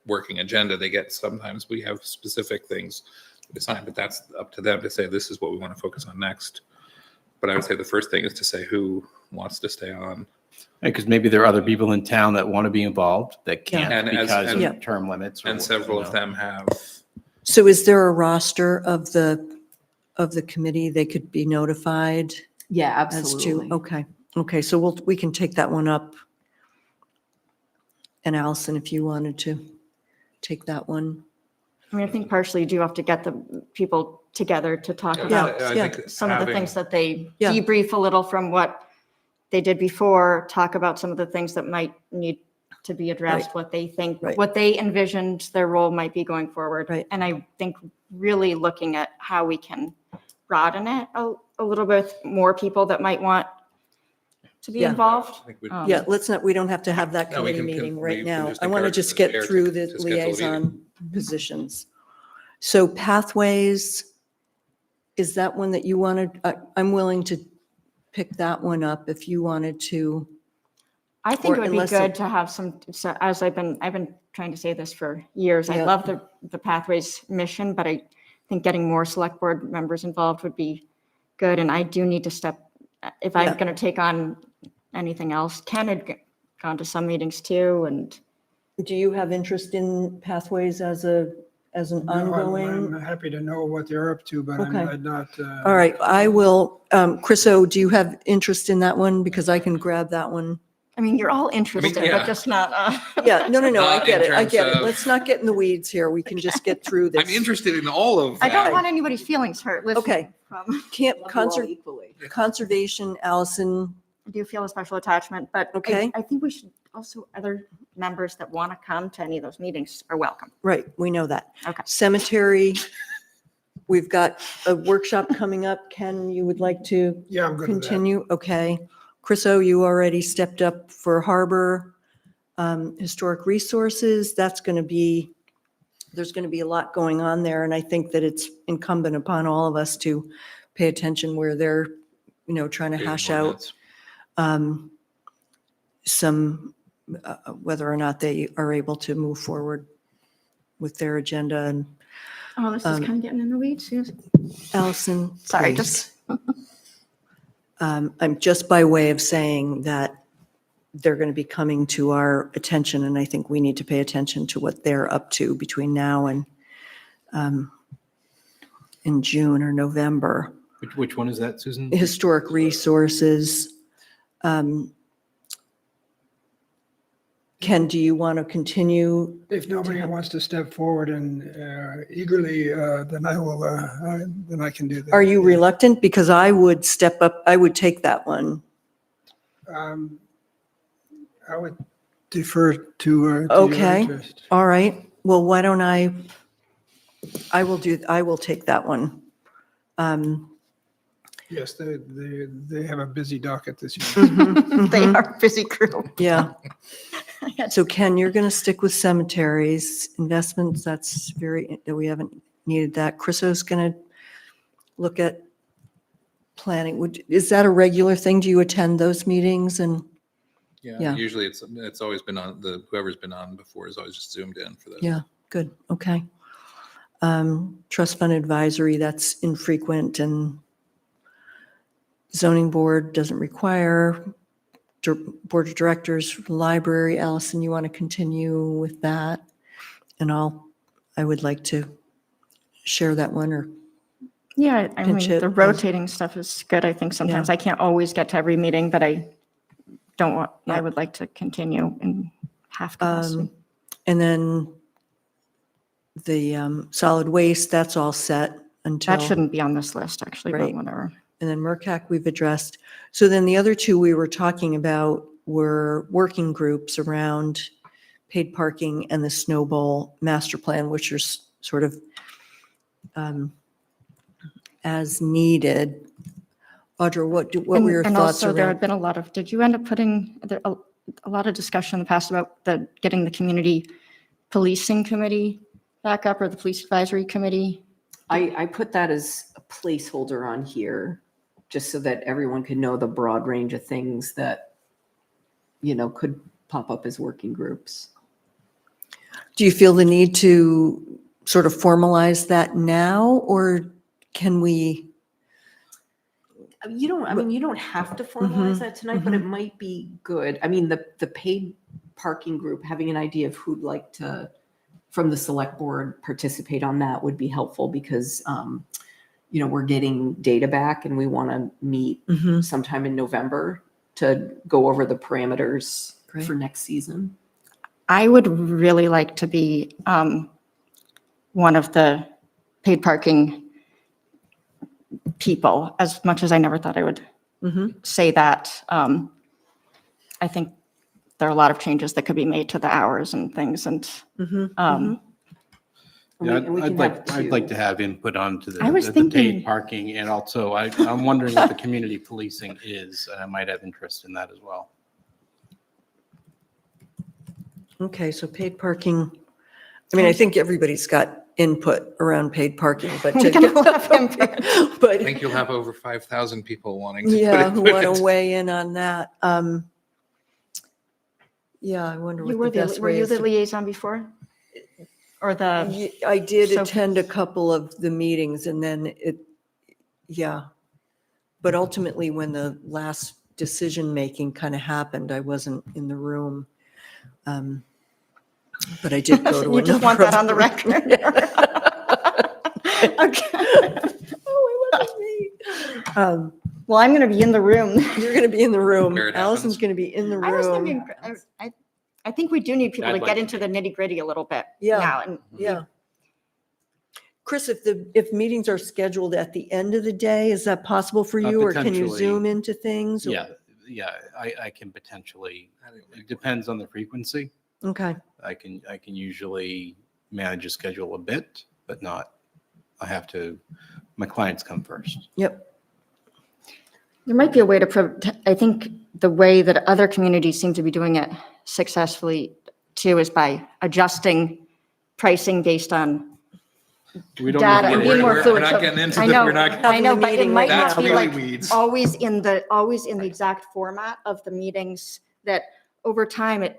working agenda. Sometimes we have specific things to assign, but that's up to them to say, this is what we want to focus on next. But I would say the first thing is to say who wants to stay on. Because maybe there are other people in town that want to be involved that can't And because Yeah. of term limits. And several of them have. so is there a roster of the committee they could be notified Yeah, as absolutely. to? Okay, so we can take that one up. And Allison, if you wanted to take that one. I think partially you do have to get the people together to talk Yeah, about I think some of the having- things that they Yeah. debrief a little from what they did before, talk about some of the things that might need to be addressed, what they think, Right. what they envisioned their role might be going forward. Right. And I think really looking at how we can broaden it a little bit, more people that might want to be Yeah. involved. I think we- Yeah, we don't have to have that No, we committee can- meeting we right can now. just I want to encourage just the get chair through to the schedule a meeting. liaison positions. So pathways, is that one that you wanted? I'm willing to pick that one up if you wanted to. I think Or it would be unless good it- to have some, so as I've been trying to say this for years. I Yeah. love the Pathways mission, but I think getting more select board members involved would be good. And I do need to if Yeah. I'm going to take on anything else. Ken had gone to some meetings too, and Do you have interest in pathways as an No, ongoing? I'm happy to know what they're up to, but Okay. I'm not. All right, I will, Chriso, do you have interest in that one? Because I can grab that one. I mean, you're all interested, yeah. but just not. Yeah, no, I Not get in it, I terms get it. of- Let's not get in the weeds here. We can just get through this. I'm interested in all of I that. don't want anybody's feelings hurt. Listen, Okay. Can't, Equally. conservation, Allison, I do feel a special attachment, but Okay. I think we should also, other members that want to come to any of those meetings are welcome. right, we know that. Okay. Cemetery, we've got a workshop coming up. Ken, you would like to Yeah, I'm good with that. continue? Okay. Chriso, you already stepped up for Harbor. Historic Resources, there's going to be a lot going on there, and I think that it's incumbent upon all of us to pay attention where they're, trying to hash out some, whether or not they are able to move forward with their agenda. And Oh, this is kind of getting in the weeds, Susan. Allison, Sorry, please. just, I'm just by way of saying that they're going to be coming to our attention, and I think we need to pay attention to what they're up to between now and in June or November. Which one is that, Susan? Historic Resources. Ken, do you want to continue? If nobody wants to step forward and eagerly, then I will, then I can do that. Are you reluctant? Because I would step up, I would take that one. I would defer to your Okay. interest. All right. Well, why don't I will take that one. Yes, they have a busy docket this year. They are a busy crew. Yeah. So Ken, you're going to stick with cemeteries, investments, that we haven't needed that. Chriso's going to look at planning. Is that a regular thing? Do you attend those meetings? And Yeah, Yeah. usually it's always been on, whoever's been on before is always just zoomed in for those. yeah, good. Okay. Trust fund advisory, that's infrequent, and zoning board doesn't require. Board of directors, library, Allison, you want to continue with that? And I would like to share that one, or Yeah, I mean, Pinch hit the is- rotating stuff is good. I think sometimes I can't always get to every meeting, but I don't want, Yeah. I would like to continue in half capacity. And then the solid waste, that's all set until. That shouldn't be on this list, actually, but Right. whatever. And then MERCAC we've addressed. So then the other two we were talking about were working groups around paid parking and the Snowball master plan, which are sort of as needed. Audra, what were your And thoughts also, there had around? been a lot of, did you end up putting, a lot of discussion in the past about getting the community policing committee back up, or the police advisory committee? I put that as a placeholder on here, just so that everyone could know the broad range of things that, could pop up as working groups. Do you feel the need to sort of formalize that now, or can we? You don't have to formalize that tonight, but it might be good. I mean, the paid parking group, having an idea of who'd like to, from the select board, participate on that would be helpful, because, we're getting data back and we want to meet sometime in November to go over the parameters Great. for next season. I would really like to be one of the paid parking people, as much as I never thought I would say that. I think there are a lot of changes that could be made to the hours and things, and Yeah, we can have I'd like two. to have input onto I was the thinking- paid parking, and also I'm wondering what the community policing is, and I might have interest in that as well. Okay, so paid parking. I mean, I think everybody's got input around paid parking, but We can all have input. I but think you'll have over 5,000 people wanting to yeah, put who input want into to weigh in on that? Yeah, I wonder You what the were best were way you is. the liaison before? Or the, I did So- attend a couple of the meetings, and then yeah. But ultimately, when the last decision-making kind of happened, I wasn't in the room. But I did go to you just another want that of on the them. record? Okay. Oh, it wasn't me. Well, I'm going to be in the room. You're going to be in the room. Where it Allison's happens. going to be in the I was room. thinking, I think we do need people I'd to like get to into the nitty gritty a little bit Yeah. now. And Yeah. Chris, if meetings are scheduled at the end of the day, is that possible for you, or can you potentially. zoom into things? or- Yeah, I can potentially, it depends on the frequency. Okay, I can usually manage a schedule a bit, but not, my clients come first. yep. there might be a way to, I think the way that other communities seem to be doing it successfully too is by adjusting pricing based on We don't data, need to and get being into more that. fluid. We're So not getting into I the- know, we're not- I know, Having a but it meeting might right not now. be That's like really weeds. always in the exact format of the meetings, that over time, it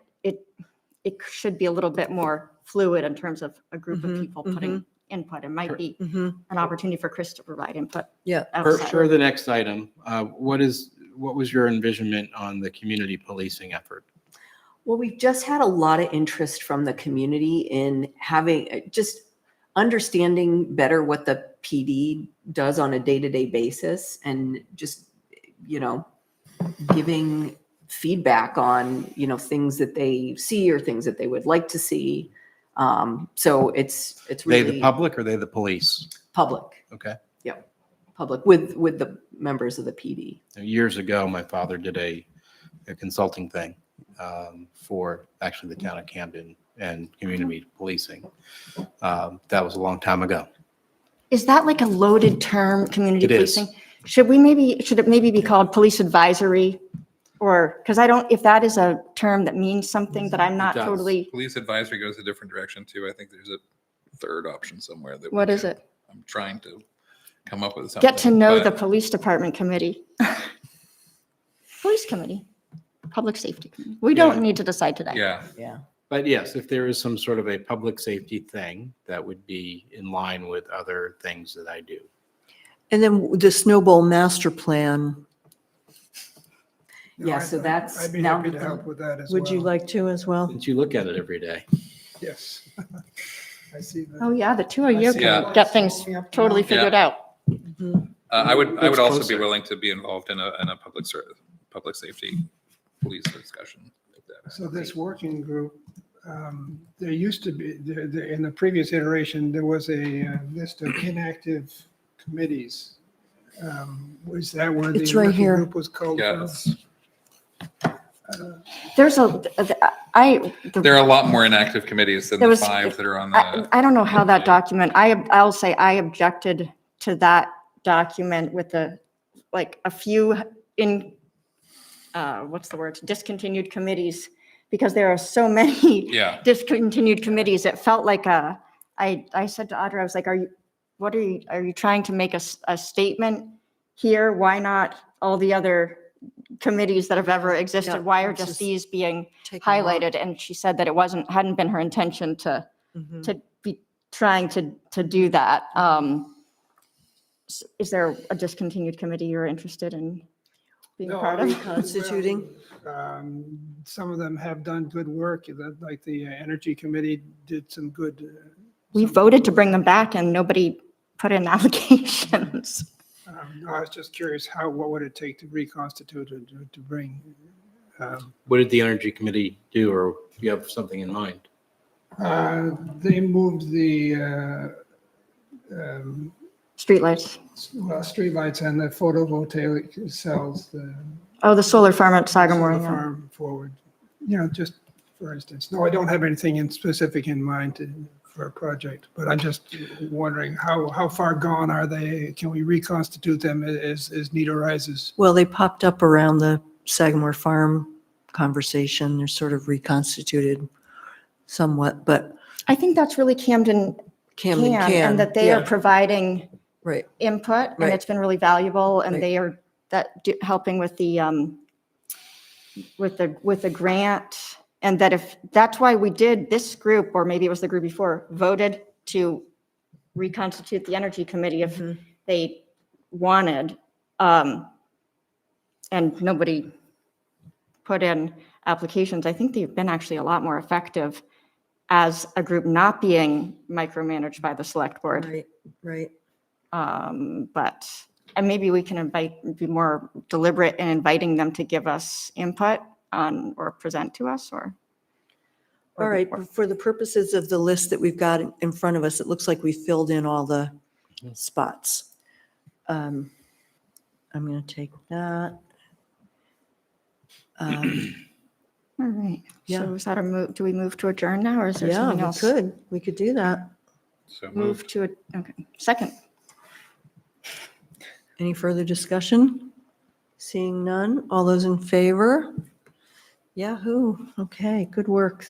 should be a little bit more fluid in terms of a group of people putting input. It might be an opportunity for Chris to provide input. Yeah. outside. For the next item, what was your envisionment on the community policing effort? Well, we've just had a lot of interest from the community in having, just understanding better what the PD does on a day-to-day basis, and just, giving feedback on, things that they see or things that they would like to see. So it's They really the public or they the police? public, Okay. public with the members of the PD. Years ago, my father did a a consulting thing for actually the town of Camden and community policing. That was a long time ago. Is that like a loaded term, community It is. policing? Should it maybe be called police advisory? Or, because I don't, if that is a term that means something that I'm not does. totally, Police advisory goes a different direction too. I think there's a third option somewhere that. what is it? I'm trying to come up with something. Get to know the but- police department committee. Police committee, public safety committee. We don't need to decide today. Yeah. Yeah. But yes, if there is some sort of a public safety thing, that would be in line with other things that I do. And then the Snowball Master Plan, Oh, Yeah, so that's I'd be now happy that to the- help with that as well. would you like to as well? Since you look at it every day. Yes. I see that. Oh, yeah, the two of you Yeah. can get things totally figured out. I would It's also be closer. willing to be involved in a public safety police discussion. if that So happens. this working group, there used to be, in the previous iteration, there was a list of inactive committees. Was that where It's the right working here. group was called Yeah, from? it's- There are there are a lot more inactive committees than There the was- 5 that are on the. I don't know how that document, I'll say I objected to that document with like a few what's the word, discontinued committees, because there are so many Yeah. discontinued committees. It felt like I said to Audra, I was like, are you trying to make a statement here? Why not all the other committees that have ever Yeah, existed? Why are let's just just these being Take them off. highlighted? And she said that it hadn't been her intention to Mhm. be trying to do that. Is there a discontinued committee you're interested in being No, part I- of? Reconstituting? Some of them have done good work, like the Energy Committee did some good. We voted to bring them back and nobody put in applications. I was just curious what would it take to reconstitute or to bring? What did the Energy Committee do, or do you have something in mind? They moved the Streetlights. streetlights and the photovoltaic cells, Oh, the solar farm at Sagamore. solar yeah. farm forward. Just for instance. No, I don't have anything in specific in mind for a project, but I'm just wondering how far gone are they? Can we reconstitute them as need arises? Well, they popped up around the Sagamore Farm conversation. They're sort of reconstituted somewhat, but I think that's really Camden Camden can, can. and that they are yeah, providing Right. input, and Right. it's been really valuable, and Right. they are helping with the grant, and that if, that's why we did, this group, or maybe it was the group before, voted to reconstitute the Energy Committee if Mhm. they wanted, and nobody put in applications. I think they've been actually a lot more effective as a group not being micromanaged by the select board. Right, right. But, and maybe we can be more deliberate in inviting them to give us input on, or present to us, or. All right, for the purposes of the list that we've got in front of us, it looks like we filled in all the spots. I'm going to take that. All right. Yeah. So is that a move, do we move to adjourn now, or is there Yeah, something we else? could. We could do that. So Move to, okay, second. Any further discussion? Seeing none. All those in favor? Yahoo. Okay, good work.